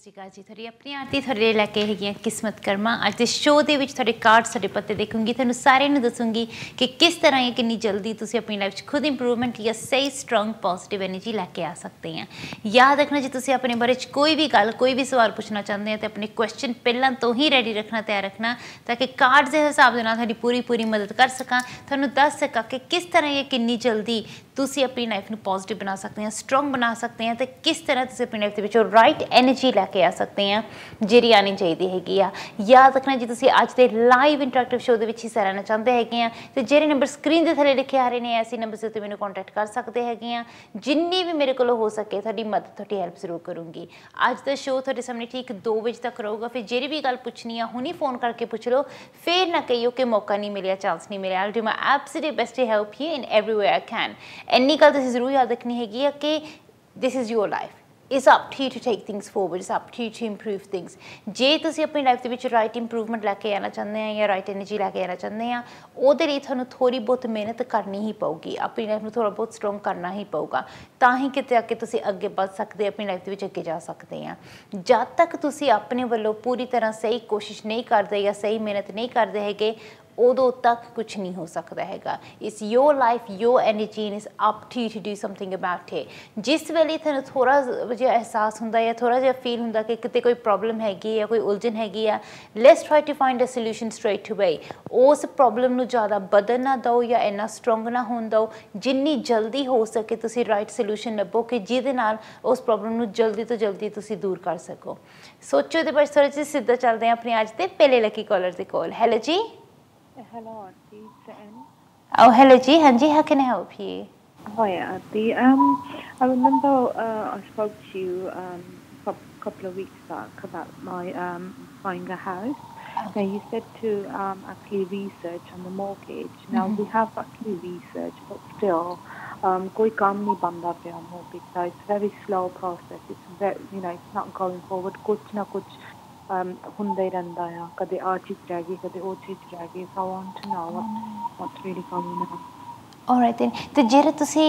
ਸਤਿ ਸ਼੍ਰੀ ਅਕਾਲ ਜੀ ਤੁਹਾਡੀ ਆਪਣੀ ਆਰਤੀ ਤੁਹਾਡੇ ਲਈ ਲੈ ਕੇ ਹੈਗੀਆਂ ਕਿਸਮਤ ਕਰਮਾ। ਅੱਜ ਦੇ ਸ਼ੋਅ ਦੇ ਵਿੱਚ ਤੁਹਾਡੇ ਕਾਰਡ ਸਾਡੇ ਪੱਤੇ ਦੇਖੂੰਗੀ, ਤੁਹਾਨੂੰ ਸਾਰਿਆਂ ਨੂੰ ਦੱਸੂੰਗੀ ਕਿ ਕਿਸ ਤਰ੍ਹਾਂ ਜਾਂ ਕਿੰਨੀ ਜਲਦੀ ਤੁਸੀਂ ਆਪਣੀ ਲਾਈਫ 'ਚ ਖੁਦ ਇੰਪਰੂਵਮੈਂਟ ਜਾਂ ਸਹੀ ਸਟਰੋਂਗ ਪੋਜ਼ਿਟਿਵ ਐਨਰਜੀ ਲੈ ਕੇ ਆ ਸਕਦੇ ਆ। ਯਾਦ ਰੱਖਣਾ, ਜੇ ਤੁਸੀਂ ਆਪਣੇ ਬਾਰੇ 'ਚ ਕੋਈ ਵੀ ਗੱਲ ਕੋਈ ਵੀ ਸਵਾਲ ਪੁੱਛਣਾ ਚਾਹੁੰਦੇ ਆ ਤਾਂ ਆਪਣੇ ਕੁਐਸਚਨ ਪਹਿਲਾਂ ਤੋਂ ਹੀ ਰੈਡੀ ਰੱਖਣਾ, ਤਿਆਰ ਰੱਖਣਾ, ਤਾਂ ਕਿ ਕਾਰਡ ਦੇ ਹਿਸਾਬ ਦੇ ਨਾਲ ਤੁਹਾਡੀ ਪੂਰੀ ਮਦਦ ਕਰ ਸਕਾਂ, ਤੁਹਾਨੂੰ ਦੱਸ ਸਕਾਂ ਕਿ ਕਿਸ ਤਰ੍ਹਾਂ ਜਾਂ ਕਿੰਨੀ ਜਲਦੀ ਤੁਸੀਂ ਆਪਣੀ ਲਾਈਫ ਨੂੰ ਪੋਜ਼ਿਟਿਵ ਬਣਾ ਸਕਦੇ ਆ, ਸਟਰੋਂਗ ਬਣਾ ਸਕਦੇ ਆ, ਤੇ ਕਿਸ ਤਰ੍ਹਾਂ ਤੁਸੀਂ ਆਪਣੀ ਲਾਈਫ ਦੇ ਵਿੱਚੋਂ ਰਾਈਟ ਐਨਰਜੀ ਲੈ ਕੇ ਆ ਸਕਦੇ ਆ ਜਿਹੜੀ ਆਉਣੀ ਚਾਹੀਦੀ ਹੈਗੀ ਆ। ਯਾਦ ਰੱਖਣਾ, ਜੇ ਤੁਸੀਂ ਅੱਜ ਦੇ ਲਾਈਵ ਇੰਟਰੈਕਟਿਵ ਸ਼ੋਅ ਦੇ ਵਿੱਚ ਹਿੱਸਾ ਲੈਣਾ ਚਾਹੁੰਦੇ ਹੈਗੇ ਆ ਤੇ ਜਿਹੜੇ ਨੰਬਰ ਸਕਰੀਨ ਦੇ ਥੱਲੇ ਲਿਖੇ ਆ ਰਹੇ ਨੇ, ਐਸੇ ਨੰਬਰ 'ਤੇ ਮੈਨੂੰ ਕੰਟੈਕਟ ਕਰ ਸਕਦੇ ਹੈਗੇ ਆ। ਜਿੰਨੀ ਵੀ ਮੇਰੇ ਕੋਲੋਂ ਹੋ ਸਕੇ ਤੁਹਾਡੀ ਮਦਦ, ਤੁਹਾਡੀ ਹੈਲਪ ਜ਼ਰੂਰ ਕਰੂੰਗੀ। ਅੱਜ ਦਾ ਸ਼ੋਅ ਤੁਹਾਡੇ ਸਾਹਮਣੇ ਠੀਕ 2 ਵਜੇ ਤੱਕ ਰਹੂਗਾ। ਫਿਰ ਜਿਹੜੀ ਵੀ ਗੱਲ ਪੁੱਛਣੀ ਆ ਹੁਣੀ ਫੋਨ ਕਰਕੇ ਪੁੱਛ ਲਓ, ਫਿਰ ਨਾ ਕਹੀਓ ਕਿ ਮੌਕਾ ਨਹੀਂ ਮਿਲਿਆ, ਚਾਂਸ ਨਹੀਂ ਮਿਲਿਆ। I'll do my absolute best to help you in every way I can। ਇੰਨੀ ਗੱਲ ਤੁਸੀਂ ਜ਼ਰੂਰ ਯਾਦ ਰੱਖਣੀ ਹੈਗੀ ਆ ਕਿ this is your life। It's up to you to take things forward, it's up to you to improve things। ਜੇ ਤੁਸੀਂ ਆਪਣੀ ਲਾਈਫ ਦੇ ਵਿੱਚ ਰਾਈਟ ਇੰਪਰੂਵਮੈਂਟ ਲੈ ਕੇ ਆਉਣਾ ਚਾਹੁੰਦੇ ਆ ਜਾਂ ਰਾਈਟ ਐਨਰਜੀ ਲੈ ਕੇ ਆਉਣਾ ਚਾਹੁੰਦੇ ਆ, ਉਹਦੇ ਲਈ ਤੁਹਾਨੂੰ ਥੋੜ੍ਹੀ ਬਹੁਤ ਮਿਹਨਤ ਕਰਨੀ ਹੀ ਪਊਗੀ, ਆਪਣੀ ਲਾਈਫ ਨੂੰ ਥੋੜ੍ਹਾ ਬਹੁਤ ਸਟਰੋਂਗ ਕਰਨਾ ਹੀ ਪਊਗਾ, ਤਾਂ ਹੀ ਕਿਤੇ ਆ ਕੇ ਤੁਸੀਂ ਅੱਗੇ ਵੱਧ ਸਕਦੇ, ਆਪਣੀ ਲਾਈਫ ਦੇ ਵਿੱਚ ਅੱਗੇ ਜਾ ਸਕਦੇ ਆ। ਜਦ ਤੱਕ ਤੁਸੀਂ ਆਪਣੇ ਵੱਲੋਂ ਪੂਰੀ ਤਰ੍ਹਾਂ ਸਹੀ ਕੋਸ਼ਿਸ਼ ਨਹੀਂ ਕਰਦੇ ਜਾਂ ਸਹੀ ਮਿਹਨਤ ਨਹੀਂ ਕਰਦੇ ਹੈਗੇ, ਉਦੋਂ ਤੱਕ ਕੁਛ ਨਹੀਂ ਹੋ ਸਕਦਾ ਹੈਗਾ। It's your life, your energy, and it's up to you to do something about it. ਜਿਸ ਵੇਲੇ ਤੁਹਾਨੂੰ ਥੋੜ੍ਹਾ ਜਿਹਾ ਅਹਿਸਾਸ ਹੁੰਦਾ ਜਾਂ ਥੋੜ੍ਹਾ ਜਿਹਾ ਫੀਲ ਹੁੰਦਾ ਕਿ ਕਿਤੇ ਕੋਈ ਪ੍ਰੋਬਲਮ ਹੈਗੀ ਜਾਂ ਕੋਈ ਉਲਝਣ ਹੈਗੀ ਆ, let's try to find a solution straight away. ਉਸ ਪ੍ਰੋਬਲਮ ਨੂੰ ਜ਼ਿਆਦਾ ਵਧਣ ਨਾ ਦਿਓ ਜਾਂ ਇੰਨਾ ਸਟਰੋਂਗ ਨਾ ਹੋਣ ਦਿਓ। ਜਿੰਨੀ ਜਲਦੀ ਹੋ ਸਕੇ ਤੁਸੀਂ ਰਾਈਟ ਸੋਲਿਊਸ਼ਨ ਲੱਭੋ ਕਿ ਜਿਹਦੇ ਨਾਲ ਉਸ ਪ੍ਰੋਬਲਮ ਨੂੰ ਜਲਦੀ ਤੋਂ ਜਲਦੀ ਤੁਸੀਂ ਦੂਰ ਕਰ ਸਕੋ। ਸੋਚੋ ਇਹਦੇ ਬਾਰੇ ਥੋੜ੍ਹਾ ਜਿਹਾ, ਸਿੱਧਾ ਚੱਲਦੇ ਹਾਂ ਆਪਣੇ ਅੱਜ ਦੇ ਪਹਿਲੇ ਲੱਕੀ ਕਾਲਰ ਦੇ ਕੋਲ। ਹੈਲੋ ਜੀ। Hello, Aarti. It's Anne. Oh, hello, Ji. Hanji, how can I help you? Hi, Aarti. I remember I spoke to you a couple of weeks back about my buying a house. Okay. Now, you said to actually research on the mortgage. Now, we have actually researched, but still, koi kaam nahi banda paya mortgage. So it's a very slow process. It's very, it's not going forward. Kuch na kuch ਹੁੰਦਾ ਹੀ ਰਹਿੰਦਾ ਆ, ਕਦੇ ਆਹ ਚੀਜ਼ ਰਹਿ ਗਈ, ਕਦੇ ਉਹ ਚੀਜ਼ ਰਹਿ ਗਈ। So I want to know what's really going on. Alright then, ਤੇ ਜਿਹੜੇ ਤੁਸੀਂ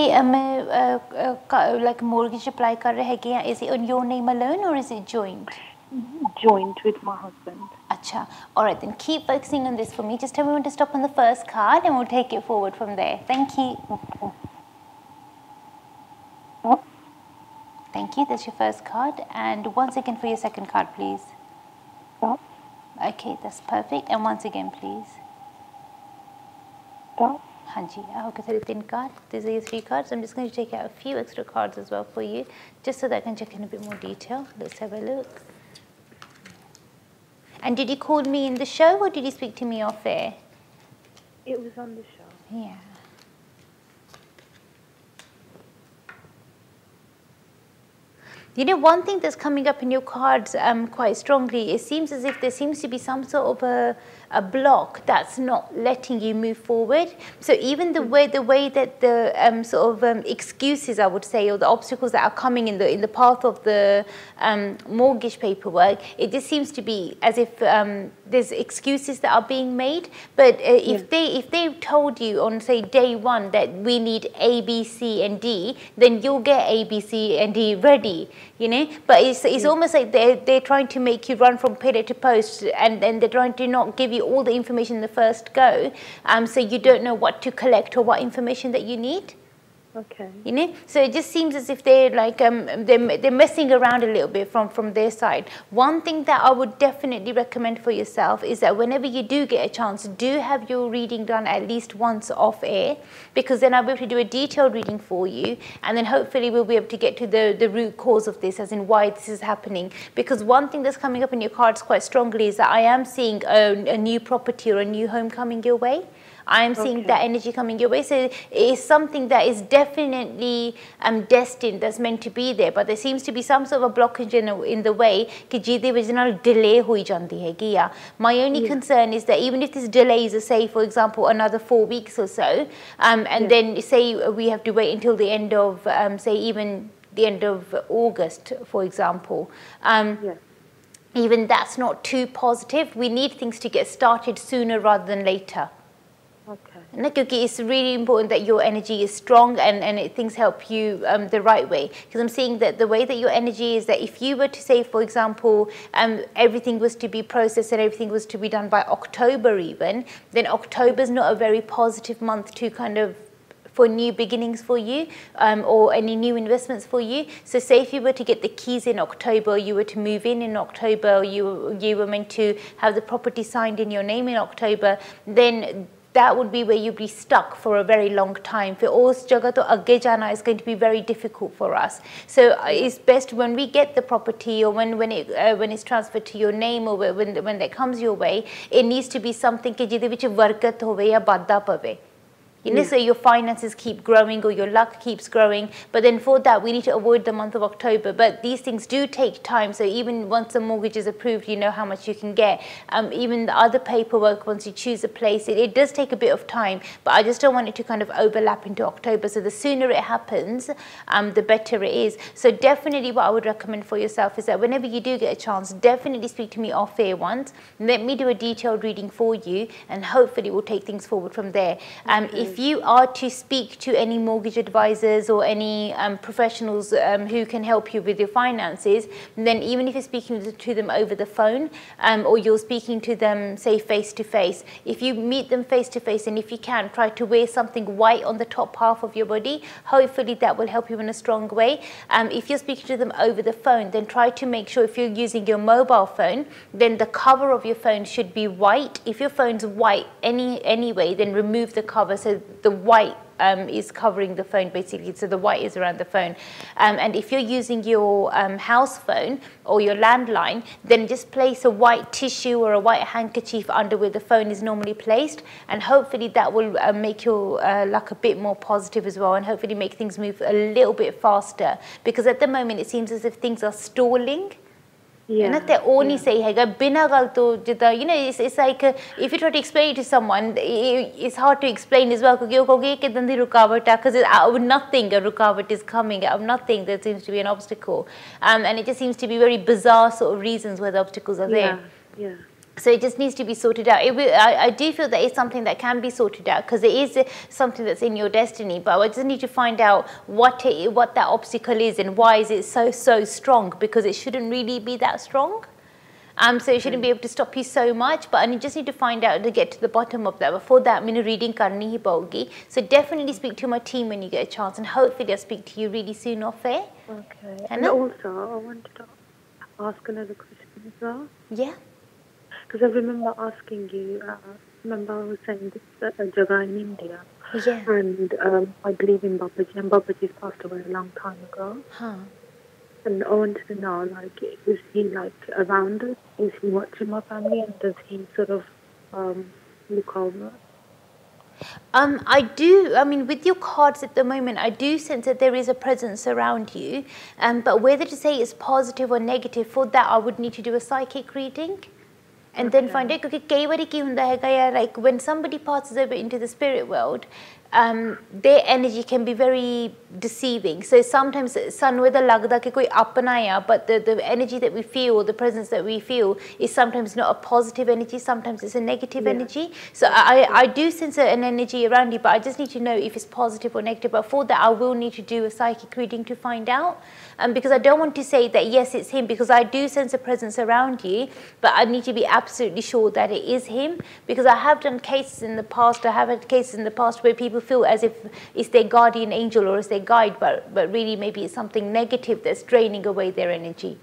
like mortgage apply ਕਰ ਰਹੇ ਹੈਗੇ ਆ, is it on your name alone or is it joint? Joint with my husband. Acha. Alright then, keep focusing on this for me. Just tell me when to stop on the first card and we'll take it forward from there. Thank you. Okay. Oh. Thank you, that's your first card. And once again for your second card, please. Stop. Okay, that's perfect. And once again, please. Stop. Hanji, I hope you 3 cards. These are your 3 cards. I'm just going to take out a few extra cards as well for you, just so that I can check in a bit more detail. Let's have a look. And did you call me in the show or did you speak to me off air? It was on the show. Yeah. You know, one thing that's coming up in your cards quite strongly, it seems as if there seems to be some sort of a block that's not letting you move forward. So even the way that the sort of excuses, I would say, or the obstacles that are coming in the path of the mortgage paperwork, it just seems to be as if there's excuses that are being made. But if they told you on, say, day 1 that we need A, B, C, and D, then you'll get A, B, C, and D ready. You know, but it's almost like they're trying to make you run from pillar to post, and then they're trying to not give you all the information in the first go, so you don't know what to collect or what information that you need. Okay. You know, so it just seems as if they're like they're messing around a little bit from their side. One thing that I would definitely recommend for yourself is that whenever you do get a chance, do have your reading done at least once off air, because then I'll be able to do a detailed reading for you, and then hopefully we'll be able to get to the root cause of this, as in why this is happening. Because one thing that's coming up in your cards quite strongly is that I am seeing a new property or a new home coming your way. I am seeing that energy coming your way. So it is something that is definitely destined, that's meant to be there. But there seems to be some sort of a blockage in the way कि जिहदे वजह नाल delay होई जांदी हैगी आ. My only concern is that even if this delay is, say, for example, another 4 weeks or so, and then say we have to wait until the end of, say, even the end of August, for example. Even that's not too positive. We need things to get started sooner rather than later. Okay. ना क्योंकि it's really important that your energy is strong and things help you the right way, because I'm seeing that the way that your energy is, that if you were to say, for example, everything was to be processed and everything was to be done by October even, then October is not a very positive month to kind of for new beginnings for you, or any new investments for you. So say if you were to get the keys in October, you were to move in October, you were meant to have the property signed in your name in October, then that would be where you'd be stuck for a very long time. For us jagah to agge jana is going to be very difficult for us. So it's best when we get the property, or when it's transferred to your name, or when that comes your way, it needs to be something ke jide vich barakat hove ya badda pave. You know, so your finances keep growing or your luck keeps growing. But then for that, we need to avoid the month of October. But these things do take time. So even once the mortgage is approved, you know how much you can get. Even the other paperwork, once you choose a place, it does take a bit of time. But I just don't want it to kind of overlap into October. So the sooner it happens, the better it is. So definitely what I would recommend for yourself is that whenever you do get a chance, definitely speak to me off air once. Let me do a detailed reading for you, and hopefully we'll take things forward from there. If you are to speak to any mortgage advisors or any professionals who can help you with your finances, then even if you're speaking to them over the phone, or you're speaking to them, say, face to face, if you meet them face to face, and if you can, try to wear something white on the top half of your body. Hopefully that will help you in a strong way. If you're speaking to them over the phone, then try to make sure, if you're using your mobile phone, then the cover of your phone should be white. If your phone's white anyway, then remove the cover so the white is covering the phone, basically, so the white is around the phone. And if you're using your house phone or your landline, then just place a white tissue or a white handkerchief under where the phone is normally placed, and hopefully that will make your luck a bit more positive as well, and hopefully make things move a little bit faster, because at the moment it seems as if things are stalling. Yeah. You know, it's like if you try to explain it to someone, it's hard to explain as well, because out of nothing a rukavat is coming, out of nothing there seems to be an obstacle, and it just seems to be very bizarre sort of reasons why the obstacles are there. Yeah. So it just needs to be sorted out. I do feel that it's something that can be sorted out, because it is something that's in your destiny. But I just need to find out what that obstacle is, and why is it so strong, because it shouldn't really be that strong. So it shouldn't be able to stop you so much. But I just need to find out to get to the bottom of that. Before that, I'm going to reading karni hi paogi. So definitely speak to my team when you get a chance, and hopefully I'll speak to you really soon off air. Okay. And also, I wanted to ask another question as well. Yeah. Because I remember asking you, remember I was saying this Jaga in India. Yeah. And I believe in Babaji, and Babaji's passed away a long time ago. Huh. And I wanted to know, like, is he, like, around us? Is he watching my family? And does he sort of look over? I mean, with your cards at the moment, I do sense that there is a presence around you. But whether to say it's positive or negative, for that I would need to do a psychic reading. And then find out, because like when somebody passes over into the spirit world, their energy can be very deceiving. So sometimes sanweda lagda ke koi apna ya, but the energy that we feel, the presence that we feel, is sometimes not a positive energy, sometimes it's a negative energy. So I do sense an energy around you, but I just need to know if it's positive or negative. But for that, I will need to do a psychic reading to find out. Because I don't want to say that yes, it's him, because I do sense a presence around you, but I need to be absolutely sure that it is him, because I have done cases in the past, I have had cases in the past where people feel as if it's their guardian angel or it's their guide, but really maybe it's something negative that's draining away their energy.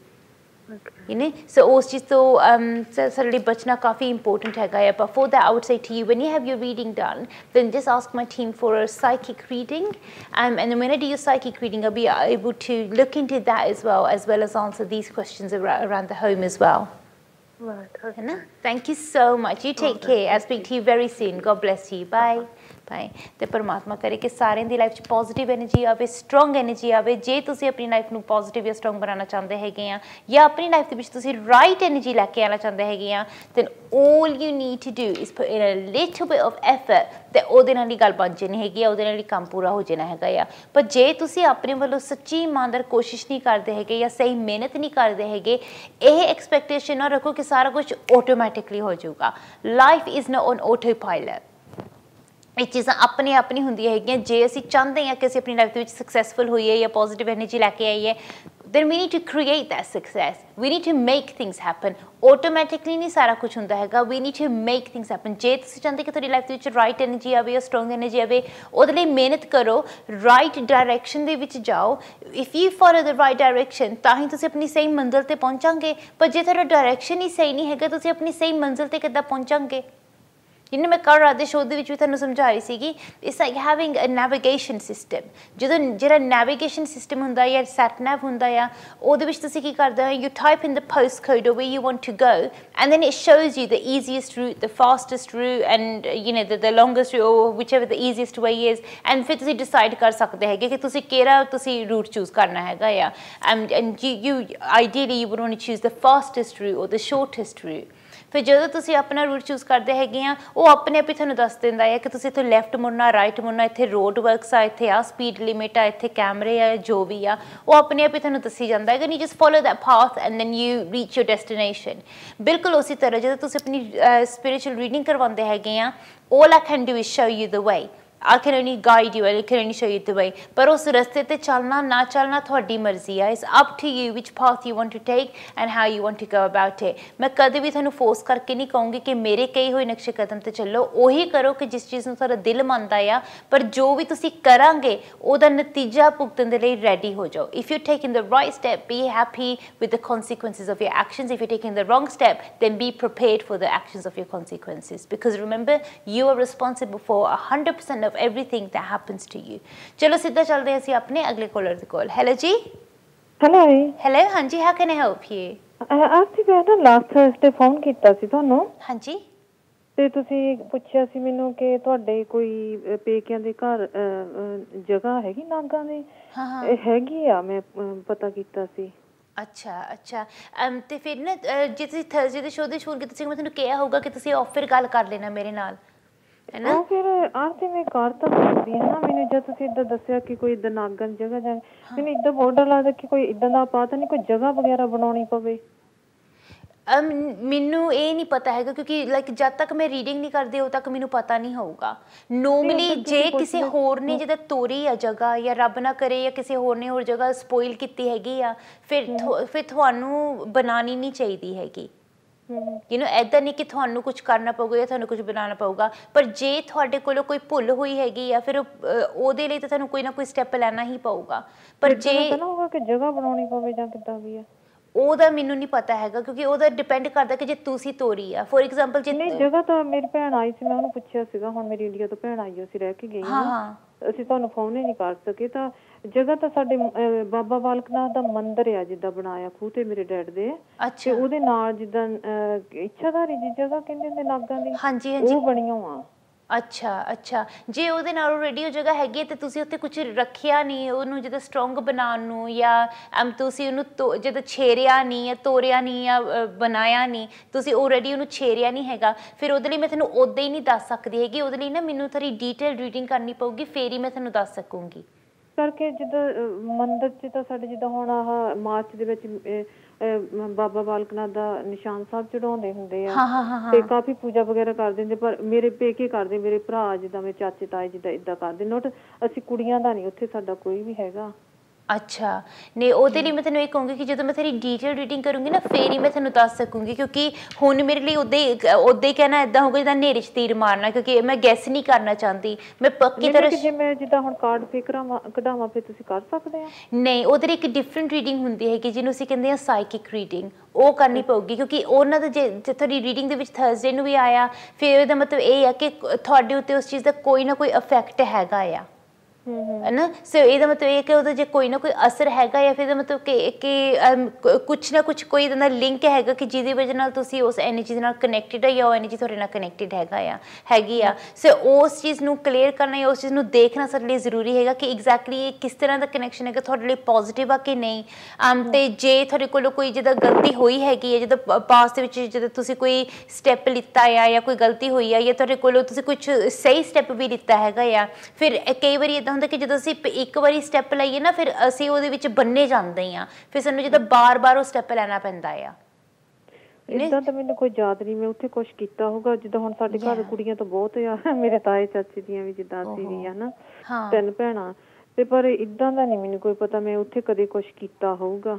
Okay. You know, so उस चीज़ तो certainly बचना काफ़ी important है. But for that, I would say to you, when you have your reading done, then just ask my team for a psychic reading, and then when I do your psychic reading, I'll be able to look into that as well as answer these questions around the home as well. Right. Okay. Thank you so much. You take care. I'll speak to you very soon. God bless you. Bye. Bye. ते परमात्मा करे कि सारे दी life च positive energy आवे, strong energy आवे. जे तुसी अपनी लाइफ नू पॉजिटिव या स्ट्रॉन्ग बनाना चाहते हैगे आ, या अपनी लाइफ दे विच तुसी राइट एनर्जी लैके आना चाहते हैगे आ, then all you need to do is put in a little bit of effort ते ओदे नाल ही गल बन जानी हैगी आ, ओदे नाल ही काम पूरा हो जाना हैगा आ. पर जे तुसी अपने वालों सच्ची ईमानदार कोशिश नहीं करते हैगे या सही मेहनत नहीं करते हैगे, यह एक्सपेक्टेशन ना रखो कि सारा कुछ ऑटोमैटिकली हो जाऊगा. Life is not on autopilot. ਇਹ ਚੀਜ਼ਾਂ ਆਪਣੇ ਆਪ ਨਹੀਂ ਹੁੰਦੀਆਂ ਹੈਗੀਆਂ ਜੇ ਅਸੀਂ ਚਾਹੁੰਦੇ ਹਾਂ ਕਿ ਅਸੀਂ ਆਪਣੀ ਲਾਈਫ ਦੇ ਵਿੱਚ ਸਕਸੈਸਫੁਲ ਹੋਈਏ ਜਾਂ ਪੋਜ਼ਿਟਿਵ ਐਨਰਜੀ ਲੈ ਕੇ ਆਈਏ then we need to create that success. We need to make things happen. Automatically ਨਹੀਂ ਸਾਰਾ ਕੁਝ ਹੁੰਦਾ ਹੈਗਾ. We need to make things happen. ਜੇ ਤੁਸੀਂ ਚਾਹੁੰਦੇ ਕਿ ਤੁਹਾਡੀ ਲਾਈਫ ਦੇ ਵਿੱਚ ਰਾਈਟ ਐਨਰਜੀ ਆਵੇ ਜਾਂ ਸਟਰੋਂਗ ਐਨਰਜੀ ਆਵੇ ਉਹਦੇ ਲਈ ਮਿਹਨਤ ਕਰੋ ਰਾਈਟ ਡਾਇਰੈਕਸ਼ਨ ਦੇ ਵਿੱਚ ਜਾਓ if you follow the right direction ਤਾਂ ਹੀ ਤੁਸੀਂ ਆਪਣੀ ਸਹੀ ਮੰਜ਼ਿਲ ਤੇ ਪਹੁੰਚਾਂਗੇ ਪਰ ਜੇ ਤੁਹਾਡਾ ਡਾਇਰੈਕਸ਼ਨ ਹੀ ਸਹੀ ਨਹੀਂ ਹੈਗਾ ਤੁਸੀਂ ਆਪਣੀ ਸਹੀ ਮੰਜ਼ਿਲ ਤੇ ਕਿੱਦਾਂ ਪਹੁੰਚਾਂਗੇ ਜਿਵੇਂ ਮੈਂ ਕੱਲ੍ਹ ਰਾਤ ਦੇ ਸ਼ੋਅ ਦੇ ਵਿੱਚ ਵੀ ਤੁਹਾਨੂੰ ਸਮਝਾ ਰਹੀ ਸੀਗੀ it's like having a navigation system ਜਦੋਂ ਜਿਹੜਾ ਨੈਵੀਗੇਸ਼ਨ ਸਿਸਟਮ ਹੁੰਦਾ ਜਾਂ ਸੈਟ ਨੈਵ ਹੁੰਦਾ ਆ ਉਹਦੇ ਵਿੱਚ ਤੁਸੀਂ ਕੀ ਕਰਦੇ ਹੋ you type in the post code way you want to go and then it shows you the easiest route the fastest route and you know the longest route whichever the easiest way is and ਫਿਰ ਤੁਸੀਂ decide ਕਰ ਸਕਦੇ ਹੈਗੇ ਕਿ ਤੁਸੀਂ ਕਿਹੜਾ ਤੁਸੀਂ route choose ਕਰਨਾ ਹੈਗਾ ਆ and you ideally you would want to choose the fastest route or the ਸ਼ੋਰਟੈਸਟ route ਫਿਰ ਜਦੋਂ ਤੁਸੀਂ ਆਪਣਾ ਰੂਟ ਚੂਜ਼ ਕਰਦੇ ਹੈਗੇ ਆ ਉਹ ਆਪਣੇ ਆਪ ਹੀ ਤੁਹਾਨੂੰ ਦੱਸ ਦਿੰਦਾ ਹੈ ਕਿ ਤੁਸੀਂ ਇੱਥੋਂ ਲੈਫਟ ਮੁੜਨਾ ਰਾਈਟ ਮੁੜਨਾ ਇੱਥੇ ਰੋਡ ਵਰਕਸ ਆ ਇੱਥੇ ਆ ਸਪੀਡ ਲਿਮਿਟ ਆ ਇੱਥੇ ਕੈਮਰੇ ਆ ਜੋ ਵੀ ਆ ਉਹ ਆਪਣੇ ਆਪ ਹੀ ਤੁਹਾਨੂੰ ਦੱਸੀ ਜਾਂਦਾ ਹੈ ਕਿ you just follow that path and then you reach your destination ਬਿਲਕੁਲ ਉਸੇ ਤਰ੍ਹਾਂ ਜਦੋਂ ਤੁਸੀਂ ਆਪਣੀ ਸਪਿਰਿਚੁਅਲ ਰੀਡਿੰਗ ਕਰਵਾਉਂਦੇ ਹੈਗੇ ਆ all I can do is show you the way. I can only guide you, I can only show you the way. ਪਰ ਉਸ ਰਸਤੇ ਤੇ ਚੱਲਣਾ ਨਾ ਚੱਲਣਾ ਤੁਹਾਡੀ ਮਰਜ਼ੀ ਆ. It's up to you which path you want to take and how you want to go about it. ਮੈਂ ਕਦੇ ਵੀ ਤੁਹਾਨੂੰ ਫੋਰਸ ਕਰਕੇ ਨਹੀਂ ਕਹੂੰਗੀ ਕਿ ਮੇਰੇ ਕਹੇ ਹੋਏ ਨਕਸ਼ੇ ਕਦਮ ਤੇ ਚੱਲੋ ਉਹੀ ਕਰੋ ਕਿ ਜਿਸ ਚੀਜ਼ ਨੂੰ ਤੁਹਾਡਾ ਦਿਲ ਮੰਨਦਾ ਆ ਪਰ ਜੋ ਵੀ ਤੁਸੀਂ ਕਰਾਂਗੇ ਉਹਦਾ ਨਤੀਜਾ ਭੁਗਤਣ ਦੇ ਲਈ ਰੈਡੀ ਹੋ ਜਾਓ. If you're taking the right step, be happy with the consequences of your actions. If you're taking the wrong step, then be prepared for the actions of your consequences. Because remember, you are responsible for 100% of everything that happens to you. ਚਲੋ ਸਿੱਧਾ ਚੱਲਦੇ ਹਾਂ ਅਸੀਂ ਆਪਣੇ ਅਗਲੇ collar ਦੇ ਕੋਲ. Hello ਜੀ. ਹੈਲੋ ਹਾਂਜੀ how can I help you? ਅਸੀਂ ਨਾ ਲਾਸਟ ਥਰਸਡੇ ਫੋਨ ਕੀਤਾ ਸੀ ਤੁਹਾਨੂੰ. ਹਾਂਜੀ. ਤੇ ਤੁਸੀਂ ਪੁੱਛਿਆ ਸੀ ਮੈਨੂੰ ਕਿ ਤੁਹਾਡੇ ਕੋਈ ਪੇਕਿਆਂ ਦੇ ਘਰ ਜਗ੍ਹਾ ਹੈਗੀ ਨਾਗਾਂ ਦੀ? ਹਾਂ ਹੈਗੀ ਆ ਮੈਂ ਪਤਾ ਕੀਤਾ ਸੀ. ਅੱਛਾ ਤੇ ਫਿਰ ਨਾ ਜੇ ਤੁਸੀਂ ਥਰਸਡੇ ਦੇ ਸ਼ੋਅ ਦੇ ਸ਼ੁਰੂ ਕੀਤਾ ਸੀ ਮੈਂ ਤੁਹਾਨੂੰ ਕਿਹਾ ਹੋਊਗਾ ਕਿ ਤੁਸੀਂ ਆਫਰ ਗੱਲ ਕਰ ਲੈਣਾ ਮੇਰੇ ਨਾਲ ਹੈ ਨਾ ਫਿਰ ਆਰਤੀ ਮੈਂ ਕਰ ਤਾਂ ਸਕਦੀ ਹੈ ਨਾ ਮੈਨੂੰ ਜਦ ਤੁਸੀਂ ਇੱਦਾਂ ਦੱਸਿਆ ਕਿ ਕੋਈ ਇੱਦਾਂ ਨਾਗਨ ਜਗ੍ਹਾ ਜਾ ਮੈਨੂੰ ਇੱਦਾਂ ਬੋਰਡਰ ਲੱਗਦਾ ਕਿ ਕੋਈ ਇੱਦਾਂ ਦਾ ਪਤਾ ਨਹੀਂ ਕੋਈ ਜਗ੍ਹਾ ਵਗੈਰਾ ਬਣਾਉਣੀ ਪਵੇ ਮੈਨੂੰ ਇਹ ਨਹੀਂ ਪਤਾ ਹੈਗਾ ਕਿਉਂਕਿ ਲਾਈਕ ਜਦ ਤੱਕ ਮੈਂ ਰੀਡਿੰਗ ਨਹੀਂ ਕਰਦੀ ਉਦੋਂ ਤੱਕ ਮੈਨੂੰ ਪਤਾ ਨਹੀਂ ਹੋਊਗਾ ਨੋਰਮਲੀ ਜੇ ਕਿਸੇ ਹੋਰ ਨੇ ਜਿੱਦਾਂ ਤੋਰੀ ਆ ਜਗ੍ਹਾ ਜਾਂ ਰੱਬ ਨਾ ਕਰੇ ਜਾਂ ਕਿਸੇ ਹੋਰ ਨੇ ਹੋਰ ਜਗ੍ਹਾ ਸਪੋਇਲ ਕੀਤੀ ਹੈਗੀ ਆ ਫਿਰ ਤੁਹਾਨੂੰ ਬਣਾਉਣੀ ਨਹੀਂ ਚਾਹੀਦੀ ਹੈਗੀ ਯੂ ਨੋ ਇੱਦਾਂ ਨਹੀਂ ਕਿ ਤੁਹਾਨੂੰ ਕੁਝ ਕਰਨਾ ਪਊਗਾ ਜਾਂ ਤੁਹਾਨੂੰ ਕੁਝ ਬਣਾਉਣਾ ਪਊਗਾ ਪਰ ਜੇ ਤੁਹਾਡੇ ਕੋਲੋਂ ਕੋਈ ਭੁੱਲ ਹੋਈ ਹੈਗੀ ਆ ਫਿਰ ਉਹਦੇ ਲਈ ਤਾਂ ਤੁਹਾਨੂੰ ਕੋਈ ਨਾ ਕੋਈ ਸਟੈਪ ਲੈਣਾ ਹੀ ਪਊਗਾ ਪਰ ਜੇ ਕਿ ਜਗ੍ਹਾ ਬਣਾਉਣੀ ਪਵੇ ਜਾਂ ਕਿੱਦਾਂ ਵੀ ਆ ਉਹਦਾ ਮੈਨੂੰ ਨਹੀਂ ਪਤਾ ਹੈਗਾ ਕਿਉਂਕਿ ਉਹਦਾ ਡਿਪੈਂਡ ਕਰਦਾ ਕਿ ਜੇ ਤੁਸੀਂ ਤੋਰੀ ਆ ਫੋਰ ਐਗਜ਼ਾਮਪਲ ਜੇ ਨਹੀਂ ਜਗ੍ਹਾ ਤਾਂ ਮੇਰੀ ਭੈਣ ਆਈ ਸੀ ਮੈਂ ਉਹਨੂੰ ਪੁੱਛਿਆ ਸੀਗਾ ਹੁਣ ਮੇਰੀ ਇੰਡੀਆ ਤੋਂ ਭੈਣ ਆਈ ਅਸੀਂ ਰਹਿ ਕੇ ਗਈ ਹਾਂ ਅਸੀਂ ਤੁਹਾਨੂੰ ਫੋਨ ਹੀ ਨਹੀਂ ਕਰ ਸਕੇ ਤਾਂ ਜਗ੍ਹਾ ਤਾਂ ਸਾਡੇ ਬਾਬਾ ਬਾਲਕ ਨਾਥ ਦਾ ਮੰਦਿਰ ਆ ਜਿੱਦਾਂ ਬਣਾਇਆ ਖੂਹ ਤੇ ਮੇਰੇ ਡੈਡ ਦੇ ਤੇ ਉਹਦੇ ਨਾਲ ਜਿੱਦਾਂ ਇੱਛਾਧਾਰੀ ਦੀ ਜਗ੍ਹਾ ਕਹਿੰਦੇ ਹੁੰਦੇ ਨਾਗਾਂ ਦੀ ਉਹ ਬਣੀਆਂ ਆ ਅੱਛਾ ਜੇ ਉਹਦੇ ਨਾਲ ਆਲਰੇਡੀ ਉਹ ਜਗ੍ਹਾ ਹੈਗੀ ਤੇ ਤੁਸੀਂ ਉੱਥੇ ਕੁਝ ਰੱਖਿਆ ਨਹੀਂ ਉਹਨੂੰ ਜਿੱਦਾਂ ਸਟਰੋਂਗ ਬਣਾਉਣ ਨੂੰ ਜਾਂ ਤੁਸੀਂ ਉਹਨੂੰ ਜਦੋਂ ਛੇਰਿਆ ਨਹੀਂ ਜਾਂ ਤੋਰਿਆ ਨਹੀਂ ਜਾਂ ਬਣਾਇਆ ਨਹੀਂ ਤੁਸੀਂ ਆਲਰੇਡੀ ਉਹਨੂੰ ਛੇਰਿਆ ਨਹੀਂ ਹੈਗਾ ਫਿਰ ਉਹਦੇ ਲਈ ਮੈਂ ਤੁਹਾਨੂੰ ਉਦਾਂ ਹੀ ਨਹੀਂ ਦੱਸ ਸਕਦੀ ਹੈਗੀ ਉਹਦੇ ਲਈ ਨਾ ਮੈਨੂੰ ਥੋੜੀ ਡੀਟੇਲ ਰੀਡਿੰਗ ਕਰਨੀ ਪਊਗੀ ਫੇਰ ਹੀ ਮੈਂ ਤੁਹਾਨੂੰ ਦੱਸ ਸਕੂੰਗੀ ਕਰਕੇ ਜਿੱਦਾਂ ਮੰਦਿਰ 'ਚ ਤਾਂ ਸਾਡੇ ਜਿੱਦਾਂ ਹੁਣ ਆਹ ਮਾਰਚ ਦੇ ਵਿੱਚ ਬਾਬਾ ਬਾਲਕ ਨਾਥ ਦਾ ਨਿਸ਼ਾਨ ਸਾਹਿਬ ਚੜਾਉਂਦੇ ਹੁੰਦੇ ਆ ਤੇ ਕਾਫੀ ਪੂਜਾ ਵਗੈਰਾ ਕਰਦੇ ਹੁੰਦੇ ਪਰ ਮੇਰੇ ਪੇਕੇ ਕਰਦੇ ਮੇਰੇ ਭਰਾ ਜਿੱਦਾਂ ਮੇਰੇ ਚਾਚੇ ਤਾਏ ਜਿੱਦਾਂ ਏਦਾਂ ਕਰਦੇ ਨੋਟ ਅਸੀਂ ਕੁੜੀਆਂ ਦਾ ਨਹੀਂ ਉੱਥੇ ਸਾਡਾ ਕੋਈ ਵੀ ਹੈਗਾ ਅੱਛਾ ਨਹੀਂ ਉਹਦੇ ਲਈ ਮੈਂ ਤੈਨੂੰ ਇਹ ਕਹੂੰਗੀ ਕਿ ਜਦੋਂ ਮੈਂ ਤੇਰੀ ਡੀਟੇਲ ਰੀਡਿੰਗ ਕਰੂੰਗੀ ਨਾ ਫੇਰ ਹੀ ਮੈਂ ਤੁਹਾਨੂੰ ਦੱਸ ਸਕੂੰਗੀ ਕਿਉਂਕਿ ਹੁਣ ਮੇਰੇ ਲਈ ਉੱਦਾਂ ਹੀ ਕਹਿਣਾ ਇੱਦਾਂ ਹੋਊਗਾ ਜਿੱਦਾਂ ਹਨੇਰੇ 'ਚ ਤੀਰ ਮਾਰਨਾ ਕਿਉਂਕਿ ਮੈਂ ਗੈਸ ਨਹੀਂ ਕਰਨਾ ਚਾਹੁੰਦੀ ਮੈਂ ਪੱਕੀ ਤਰ੍ਹਾਂ ਜੇ ਮੈਂ ਜਿੱਦਾਂ ਹੁਣ ਕਾਰਡ ਫੇ ਕਢਾਵਾਂ ਫਿਰ ਤੁਸੀਂ ਕਰ ਸਕਦੇ ਆ ਨਹੀਂ ਉਹਦੇ ਲਈ ਇੱਕ ਡਿਫਰੈਂਟ ਰੀਡਿੰਗ ਹੁੰਦੀ ਹੈਗੀ ਜਿਹਨੂੰ ਅਸੀਂ ਕਹਿੰਦੇ ਆ ਸਾਈਕਿਕ ਰੀਡਿੰਗ ਉਹ ਕਰਨੀ ਪਊਗੀ ਕਿਉਂਕਿ ਉਹਨਾਂ ਦਾ ਜੇ ਤੁਹਾਡੀ ਰੀਡਿੰਗ ਦੇ ਵਿੱਚ ਥਰਸਡੇ ਨੂੰ ਵੀ ਆਇਆ ਫਿਰ ਇਹਦਾ ਮਤਲਬ ਇਹ ਆ ਕਿ ਤੁਹਾਡੇ ਉੱਤੇ ਉਸ ਚੀਜ਼ ਦਾ ਕੋਈ ਨਾ ਕੋਈ ਇਫੈਕਟ ਹੈਗਾ ਆ ਹੈ ਨਾ ਸੋ ਇਹਦਾ ਮਤਲਬ ਇਹ ਕਿ ਉਹਦਾ ਜੇ ਕੋਈ ਨਾ ਕੋਈ ਅਸਰ ਹੈਗਾ ਜਾਂ ਫਿਰ ਇਹਦਾ ਮਤਲਬ ਕਿ ਕੁਛ ਨਾ ਕੁਛ ਕੋਈ ਇਹਦਾ ਲਿੰਕ ਹੈਗਾ ਕਿ ਜਿਹਦੀ ਵਜ੍ਹਾ ਨਾਲ ਤੁਸੀਂ ਉਸ ਐਨਰਜੀ ਦੇ ਨਾਲ ਕਨੈਕਟਿਡ ਹੈ ਜਾਂ ਉਹ ਐਨਰਜੀ ਤੁਹਾਡੇ ਨਾਲ ਕਨੈਕਟਿਡ ਹੈਗੀ ਆ ਸੋ ਉਸ ਚੀਜ਼ ਨੂੰ ਕਲੀਅਰ ਕਰਨਾ ਜਾਂ ਉਸ ਚੀਜ਼ ਨੂੰ ਦੇਖਣਾ ਸਾਡੇ ਲਈ ਜ਼ਰੂਰੀ ਹੈਗਾ ਕਿ ਐਗਜ਼ੈਕਟਲੀ ਇਹ ਕਿਸ ਤਰ੍ਹਾਂ ਦਾ ਕਨੈਕਸ਼ਨ ਹੈਗਾ ਤੁਹਾਡੇ ਲਈ ਪੋਜ਼ੀਟਿਵ ਆ ਕਿ ਨਹੀਂ ਤੇ ਜੇ ਤੁਹਾਡੇ ਕੋਲੋਂ ਕੋਈ ਜਿੱਦਾਂ ਗਲਤੀ ਹੋਈ ਹੈਗੀ ਹੈ ਜਿੱਦਾਂ ਪਾਸਟ ਦੇ ਵਿੱਚ ਜਦੋਂ ਤੁਸੀਂ ਕੋਈ ਸਟੈਪ ਲਿੱਤਾ ਆ ਜਾਂ ਕੋਈ ਗਲਤੀ ਹੋਈ ਆ ਜਾਂ ਤੁਹਾਡੇ ਕੋਲੋਂ ਤੁਸੀਂ ਕੁਛ ਸਹੀ ਸਟੈਪ ਵੀ ਲਿੱਤਾ ਹੈਗਾ ਆ ਫਿਰ ਕਈ ਵਾਰੀ ਇੱਦਾਂ ਹੁੰਦਾ ਕਿ ਜਦੋਂ ਅਸੀਂ ਇੱਕ ਵਾਰੀ ਸਟੈਪ ਲਈਏ ਨਾ ਫਿਰ ਅਸੀਂ ਉਹਦੇ ਵਿੱਚ ਬੰਨੇ ਜਾਂਦੇ ਹਾਂ ਫਿਰ ਸਾਨੂੰ ਜਿੱਦਾਂ ਬਾਰ-ਬਾਰ ਉਹ ਸਟੈਪ ਲੈਣਾ ਪੈਂਦਾ ਆ ਇਦਾਂ ਤਾਂ ਮੈਨੂੰ ਕੋਈ ਯਾਦ ਨਹੀਂ ਮੈਂ ਉੱਥੇ ਕੁਛ ਕੀਤਾ ਹੋਊਗਾ ਜਿੱਦਾਂ ਹੁਣ ਸਾਡੇ ਘਰ ਕੁੜੀਆਂ ਤਾਂ ਬਹੁਤ ਆ ਮੇਰੇ ਤਾਏ ਚਾਚੇ ਦੀਆਂ ਵੀ ਜਿੱਦਾਂ ਅਸੀਂ ਵੀ ਹਨਾ 3 ਭੈਣਾਂ ਤੇ ਪਰ ਇਦਾਂ ਦਾ ਨਹੀਂ ਮੈਨੂੰ ਕੋਈ ਪਤਾ ਮੈਂ ਉੱਥੇ ਕਦੇ ਕੁਛ ਕੀਤਾ ਹੋਊਗਾ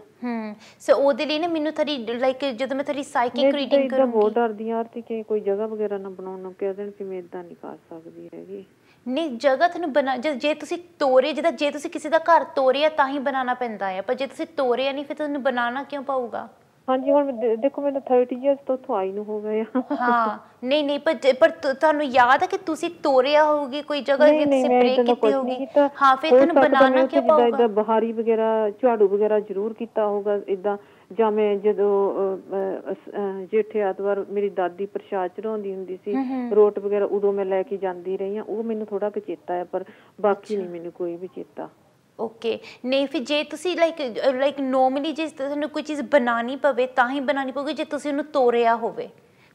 ਸੋ ਉਹਦੇ ਲਈ ਨਾ ਮੈਨੂੰ ਥੋੜੀ ਲਾਈਕ ਜਦੋਂ ਮੈਂ ਥੋੜੀ ਸਾਈਕਿਕ ਰੀਡਿੰਗ ਕਰੂੰਗੀ ਬਹੁਤ ਡਰਦੀ ਯਾਰ ਤੇ ਕਿ ਕੋਈ ਜਗ੍ਹਾ ਵਗੈਰਾ ਨਾ ਬਣਾਉਣ ਨੂੰ ਕਹਿ ਦੇਣ ਕਿ ਮੈਂ ਇਦਾਂ ਨਹੀਂ ਕਰ ਸਕਦੀ ਹੈਗੀ ਨਹੀਂ ਜਗ੍ਹਾ ਤੁਹਾਨੂੰ ਬਣਾ ਜੇ ਤੁਸੀਂ ਤੋਰੇ ਜਿੱਦਾਂ ਜੇ ਤੁਸੀਂ ਕਿਸੇ ਦਾ ਘਰ ਤੋਰਿਆ ਤਾਂ ਹੀ ਬਣਾਉਣਾ ਪੈਂਦਾ ਹੈ ਪਰ ਜੇ ਤੁਸੀਂ ਤੋਰਿਆ ਨਹੀਂ ਫਿਰ ਤੁਹਾਨੂੰ ਬਣਾਉਣਾ ਕਿਉਂ ਪਊਗਾ ਹਾਂਜੀ ਹੁਣ ਦੇਖੋ ਮੈਨੂੰ 30 ਇਅਰਸ ਤੋਂ ਉੱਥੋਂ ਆਈ ਨੂੰ ਹੋ ਗਏ ਹਾਂ ਨਹੀਂ ਪਰ ਤੁਹਾਨੂੰ ਯਾਦ ਹੈ ਕਿ ਤੁਸੀਂ ਤੋਰਿਆ ਹੋਊਗੀ ਕੋਈ ਜਗ੍ਹਾ ਜੇ ਤੁਸੀਂ ਬ੍ਰੇਕ ਕੀਤੀ ਹੋਊਗੀ ਹਾਂ ਫਿਰ ਤੁਹਾਨੂੰ ਬਣਾਉਣਾ ਕਿਉਂ ਪਊਗਾ ਇਦਾਂ ਬਹਾਰੀ ਵਗੈਰਾ ਝਾੜੂ ਵਗੈਰਾ ਜ਼ਰੂਰ ਕੀਤਾ ਹੋਊਗਾ ਇਦਾਂ ਜਾਂ ਮੈਂ ਜਦੋਂ ਜੇਠੇ ਐਤਵਾਰ ਮੇਰੀ ਦਾਦੀ ਪ੍ਰਸ਼ਾਦ ਚੜਾਉਂਦੀ ਹੁੰਦੀ ਸੀ ਰੋਟ ਵਗੈਰਾ ਉਦੋਂ ਮੈਂ ਲੈ ਕੇ ਜਾਂਦੀ ਰਹੀ ਹਾਂ ਉਹ ਮੈਨੂੰ ਥੋੜਾ ਕੁ ਚੇਤਾ ਹੈ ਪਰ ਬਾਕੀ ਨਹੀਂ ਮੈਨੂੰ ਕੋਈ ਵੀ ਚੇਤਾ ਓਕੇ ਨਹੀਂ ਫਿਰ ਜੇ ਤੁਸੀਂ ਲਾਈਕ ਨੋਰਮਲੀ ਜੇ ਤੁਹਾਨੂੰ ਕੋਈ ਚੀਜ਼ ਬਣਾਉਣੀ ਪਵੇ ਤਾਂ ਹੀ ਬਣਾਉਣੀ ਪਊਗੀ ਜੇ ਤੁਸੀਂ ਉਹਨੂੰ ਤੋਰਿਆ ਹੋਵੇ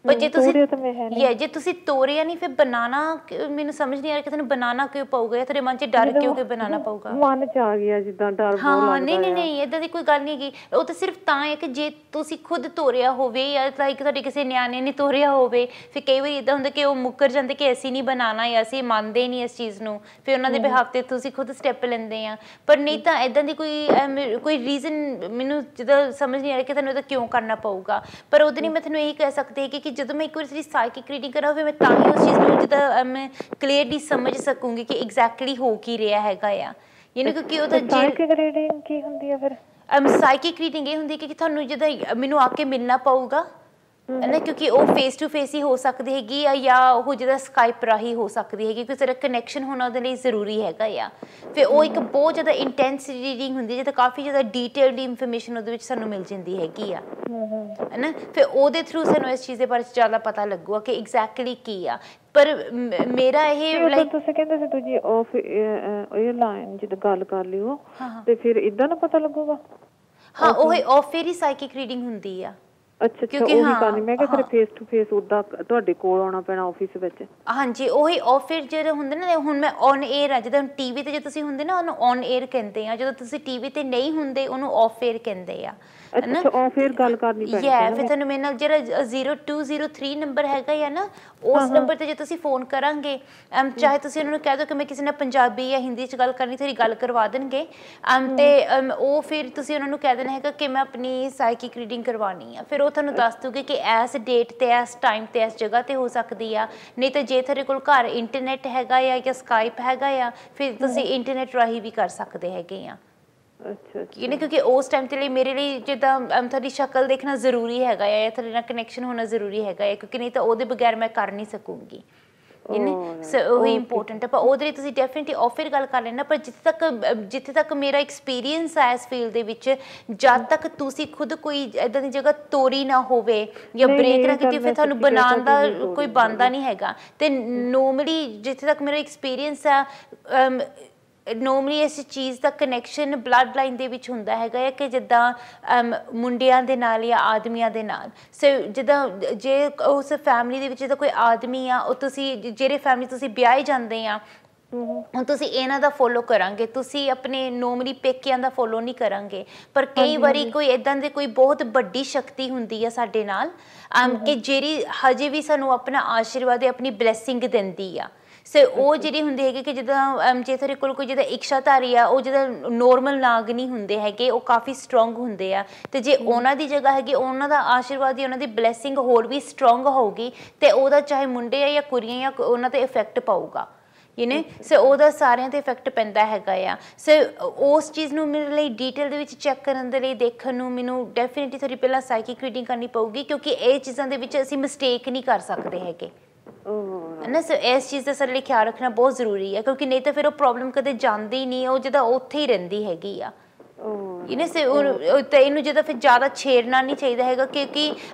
ਪਰ ਜੇ ਤੁਸੀਂ ਤੋਰਿਆ ਨਹੀਂ ਫਿਰ ਬਣਾਉਣਾ ਮੈਨੂੰ ਸਮਝ ਨਹੀਂ ਆ ਰਿਹਾ ਕਿ ਤੁਹਾਨੂੰ ਬਣਾਉਣਾ ਕਿਉਂ ਪਊਗਾ ਜਾਂ ਤੁਹਾਡੇ ਮਨ 'ਚ ਡਰ ਕਿਉਂ ਕਿ ਬਣਾਉਣਾ ਪਊਗਾ ਮਨ 'ਚ ਆ ਗਿਆ ਜਿੱਦਾਂ ਡਰ ਬਹੁਤ ਹਾਂ ਨਹੀਂ ਏਦਾਂ ਦੀ ਕੋਈ ਗੱਲ ਨਹੀਂ ਹੈਗੀ ਉਹ ਤਾਂ ਸਿਰਫ ਤਾਂ ਹੈ ਕਿ ਜੇ ਤੁਸੀਂ ਖੁਦ ਤੋਰਿਆ ਹੋਵੇ ਜਾਂ ਲਾਈਕ ਤੁਹਾਡੇ ਕਿਸੇ ਨਿਆਣੇ ਨੇ ਤੋਰਿਆ ਹੋਵੇ ਫਿਰ ਕਈ ਵਾਰੀ ਇੱਦਾਂ ਹੁੰਦਾ ਕਿ ਉਹ ਮੁੱਕਰ ਜਾਂਦੇ ਕਿ ਅਸੀਂ ਨਹੀਂ ਬਣਾਉਣਾ ਜਾਂ ਅਸੀਂ ਮੰਨਦੇ ਨਹੀਂ ਇਸ ਚੀਜ਼ ਨੂੰ ਫਿਰ ਉਹਨਾਂ ਦੇ ਬਿਹਾਫ 'ਤੇ ਤੁਸੀਂ ਖੁਦ ਸਟੈਪ ਲੈਂਦੇ ਆ ਪਰ ਨਹੀਂ ਤਾਂ ਇੱਦਾਂ ਦੀ ਕੋਈ ਰੀਜ਼ਨ ਮੈਨੂੰ ਜਿੱਦਾਂ ਸਮਝ ਨਹੀਂ ਆ ਰਿਹਾ ਕਿ ਤੁਹਾਨੂੰ ਇਹਦਾ ਕਿਉਂ ਕਰਨਾ ਪਊਗਾ ਪਰ ਉਹਦੇ ਲਈ ਮੈਂ ਤੁਹਾਨੂੰ ਇਹੀ ਕਹਿ ਸਕਦੀ ਕਿ ਜਦੋਂ ਮੈਂ ਇੱਕ ਵਾਰੀ ਸਾਈਕਿਕ ਰੀਡਿੰਗ ਕਰਾਂ ਹੋਵੇ ਮੈਂ ਤਾਂ ਹੀ ਉਸ ਚੀਜ਼ ਨੂੰ ਜਿੱਦਾਂ ਮੈਂ ਕਲੀਅਰਲੀ ਸਮਝ ਸਕੂੰਗੀ ਕਿ ਐਗਜ਼ੈਕਟਲੀ ਹੋ ਕੀ ਰਿਹਾ ਹੈਗਾ ਆ ਕਿਉਂਕਿ ਉਹ ਤਾਂ ਸਾਈਕਿਕ ਰੀਡਿੰਗ ਕੀ ਹੁੰਦੀ ਆ ਫਿਰ ਸਾਈਕਿਕ ਰੀਡਿੰਗ ਇਹ ਹੁੰਦੀ ਕਿ ਤੁਹਾਨੂੰ ਜਿੱਦਾਂ ਮੈਨੂੰ ਆ ਕੇ ਮਿਲਣਾ ਪਊਗਾ ਨਾ ਕਿਉਂਕਿ ਉਹ ਫੇਸ ਟੂ ਫੇਸ ਹੀ ਹੋ ਸਕਦੀ ਹੈਗੀ ਜਾਂ ਉਹ ਜਿਹਦਾ ਸਕਾਈਪ ਰਾਹੀਂ ਹੋ ਸਕਦੀ ਹੈਗੀ ਕਿਉਂਕਿ ਸਾਡਾ ਕਨੈਕਸ਼ਨ ਹੋਣਾ ਉਹਦੇ ਲਈ ਜ਼ਰੂਰੀ ਹੈਗਾ ਆ ਫਿਰ ਉਹ ਇੱਕ ਬਹੁਤ ਜ਼ਿਆਦਾ ਇੰਟੈਂਸ ਰੀਡਿੰਗ ਹੁੰਦੀ ਜਿਹਦਾ ਕਾਫੀ ਜ਼ਿਆਦਾ ਡੀਟੇਲਡ ਇਨਫੋਰਮੇਸ਼ਨ ਉਹਦੇ ਵਿੱਚ ਸਾਨੂੰ ਮਿਲ ਜਾਂਦੀ ਹੈਗੀ ਆ ਹੈ ਨਾ ਫਿਰ ਉਹਦੇ ਥਰੂ ਸਾਨੂੰ ਇਸ ਚੀਜ਼ ਦੇ ਬਾਰੇ ਜ਼ਿਆਦਾ ਪਤਾ ਲੱਗੂਗਾ ਕਿ ਐਗਜ਼ੈਕਟਲੀ ਕੀ ਆ ਪਰ ਮੇਰਾ ਇਹ ਲਾਈਕ ਤੁਸੀਂ ਕਹਿੰਦੇ ਸੀ ਤੁਸੀਂ ਆਫ 에ਅਰਲਾਈਨ ਜਿੱਦਾਂ ਗੱਲ ਕਰ ਲਿਓ ਤੇ ਫਿਰ ਇਦਾਂ ਨਾ ਪਤਾ ਲੱਗੂਗਾ ਹਾਂ ਉਹ ਆਫ 에ਅਰ ਹੀ ਸਾਈਕਿਕ ਰੀਡਿੰਗ ਹੁੰਦੀ ਆ ਅੱਛਾ ਉਹੀ ਕਰਨੀ ਮੈਂ ਕਿਹਾ ਫਿਰ ਫੇਸ ਟੂ ਫੇਸ ਉਦਾਂ ਤੁਹਾਡੇ ਕੋਲ ਆਉਣਾ ਪੈਣਾ ਆਫਿਸ ਵਿੱਚ ਹਾਂਜੀ ਉਹੀ ਆਫਿਸ ਜਿਹੜੇ ਹੁੰਦੇ ਨਾ ਹੁਣ ਮੈਂ ਔਨ 에ਅਰ ਆ ਜਦੋਂ ਟੀਵੀ ਤੇ ਜੇ ਤੁਸੀਂ ਹੁੰਦੇ ਨਾ ਉਹਨੂੰ ਔਨ 에ਅਰ ਕਹਿੰਦੇ ਆ ਜਦੋਂ ਤੁਸੀਂ ਟੀਵੀ ਤੇ ਨਹੀਂ ਹੁੰਦੇ ਉਹਨੂੰ ਆਫ 에ਅਰ ਕਹਿੰਦੇ ਆ ਅੱਛਾ ਆਫ 에ਅਰ ਗੱਲ ਕਰਨੀ ਪੈਣੀ ਹੈ ਫਿਰ ਤੁਹਾਨੂੰ ਮੇਰੇ ਨਾਲ ਜਿਹੜਾ 0203 ਨੰਬਰ ਹੈਗਾ ਆ ਨਾ ਉਸ ਨੰਬਰ ਤੇ ਜੇ ਤੁਸੀਂ ਫੋਨ ਕਰਾਂਗੇ ਚਾਹੇ ਤੁਸੀਂ ਉਹਨਾਂ ਨੂੰ ਕਹਿ ਦਿਓ ਕਿ ਮੈਂ ਕਿਸੇ ਨਾਲ ਪੰਜਾਬੀ ਜਾਂ ਹਿੰਦੀ 'ਚ ਗੱਲ ਕਰਨੀ ਤੁਹਾਡੀ ਗੱਲ ਕਰਵਾ ਦੇਣਗੇ ਤੇ ਉਹ ਫਿਰ ਤੁਸੀਂ ਉਹਨਾਂ ਨੂੰ ਕਹਿ ਦੇਣਾ ਹੈਗਾ ਕਿ ਮੈਂ ਆਪਣੀ ਸਾਈਕਿਕ ਰੀਡਿੰਗ ਕਰਵਾਉਣੀ ਆ ਫਿਰ ਉਹ ਤੁਹਾਨੂੰ ਦੱਸ ਦੂਗੇ ਕਿ ਇਸ ਡੇਟ ਤੇ ਇਸ ਟਾਈਮ ਤੇ ਇਸ ਜਗ੍ਹਾ ਤੇ ਹੋ ਸਕਦੀ ਆ ਨਹੀਂ ਤਾਂ ਜੇ ਤੁਹਾਡੇ ਕੋਲ ਘਰ ਇੰਟਰਨੈਟ ਹੈਗਾ ਆ ਜਾਂ ਸਕਾਈਪ ਹੈਗਾ ਆ ਫਿਰ ਤੁਸੀਂ ਇੰਟਰਨੈਟ ਰਾਹੀਂ ਵੀ ਕਰ ਸਕਦੇ ਹੈਗੇ ਆ ਕਿਉਂਕਿ ਉਸ ਟਾਈਮ ਤੇ ਲਈ ਮੇਰੇ ਲਈ ਜਿੱਦਾਂ ਤੁਹਾਡੀ ਸ਼ਕਲ ਦੇਖਣਾ ਜ਼ਰੂਰੀ ਹੈਗਾ ਆ ਤੁਹਾਡੇ ਨਾਲ ਕਨੈਕਸ਼ਨ ਹੋਣਾ ਜ਼ਰੂਰੀ ਹੈਗਾ ਹੈ ਕਿਉਂਕਿ ਨਹੀਂ ਤਾਂ ਉਹਦੇ ਬਗੈਰ ਮੈਂ ਕਰ ਨਹੀਂ ਸਕੂੰਗੀ ਸੋ ਉਹੀ ਇੰਪੋਰਟੈਂਟ ਹੈ ਪਰ ਉਹਦੇ ਲਈ ਤੁਸੀਂ ਡੈਫੀਨਿਟਲੀ ਆਫਰ ਗੱਲ ਕਰ ਲੈਣਾ ਪਰ ਜਿੱਥੇ ਤੱਕ ਮੇਰਾ ਐਕਸਪੀਰੀਅੰਸ ਹੈ ਇਸ ਫੀਲਡ ਦੇ ਵਿੱਚ ਜਦ ਤੱਕ ਤੁਸੀਂ ਖੁਦ ਕੋਈ ਇੱਦਾਂ ਦੀ ਜਗ੍ਹਾ ਤੋਰੀ ਨਾ ਹੋਵੇ ਜਾਂ ਬ੍ਰੇਕ ਨਾ ਕੀਤੀ ਫਿਰ ਤੁਹਾਨੂੰ ਬਣਾਉਣ ਦਾ ਕੋਈ ਬਣਦਾ ਨਹੀਂ ਹੈਗਾ ਤੇ ਨੋਰਮਲੀ ਜਿੱਥੇ ਤੱਕ ਮੇਰਾ ਐਕਸਪੀਰੀਅੰਸ ਆ ਨੋਰਮਲੀ ਇਸ ਚੀਜ਼ ਦਾ ਕਨੈਕਸ਼ਨ ਬਲੱਡ ਲਾਈਨ ਦੇ ਵਿੱਚ ਹੁੰਦਾ ਹੈਗਾ ਕਿ ਜਿੱਦਾਂ ਮੁੰਡਿਆਂ ਦੇ ਨਾਲ ਜਾਂ ਆਦਮੀਆਂ ਦੇ ਨਾਲ ਸੋ ਜਿੱਦਾਂ ਜੇ ਉਸ ਫੈਮਿਲੀ ਦੇ ਵਿੱਚ ਜਿੱਦਾਂ ਕੋਈ ਆਦਮੀ ਆ ਉਹ ਤੁਸੀਂ ਜਿਹੜੇ ਫੈਮਿਲੀ ਤੁਸੀਂ ਵਿਆਹੇ ਜਾਂਦੇ ਆ ਹੁਣ ਤੁਸੀਂ ਇਹਨਾਂ ਦਾ ਫੋਲੋ ਕਰਾਂਗੇ ਤੁਸੀਂ ਆਪਣੇ ਨੋਰਮਲੀ ਪੇਕਿਆਂ ਦਾ ਫੋਲੋ ਨਹੀਂ ਕਰਾਂਗੇ ਪਰ ਕਈ ਵਾਰੀ ਕੋਈ ਇੱਦਾਂ ਦੀ ਕੋਈ ਬਹੁਤ ਵੱਡੀ ਸ਼ਕਤੀ ਹੁੰਦੀ ਆ ਸਾਡੇ ਨਾਲ ਕਿ ਜਿਹੜੀ ਹਜੇ ਵੀ ਸਾਨੂੰ ਆਪਣਾ ਆਸ਼ੀਰਵਾਦ ਆਪਣੀ ਬਲੈਸਿੰਗ ਦਿੰਦੀ ਆ ਸੋ ਉਹ ਜਿਹੜੀ ਹੁੰਦੀ ਹੈਗੀ ਕਿ ਜਿੱਦਾਂ ਜੇ ਤੁਹਾਡੇ ਕੋਲ ਕੋਈ ਜਿੱਦਾਂ ਇਕਸ਼ਾਧਾਰੀ ਆ ਉਹ ਜਿੱਦਾਂ ਨੋਰਮਲ ਨਾਗ ਨਹੀਂ ਹੁੰਦੇ ਹੈਗੇ ਉਹ ਕਾਫੀ ਸਟਰੋਂਗ ਹੁੰਦੇ ਆ ਤੇ ਜੇ ਉਹਨਾਂ ਦੀ ਜਗ੍ਹਾ ਹੈਗੀ ਉਹਨਾਂ ਦਾ ਆਸ਼ੀਰਵਾਦ ਜਾਂ ਉਹਨਾਂ ਦੀ ਬਲੈਸਿੰਗ ਹੋਰ ਵੀ ਸਟਰੋਂਗ ਹੋਊਗੀ ਤੇ ਉਹਦਾ ਚਾਹੇ ਮੁੰਡੇ ਆ ਜਾਂ ਕੁੜੀਆਂ ਜਾਂ ਉਹਨਾਂ ਤੇ ਇਫੈਕਟ ਪਾਊਗਾ ਸੋ ਉਹਦਾ ਸਾਰਿਆਂ ਤੇ ਇਫੈਕਟ ਪੈਂਦਾ ਹੈਗਾ ਆ ਸੋ ਉਸ ਚੀਜ਼ ਨੂੰ ਮੇਰੇ ਲਈ ਡਿਟੇਲ ਦੇ ਵਿੱਚ ਚੈੱਕ ਕਰਨ ਦੇ ਲਈ ਦੇਖਣ ਨੂੰ ਮੈਨੂੰ ਡੈਫੀਨਿਟਲੀ ਤੁਹਾਡੀ ਪਹਿਲਾਂ ਸਾਈਕਿਕ ਰੀਡਿੰਗ ਕਰਨੀ ਪਊਗੀ ਕਿਉਂਕਿ ਇਹ ਚੀਜ਼ਾਂ ਦੇ ਵਿੱਚ ਅਸੀਂ ਮਿਸਟੇਕ ਨਹੀਂ ਕਰ ਸਕਦੇ ਹੈਗੇ ਨਾ ਸੋ ਇਸ ਚੀਜ਼ ਦਾ ਸਾਡੇ ਲਈ ਖਿਆਲ ਰੱਖਣਾ ਬਹੁਤ ਜ਼ਰੂਰੀ ਹੈ ਕਿਉਂਕਿ ਨਹੀਂ ਤਾਂ ਫਿਰ ਉਹ ਪ੍ਰੋਬਲਮ ਕਦੇ ਜਾਂਦੀ ਨਹੀਂ ਉਹ ਜਿੱਦਾਂ ਉੱਥੇ ਹੀ ਰਹਿੰਦੀ ਹੈਗੀ ਆ ਇਹਨੂੰ ਜਿੱਦਾਂ ਫਿਰ ਜ਼ਿਆਦਾ ਛੇੜਨਾ ਨਹੀਂ ਚਾਹੀਦਾ ਹੈਗਾ ਕਿਉਂਕਿ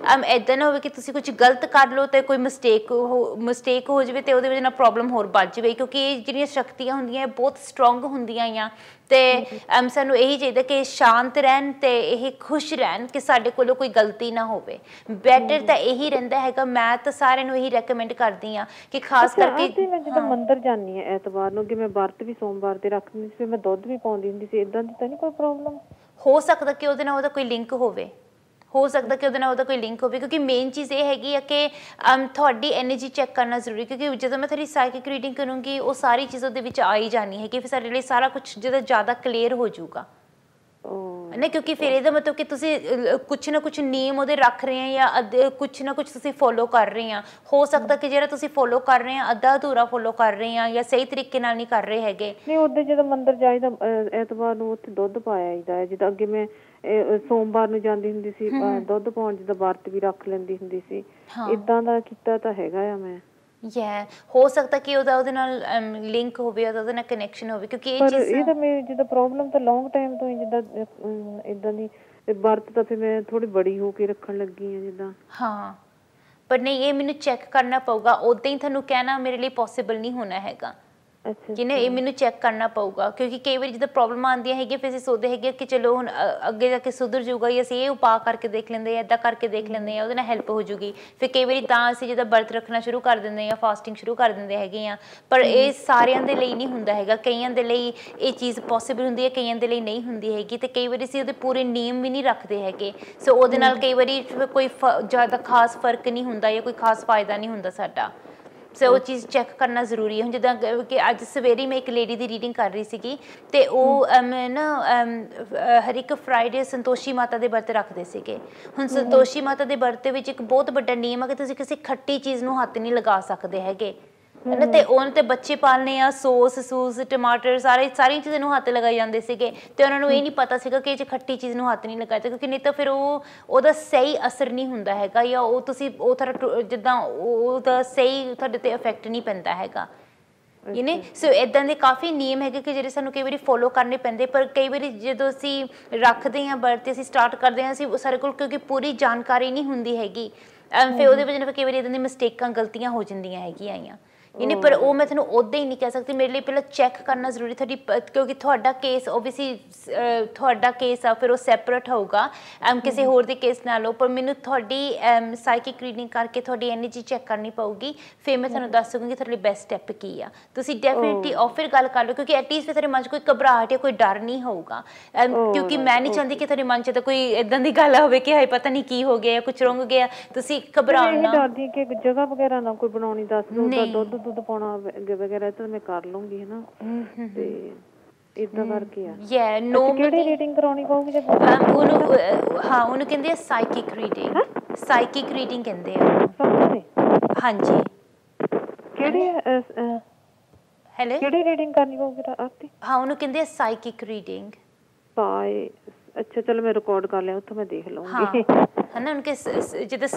ਇੱਦਾਂ ਨਾ ਹੋਵੇ ਕਿ ਤੁਸੀਂ ਕੁਝ ਗਲਤ ਕਰ ਲਓ ਤੇ ਕੋਈ ਮਿਸਟੇਕ ਹੋ ਜਾਵੇ ਤੇ ਉਹਦੇ ਵਜ੍ਹਾ ਨਾਲ ਪ੍ਰੋਬਲਮ ਹੋਰ ਵੱਧ ਜਾਵੇ ਕਿਉਂਕਿ ਇਹ ਜਿਹੜੀਆਂ ਸ਼ਕਤੀਆਂ ਹੁੰਦੀਆਂ ਬਹੁਤ ਸਟਰੋਂਗ ਹੁੰਦੀਆਂ ਆ ਤੇ ਸਾਨੂੰ ਇਹੀ ਚਾਹੀਦਾ ਕਿ ਸ਼ਾਂਤ ਰਹਿਣ ਤੇ ਇਹ ਖੁਸ਼ ਰਹਿਣ ਕਿ ਸਾਡੇ ਕੋਲੋਂ ਕੋਈ ਗਲਤੀ ਨਾ ਹੋਵੇ ਬੈਟਰ ਤਾਂ ਇਹੀ ਰਹਿੰਦਾ ਹੈਗਾ ਮੈਂ ਤਾਂ ਸਾਰਿਆਂ ਨੂੰ ਇਹੀ ਰეკਮੈਂਡ ਕਰਦੀ ਆ ਕਿ ਖਾਸ ਕਰਕੇ ਮੈਂ ਜਦੋਂ ਮੰਦਿਰ ਜਾਂਦੀ ਆ ਐਤਵਾਰ ਨੂੰ ਕਿ ਮੈਂ ਵਰਤ ਵੀ ਸੋਮਵਾਰ ਤੇ ਰੱਖਦੀ ਸੀ ਮੈਂ ਦੁੱਧ ਵੀ ਪਾਉਂਦੀ ਹੁੰਦੀ ਸੀ ਇਦਾਂ ਦੀ ਤਾਂ ਨਹੀਂ ਕੋਈ ਪ੍ਰੋਬਲਮ ਹੋ ਸਕਦਾ ਕਿ ਉਹਦੇ ਨਾਲ ਉਹਦਾ ਕੋਈ ਲਿੰਕ ਹੋਵੇ ਹੋ ਸਕਦਾ ਕਿ ਉਹਦੇ ਨਾਲ ਉਹਦਾ ਕੋਈ ਲਿੰਕ ਹੋਵੇ ਕਿਉਂਕਿ ਮੇਨ ਚੀਜ਼ ਇਹ ਹੈਗੀ ਆ ਕਿ ਤੁਹਾਡੀ ਐਨਰਜੀ ਚੈੱਕ ਕਰਨਾ ਜ਼ਰੂਰੀ ਕਿਉਂਕਿ ਜਦੋਂ ਮੈਂ ਤੁਹਾਡੀ ਸਾਈਕਿਕ ਰੀਡਿੰਗ ਕਰੂੰਗੀ ਉਹ ਸਾਰੀ ਚੀਜ਼ ਉਹਦੇ ਵਿੱਚ ਆ ਹੀ ਜਾਣੀ ਹੈਗੀ ਫਿਰ ਸਾਡੇ ਲਈ ਸਾਰਾ ਕੁਝ ਜਦੋਂ ਜ਼ਿਆਦਾ ਕਲੀਅਰ ਹੋ ਜਾਊਗਾ ਨਾ ਕਿਉਂਕਿ ਫਿਰ ਇਹਦਾ ਮਤਲਬ ਕਿ ਤੁਸੀਂ ਕੁਛ ਨਾ ਕੁਛ ਨਿਯਮ ਉਹਦੇ ਰੱਖ ਰਹੇ ਆ ਜਾਂ ਕੁਛ ਨਾ ਕੁਛ ਤੁਸੀਂ ਫੋਲੋ ਕਰ ਰਹੇ ਆ ਹੋ ਸਕਦਾ ਕਿ ਜਿਹੜਾ ਤੁਸੀਂ ਫੋਲੋ ਕਰ ਰਹੇ ਆ ਅੱਧਾ ਅਧੂਰਾ ਫੋਲੋ ਕਰ ਰਹੇ ਆ ਜਾਂ ਸਹੀ ਤਰੀਕੇ ਨਾਲ ਨਹੀਂ ਕਰ ਰਹੇ ਹੈਗੇ ਨਹੀਂ ਉਹਦੇ ਜਦੋਂ ਮੰਦਿਰ ਜਾਈਦਾ ਐਤਵਾਰ ਨੂੰ ਉੱਥੇ ਦੁੱਧ ਪਾਇਆ ਜਾਂਦਾ ਜਿੱਦਾਂ ਅੱਗੇ ਮੈਂ ਸੋਮਵਾਰ ਨੂੰ ਜਾਂਦੀ ਹੁੰਦੀ ਸੀ ਦੁੱਧ ਪਾਉਣ ਜਿੱਦਾਂ ਵਰਤ ਵੀ ਰੱਖ ਲੈਂਦੀ ਹੁੰਦੀ ਸੀ ਇਦਾਂ ਦਾ ਕੀਤਾ ਤਾਂ ਹੈਗਾ ਆ ਮੈਂ ਹੋ ਸਕਦਾ ਕਿ ਉਹਦੇ ਨਾਲ ਲਿੰਕ ਹੋਵੇ ਉਹਦੇ ਨਾਲ ਕਨੈਕਸ਼ਨ ਹੋਵੇ ਕਿਉਂਕਿ ਇਹ ਚੀਜ਼ ਇਹ ਤਾਂ ਮੇਰੀ ਜਿੱਦਾਂ ਪ੍ਰੋਬਲਮ ਤਾਂ ਲੌਂਗ ਟਾਈਮ ਤੋਂ ਹੀ ਜਿੱਦਾਂ ਇਦਾਂ ਦੀ ਵਰਤ ਤਾਂ ਫਿਰ ਮੈਂ ਥੋੜੀ ਬੜੀ ਹੋ ਕੇ ਰੱਖਣ ਲੱਗੀ ਆ ਜਿੱਦਾਂ ਹਾਂ ਪਰ ਨਹੀਂ ਇਹ ਮੈਨੂੰ ਚੈੱਕ ਕਰਨਾ ਪਊਗਾ ਉਦਾਂ ਹੀ ਤੁਹਾਨੂੰ ਕਹਿਣਾ ਮੇਰੇ ਲਈ ਪੋਸੀਬਲ ਨਹੀਂ ਹੋਣਾ ਹੈਗਾ ਕਿ ਇਹ ਮੈਨੂੰ ਚੈੱਕ ਕਰਨਾ ਪਊਗਾ ਕਿਉਂਕਿ ਕਈ ਵਾਰੀ ਜਦੋਂ ਪ੍ਰੋਬਲਮ ਆਉਂਦੀਆਂ ਹੈਗੀਆਂ ਫਿਰ ਅਸੀਂ ਸੋਚਦੇ ਹੈਗੇ ਕਿ ਚਲੋ ਹੁਣ ਅੱਗੇ ਜਾ ਕੇ ਸੁਧਰ ਜਾਊਗਾ ਜਾਂ ਅਸੀਂ ਇਹ ਉਪਾਅ ਕਰਕੇ ਦੇਖ ਲੈਂਦੇ ਆ ਇੱਦਾਂ ਕਰਕੇ ਦੇਖ ਲੈਂਦੇ ਆ ਉਹਦੇ ਨਾਲ ਹੈਲਪ ਹੋ ਜੂਗੀ ਫਿਰ ਕਈ ਵਾਰੀ ਤਾਂ ਅਸੀਂ ਜਦੋਂ ਵਰਤ ਰੱਖਣਾ ਸ਼ੁਰੂ ਕਰ ਦਿੰਦੇ ਆ ਫਾਸਟਿੰਗ ਸ਼ੁਰੂ ਕਰ ਦਿੰਦੇ ਹੈਗੇ ਆ ਪਰ ਇਹ ਸਾਰਿਆਂ ਦੇ ਲਈ ਨਹੀਂ ਹੁੰਦਾ ਹੈਗਾ ਕਈਆਂ ਦੇ ਲਈ ਇਹ ਚੀਜ਼ ਪੋਸੀਬਲ ਹੁੰਦੀ ਹੈ ਕਈਆਂ ਦੇ ਲਈ ਨਹੀਂ ਹੁੰਦੀ ਹੈਗੀ ਤੇ ਕਈ ਵਾਰੀ ਅਸੀਂ ਉਹਦੇ ਪੂਰੇ ਨਿਯਮ ਵੀ ਨਹੀਂ ਰੱਖਦੇ ਹੈਗੇ ਸੋ ਉਹਦੇ ਨਾਲ ਕਈ ਵਾਰੀ ਕੋਈ ਜ਼ਿਆਦਾ ਖਾਸ ਫਰਕ ਨਹੀਂ ਹੁੰਦਾ ਜਾਂ ਕੋਈ ਖਾਸ ਫਾਇਦਾ ਨਹੀਂ ਹੁੰਦਾ ਸਾਡਾ ਸੋ ਉਹ ਚੀਜ਼ ਚੈੱਕ ਕਰਨਾ ਜ਼ਰੂਰੀ ਹੈ ਹੁਣ ਜਿੱਦਾਂ ਕਿ ਅੱਜ ਸਵੇਰੇ ਮੈਂ ਇੱਕ ਲੇਡੀ ਦੀ ਰੀਡਿੰਗ ਕਰ ਰਹੀ ਸੀਗੀ ਤੇ ਉਹ ਨਾ ਹਰ ਇੱਕ ਫਰਾਈਡੇ ਸੰਤੋਸ਼ੀ ਮਾਤਾ ਦੇ ਵਰਤ ਰੱਖਦੇ ਸੀਗੇ ਹੁਣ ਸੰਤੋਸ਼ੀ ਮਾਤਾ ਦੇ ਵਰਤ ਵਿੱਚ ਇੱਕ ਬਹੁਤ ਵੱਡਾ ਨਿਯਮ ਹੈ ਕਿ ਤੁਸੀਂ ਕਿਸੇ ਖੱਟੀ ਚੀਜ਼ ਨੂੰ ਹੱਥ ਨਹੀਂ ਲਗਾ ਸਕਦੇ ਹੈਗੇ ਹਨਾ ਤੇ ਉਹਨਾਂ ਤੇ ਬੱਚੇ ਪਾਲਣੇ ਆ ਸੂਸ ਟਮਾਟਰ ਸਾਰੀਆਂ ਚੀਜ਼ਾਂ ਨੂੰ ਹੱਥ ਲਗਾਏ ਜਾਂਦੇ ਸੀਗੇ ਤੇ ਉਹਨਾਂ ਨੂੰ ਇਹ ਨਹੀਂ ਪਤਾ ਸੀਗਾ ਕਿ ਇਹ 'ਚ ਖੱਟੀ ਚੀਜ਼ ਨੂੰ ਹੱਥ ਨਹੀਂ ਲਗਾਇਆ ਕਿਉਂਕਿ ਨਹੀਂ ਤਾਂ ਫਿਰ ਉਹਦਾ ਸਹੀ ਅਸਰ ਨਹੀਂ ਹੁੰਦਾ ਹੈਗਾ ਜਾਂ ਉਹ ਤੁਸੀਂ ਉਹ ਥੋੜਾ ਜਿੱਦਾਂ ਉਹਦਾ ਸਹੀ ਤੁਹਾਡੇ ਤੇ ਇਫੈਕਟ ਨਹੀਂ ਪੈਂਦਾ ਹੈਗਾ ਸੋ ਏਦਾਂ ਦੇ ਕਾਫੀ ਨਿਯਮ ਹੈਗੇ ਕਿ ਜਿਹੜੇ ਸਾਨੂੰ ਕਈ ਵਾਰੀ ਫੋਲੋ ਕਰਨੇ ਪੈਂਦੇ ਪਰ ਕਈ ਵਾਰੀ ਜਦੋਂ ਅਸੀਂ ਰੱਖਦੇ ਹਾਂ ਵਰਤ ਅਸੀਂ ਸਟਾਰਟ ਕਰਦੇ ਹਾਂ ਅਸੀਂ ਸਾਡੇ ਕੋਲ ਕਿਉਂਕਿ ਪੂਰੀ ਜਾਣਕਾਰੀ ਨਹੀਂ ਹੁੰਦੀ ਹੈਗੀ ਫਿਰ ਉਹਦੇ ਵਜ੍ਹਾ ਨਾਲ ਕਈ ਵਾਰੀ ਏਦਾਂ ਦੀਆਂ ਮਿਸਟੇਕਾਂ ਗਲਤੀਆਂ ਹੋ ਜਾਂਦੀਆਂ ਹੈਗੀਆਂ ਪਰ ਉਹ ਮੈਂ ਤੁਹਾਨੂੰ ਉਦਾਂ ਹੀ ਨਹੀਂ ਕਹਿ ਸਕਦੀ ਮੇਰੇ ਲਈ ਪਹਿਲਾਂ ਚੈੱਕ ਕਰਨਾ ਜ਼ਰੂਰੀ ਤੁਹਾਡੀ ਕਿਉਂਕਿ ਤੁਹਾਡਾ ਕੇਸ ਓਬਵੀਅਸਲੀ ਤੁਹਾਡਾ ਕੇਸ ਆ ਫਿਰ ਉਹ ਸੈਪਰੇਟ ਹੋਊਗਾ ਕਿਸੇ ਹੋਰ ਦੇ ਕੇਸ ਨਾਲੋਂ ਪਰ ਮੈਨੂੰ ਤੁਹਾਡੀ ਸਾਈਕਿਕ ਰੀਡਿੰਗ ਕਰਕੇ ਤੁਹਾਡੀ ਐਨਰਜੀ ਚੈੱਕ ਕਰਨੀ ਪਊਗੀ ਫਿਰ ਮੈਂ ਤੁਹਾਨੂੰ ਦੱਸ ਸਕੂੰਗੀ ਤੁਹਾਡੇ ਲਈ ਬੈਸਟ ਸਟੈਪ ਕੀ ਆ ਤੁਸੀਂ ਡੈਫੀਨਿਟਲੀ ਫਿਰ ਗੱਲ ਕਰ ਲਓ ਕਿਉਂਕਿ ਐਟਲੀਸਟ ਫਿਰ ਤੁਹਾਡੇ ਮਨ 'ਚ ਕੋਈ ਘਬਰਾਹਟ ਜਾਂ ਕੋਈ ਡਰ ਨਹੀਂ ਹੋਊਗਾ ਕਿਉਂਕਿ ਮੈਂ ਨਹੀਂ ਚਾਹੁੰਦੀ ਕਿ ਤੁਹਾਡੇ ਮਨ 'ਚ ਤਾਂ ਕੋਈ ਇੱਦਾਂ ਦੀ ਗੱਲ ਹੋਵੇ ਕਿ ਹਾਏ ਪਤਾ ਨਹੀਂ ਕੀ ਹੋ ਗਿਆ ਜਾਂ ਕੁਛ ਰੁੰਗ ਗਿਆ ਤੁਸੀਂ ਘਬਰਾਓ ਨਾ ਡਰਦੀ ਕਿ ਜਗ੍ਹਾ ਵਗੈਰਾ ਨਾ ਕੋਈ ਬਣਾਉਣੀ ਦੱਸ ਦਿਓ ਦੁੱਧ ਪਾਉਣਾ ਵਗੈਰਾ ਤਾਂ ਮੈਂ ਕਰ ਲੂੰਗੀ ਹਨਾ ਤੇ ਇਦਾਂ ਕਰਕੇ ਆ ਕਿਹੜੀ ਰੀਡਿੰਗ ਕਰਾਉਣੀ ਪਊਗੀ ਜੇ ਉਹਨੂੰ ਕਹਿੰਦੇ ਆ ਸਾਈਕਿਕ ਰੀਡਿੰਗ ਕਹਿੰਦੇ ਆ ਹਾਂਜੀ ਕਿਹੜੀ ਹੈਲੋ ਕਿਹੜੀ ਰੀਡਿੰਗ ਕਰਨੀ ਪਊਗੀ ਆਰਤੀ ਉਹਨੂੰ ਕਹਿੰਦੇ ਆ ਸਾਈਕਿਕ ਰੀਡਿੰਗ ਅੱਛਾ ਚਲੋ ਮੈਂ ਰਿਕਾਰਡ ਕਰ ਲਿਆ ਉੱਥੋਂ ਮੈਂ ਦੇਖ ਲਵਾਂਗੀ ਹਨਾ ਉਨਕੇ ਜਿੱਦਾਂ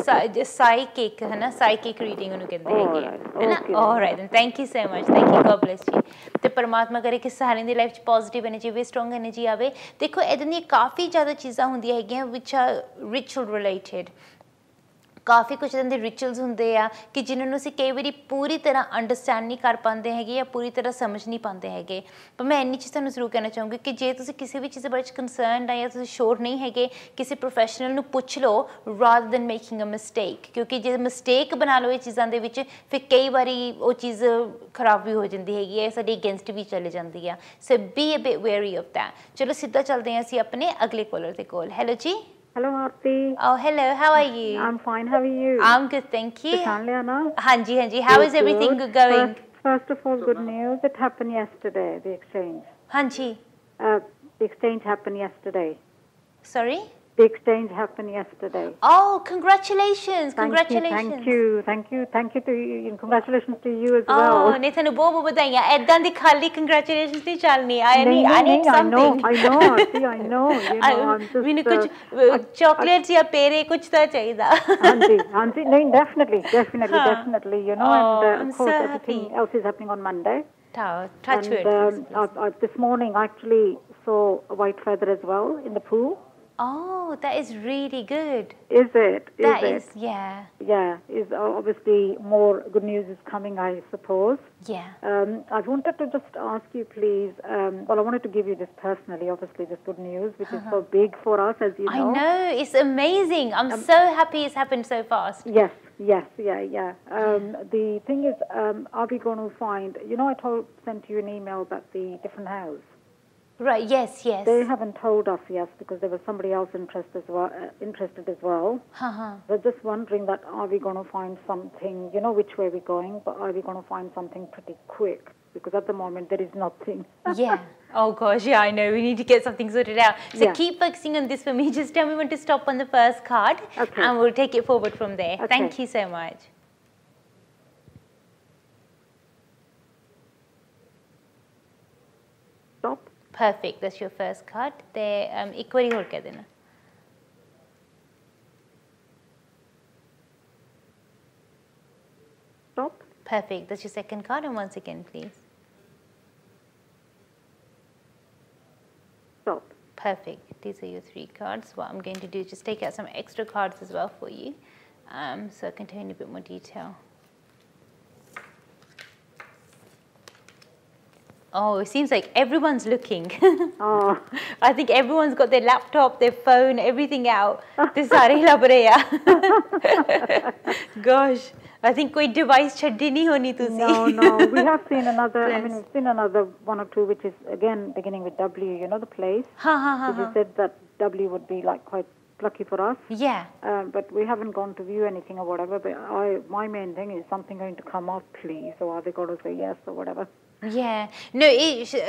ਸਾਈਕਿਕ ਹਨਾ ਸਾਈਕਿਕ ਰੀਡਿੰਗ ਉਹਨੂੰ ਕਹਿੰਦੇ ਹੈਗੇ ਹਨਾ alright then thank you so much thank you God bless you ਤੇ ਪਰਮਾਤਮਾ ਕਰੇ ਕਿ ਸਾਰਿਆਂ ਦੀ ਲਾਈਫ 'ਚ ਪੋਜ਼ਿਟਿਵ ਐਨਰਜੀ ਆਵੇ ਸਟਰੋਂਗ ਐਨਰਜੀ ਆਵੇ ਦੇਖੋ ਇੱਦਾਂ ਦੀਆਂ ਕਾਫੀ ਜ਼ਿਆਦਾ ਚੀਜ਼ਾਂ ਹੁੰਦੀਆਂ ਹੈਗੀਆਂ ਵਿਚ ਆਰ ਰਿਚੁਅਲ ਰਿਲੇਟਡ ਕਾਫੀ ਕੁਛ ਇੱਦਾਂ ਦੇ ਰਿਚੁਅਲਸ ਹੁੰਦੇ ਆ ਕਿ ਜਿਨ੍ਹਾਂ ਨੂੰ ਅਸੀਂ ਕਈ ਵਾਰੀ ਪੂਰੀ ਤਰ੍ਹਾਂ ਅੰਡਰਸਟੈਂਡ ਨਹੀਂ ਕਰ ਪਾਉਂਦੇ ਹੈਗੇ ਜਾਂ ਪੂਰੀ ਤਰ੍ਹਾਂ ਸਮਝ ਨਹੀਂ ਪਾਉਂਦੇ ਹੈਗੇ ਪਰ ਮੈਂ ਇੰਨੀ ਚੀਜ਼ ਤੁਹਾਨੂੰ ਜ਼ਰੂਰ ਕਹਿਣਾ ਚਾਹੂੰਗੀ ਕਿ ਜੇ ਤੁਸੀਂ ਕਿਸੇ ਵੀ ਚੀਜ਼ ਦੇ ਬਾਰੇ ਕੰਸਰਨਡ ਆ ਜਾਂ ਤੁਸੀਂ ਸ਼ੋਰ ਨਹੀਂ ਹੈਗੇ ਕਿਸੇ ਪ੍ਰੋਫੈਸ਼ਨਲ ਨੂੰ ਪੁੱਛ ਲਓ rather than making a mistake ਕਿਉਂਕਿ ਜੇ ਮਿਸਟੇਕ ਬਣਾ ਲਓ ਇਹ ਚੀਜ਼ਾਂ ਦੇ ਵਿੱਚ ਫਿਰ ਕਈ ਵਾਰੀ ਉਹ ਚੀਜ਼ ਖਰਾਬ ਵੀ ਹੋ ਜਾਂਦੀ ਹੈਗੀ ਹੈ ਸਾਡੀ ਅਗੇਂਸਟ ਵੀ ਚਲੇ ਜਾਂਦੀ ਆ so be a bit wary of that ਚਲੋ ਸਿੱਧਾ ਚੱਲਦੇ ਹਾਂ ਅਸੀਂ ਆਪਣੇ ਅਗਲੇ ਕਾਲਰ ਦੇ ਕੋਲ ਹੈਲੋ ਜੀ Hello, Aarti. Oh, hello. How are you? I'm fine. How are you? I'm good, thank you. Hanji. How is everything going? First of all, good news. It happened yesterday, the exchange. Hanji. The exchange happened yesterday. Sorry? The exchange happened yesterday. Oh, congratulations. Thank you to you. And congratulations to you as well. Oh, ne thanu ਬਹੁਤ ਵਧਾਈਆਂ ਐਦਾਂ ਦੀ ਖਾਲੀ congratulations ਨਹੀਂ ਚੱਲਣੀ I need something. I know. You know, I'm just ਮੈਨੂੰ ਕੁਝ chocolates ਜਾਂ ਪੇੜੇ ਕੁਝ ਤਾਂ ਚਾਹੀਦਾ ਹਾਂਜੀ ਨਹੀਂ definitely you know and of course everything else is happening on Monday. Touch wood. This morning I actually saw a white feather as well in the pool. Oh, that is really good. Is it? Yeah. Is obviously more good news is coming, I suppose. Yeah. I wanted to just ask you, please. I wanted to give you this personally. Obviously, this good news, which is so big for us, as you know. I know, it's amazing. I'm so happy it's happened so fast. Yes, yeah. The thing is, are we going to find? You know, I sent you an email about the different house. Right, yes, yes. They haven't told us yes because there was somebody else interested as well. We're just wondering that are we going to find something, which way we're going, but are we going to find something pretty quick? Because at the moment there is nothing. Yeah. Oh gosh, yeah, I know. We need to get something sorted out. So Yeah. keep focusing on this for me. Just tell me when to stop on the first card, Okay. and we'll take it forward from there. Okay. Thank you so much. Stop. Perfect. That's your first card. There, एक बारी और कह देना. Stop. Perfect. That's your second card, and once again, please. Stop. Perfect. These are your 3 cards. What I'm going to do is just take out some extra cards as well for you, so I can tell you in a bit more detail. Oh, it seems like everyone's looking. Oh. I think everyone's got their laptop, their phone, everything out. This सारे लग रहे हैं. Gosh, I think कोई device छड्डी नहीं होनी तुसी. No. We have seen another. I mean, we've seen another one or two, which is again beginning with W. The place. You said that W would be like quite lucky for us. Yeah. But we haven't gone to view anything or whatever. But my main thing is something going to come up, please. So are they going to say yes or whatever? Yeah, no,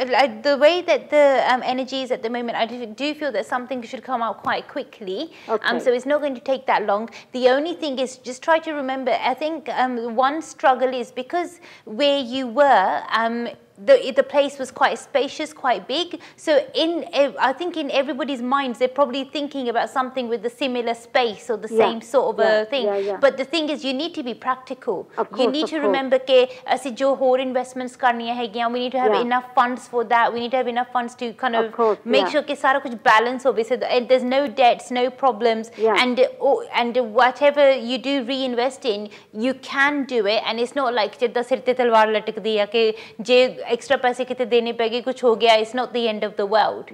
like the way that the energy is at the moment, I do feel that something should come out quite quickly. Okay. So it's not going to take that long. The only thing is just try to remember, I think one struggle is because where you were, the place was quite spacious, quite big. So I think in everybody's minds, they're probably thinking about something with the similar space or the same sort of a thing. Yeah. But the thing is, you need to be practical. Of course, you need to remember that as jo hor investments karniya hai, we need to have enough funds for that. We need to have enough funds to kind of make sure that sara kuch balance ho, so there's no debts, no problems, and whatever you do reinvest in, you can do it, and it's not like jidda sir te talwar latak di ya ke je extra paise kite dene pege kuch ho gaya. It's not the end of the world,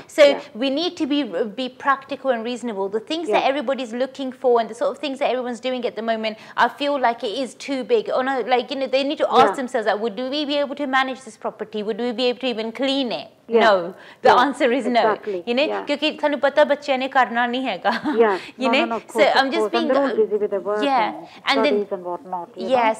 So we need to be practical and reasonable. The things that everybody's looking for and the sort of things that everyone's doing at the moment, I feel like it is too big. Or no, like they need to ask themselves that would we be able to manage this property? Would we be able to even clean it? No. The answer is no. Because thanu pata bachche ne karna nahi hai ga. So I'm just being busy with their work and studies and whatnot.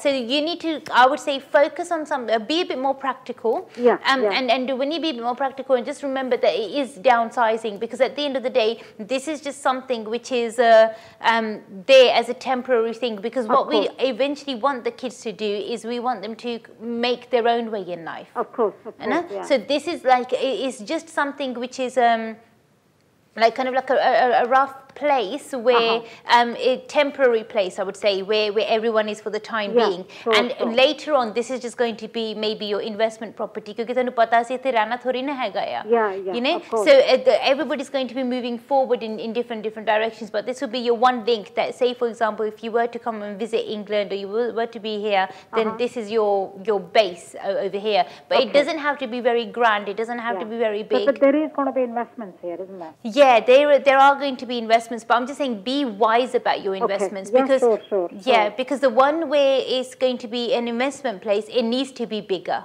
So you need to, I would say, focus on be a bit more practical. And when you be a bit more practical, and just remember that it is downsizing, because at the end of the day, this is just something which is there as a temporary thing, because what we eventually want the kids to do is we want them to make their own way in life. Of course. So this is like, it's just something which is like kind of like a rough place where a temporary place, I would say, where everyone is for the time being. And later on, this is just going to be maybe your investment property, because tanu pata se the rehna thori na hai ga so everybody's going to be moving forward in different directions, but this will be your one link that, say for example, if you were to come and visit England, or you were to be here, then this is your base over here. But it doesn't have to be very grand, it doesn't have to be very big. But there is going to be investments here, isn't there? Yeah, there are going to be investments, but I'm just saying be wise about your investments, because because the one where it's going to be an investment place, it needs to be bigger.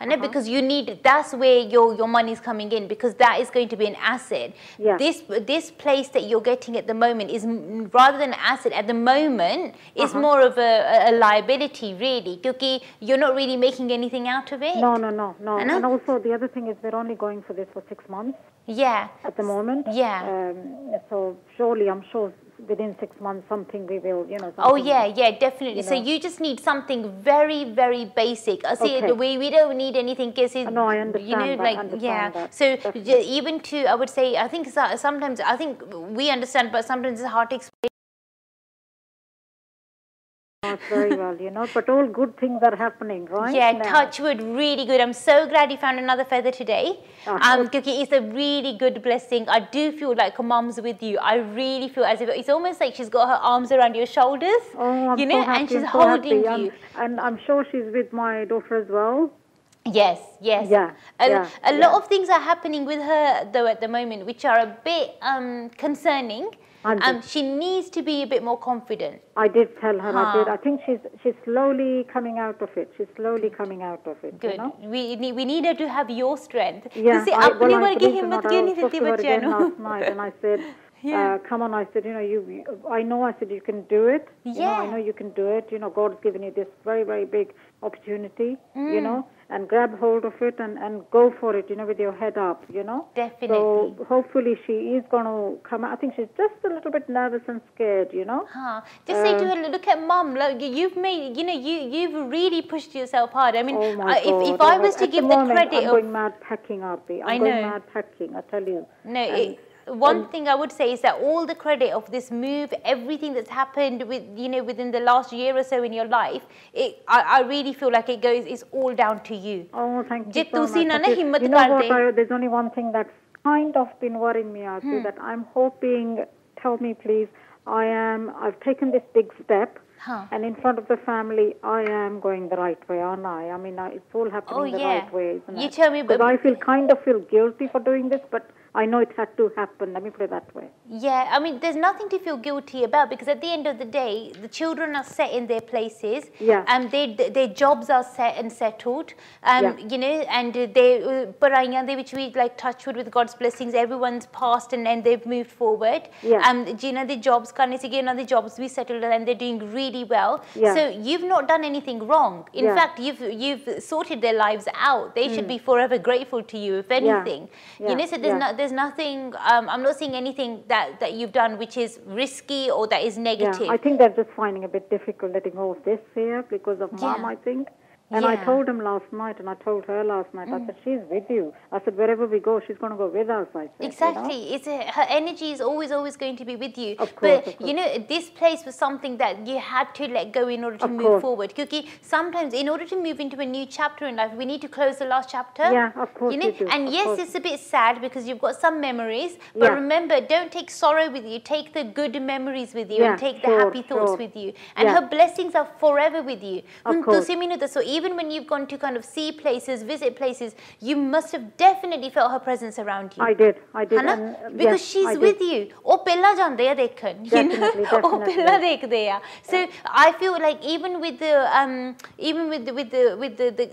Because you need, that's where your money is coming in, because that is going to be an asset. This place that you're getting at the moment is, rather than an asset at the moment, is more of a liability, really, because you're not really making anything out of it. No. And also the other thing is we're only going for this for 6 months. At the moment. So surely, I'm sure within 6 months something we will, definitely. So you just need something very, very basic. I see we don't need anything. No, I understand that. So even to, I would say, I think sometimes, I think we understand, but sometimes it's hard to explain. Very well, but all good things are happening, right? Yeah, touch wood, really good. I'm so glad you found another feather today. Because it's a really good blessing. I do feel like a mom's with you. I really feel as if it's almost like she's got her arms around your shoulders. Oh, I'm so happy, and she's holding you. And I'm sure she's with my daughter as well. Yes. A lot of things are happening with her though at the moment, which are a bit concerning. She needs to be a bit more confident. I did tell her. I did. I think she's slowly coming out of it. She's slowly coming out of it. Good. You know? We need her to have your strength. Yeah. I spoke to her again last night, and I said, come on, I said, I know, I said, you can do it. I know you can do it. God's given you this very, very big opportunity, and grab hold of it and go for it, with your head up, Definitely. So hopefully she is going to come out. I think she's just a little bit nervous and scared, Just say to her, look at mum, like you've made, you've really pushed yourself hard. I mean, if I was to give the credit I'm going mad packing, Aarti. I'm going mad packing, I tell you. No, one thing I would say is that all the credit of this move, everything that's happened within the last year or so in your life, I really feel like it's all down to you. Oh, thank you so much. You know what, there's only one thing that's kind of been worrying me, Aarti, that I'm hoping, tell me please, I've taken this big step, and in front of the family, I am going the right way, aren't I? I mean, it's all happening the right way, isn't it? You tell me, because I feel guilty for doing this, but I know it had to happen. Let me put it that way. Yeah, I mean, there's nothing to feel guilty about, because at the end of the day, the children are set in their places. Yeah. And their jobs are set and settled. And which we like touch wood with God's blessings. Everyone's passed and they've moved forward. Yeah. The jobs the jobs we settled and they're doing really well. Yeah. So you've not done anything wrong. In fact, you've sorted their lives out. They should be forever grateful to you, if anything. So there's nothing, I'm not seeing anything that you've done which is risky or that is negative. Yeah, I think they're just finding a bit difficult letting go of this here because of Mom, I think. And I told him last night, and I told her last night, I said, she's with you. I said, wherever we go, she's going to go with us, I said. Exactly. Her energy is always going to be with you. Of course, but, this place was something that you had to let go in order to move forward. Because sometimes, in order to move into a new chapter in life, we need to close the last chapter. Yeah, of course you do. And yes, it's a bit sad because you've got some memories. But remember, don't take sorrow with you. Take the good memories with you and take the happy thoughts with you. And her blessings are forever with you. Of course. So even when you've gone to kind of see places, visit places, you must have definitely felt her presence around you. I did. Because she's with you. Definitely. So I feel like even with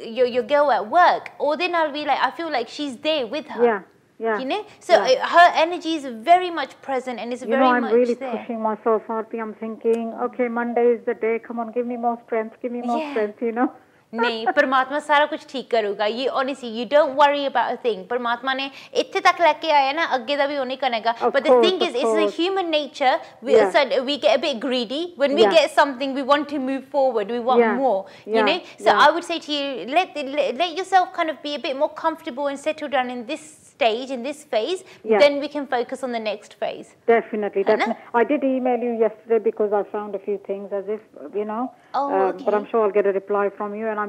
your girl at work, or then I'll be like, I feel like she's there with her. Yeah. So her energy is very much present and is very much there. I'm really pushing myself, Aarti. I'm thinking, okay, Monday is the day. Come on, give me more strength. Strength, नहीं परमात्मा सारा कुछ ठीक करूँगा ये honestly you don't worry about a thing परमात्मा ने इत्थे तक लेके आया ना आगे दा भी उन्हीं करेगा but the thing is it's a human nature we get a bit greedy when we get something we want to move forward we want more so I would say to you let yourself kind of be a bit more comfortable and settle down in this stage in this phase then we can focus on the next phase. Definitely. I did email you yesterday because I found a few things as if but I'm sure I'll get a reply from you and I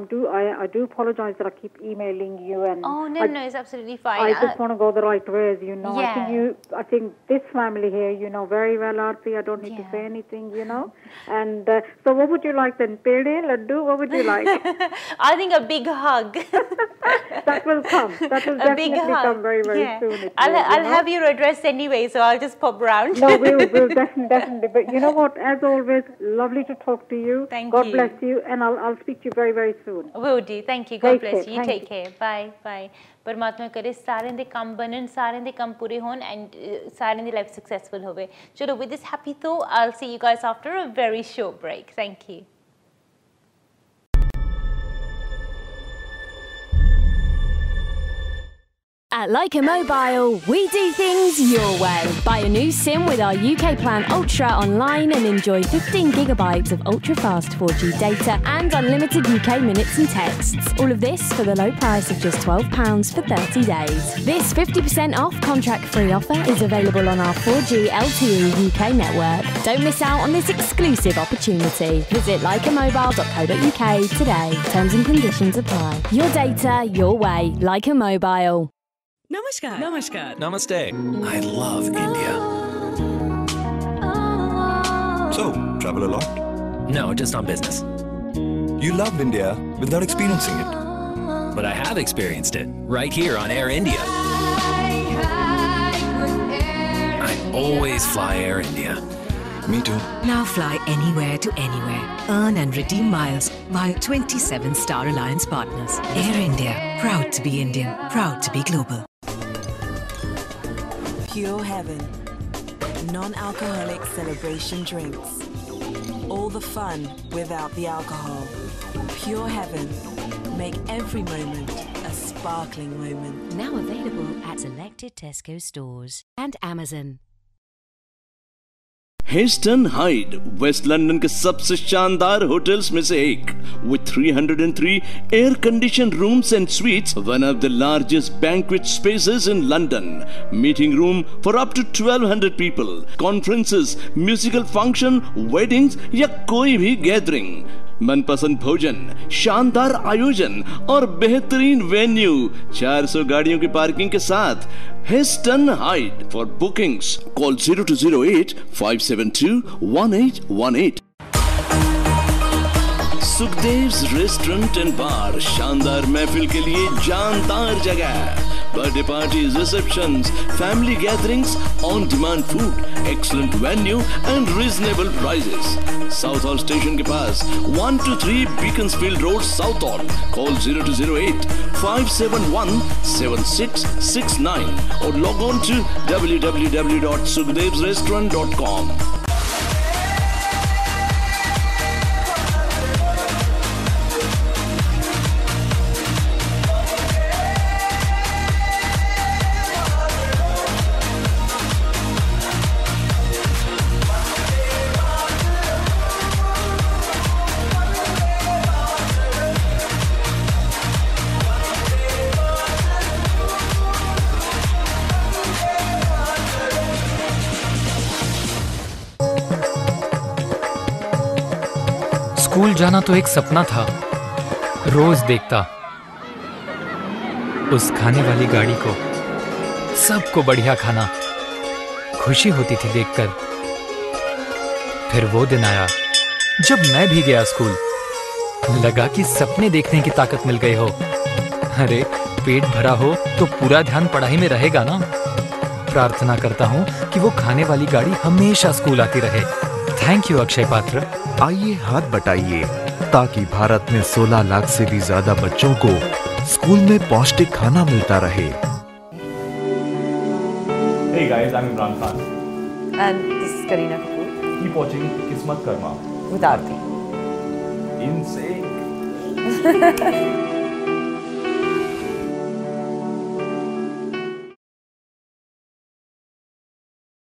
do apologize that I keep emailing you and no, it's absolutely fine. I just want to go the right way, as you know. I think this family here, you know very well, Aarti. I don't need to say anything, And so what would you like then? Pede, laddu, what would you like? I think a big hug. That will come. That will definitely come very, very soon. I'll have your address anyway, so I'll just pop round. No, we'll definitely. But you know what? As always, lovely to talk to you. Thank God you. bless you, and I'll speak to you very, very soon. Will do. Thank you. God bless you. You take care. Bye. परमात्मा करे सारे दे काम बनन सारे दे काम पूरे होन and सारे दी life successful होवे. चलो with this happy thought, I'll see you guys after a very short break. Thank you. At Leica Mobile, we do things your way. Buy a new SIM with our UK Plan Ultra online and enjoy 15 gigabytes of ultra-fast 4G data and unlimited UK minutes and texts. All of this for the low price of just £12 for 30 days. This 50% off contract-free offer is available on our 4G LTE UK network. Don't miss out on this exclusive opportunity. Visit leicamobile.co.uk today. Terms and conditions apply. Your data, your way. Leica Mobile. Namaskar. Namaskar. Namaste. I love India. So, travel a lot? No, just on business. You love India without experiencing it. But I have experienced it right here on Air India. always fly Air India. Me too. Now fly anywhere to anywhere. Earn and redeem miles via 27 Star Alliance partners. Air India, proud to be Indian, proud to be global. Pure Heaven. Non-alcoholic celebration drinks. All the fun without the alcohol. Pure Heaven. Make every moment a sparkling moment. Now available at selected Tesco stores and Amazon. Heston Hyde west London के सबसे शानदार hotels में से एक with 303 air conditioned rooms and suites, one of the largest banquet spaces in London, meeting room for up to 1200 people, conferences, musical function, weddings या कोई भी gathering, मनपसंद भोजन, शानदार आयोजन और बेहतरीन वेन्यू, 400 गाड़ियों की पार्किंग के साथ Heston Hyde. For bookings call 0208 572 1818. Sukhdev's restaurant and bar शानदार महफिल के लिए जानदार जगह. Birthday parties, receptions, family gatherings, on demand food, excellent venue and reasonable prices. Southall station के पास 123 Beaconsfield road, Southall. Call 0208 571 7669 और log on to www.sukhdevsrestaurant.com. School जाना तो एक सपना था. रोज देखता उस खाने वाली गाड़ी को, सबको बढ़िया खाना. खुशी होती थी देखकर. फिर वो दिन आया जब मैं भी गया स्कूल. लगा कि सपने देखने की ताकत मिल गई हो. अरे पेट भरा हो तो पूरा ध्यान पढ़ाई में रहेगा ना. प्रार्थना करता हूँ कि वो खाने वाली गाड़ी हमेशा स्कूल आती रहे. थैंक यू अक्षय पात्र. आइए हाथ बटाइए ताकि भारत में 16 लाख से भी ज्यादा बच्चों को स्कूल में पौष्टिक खाना मिलता रहे. Hey guys, I'm Imran Khan. And this is Kareena Kapoor. Keep watching Kismat Karma. With Aarti. Insane.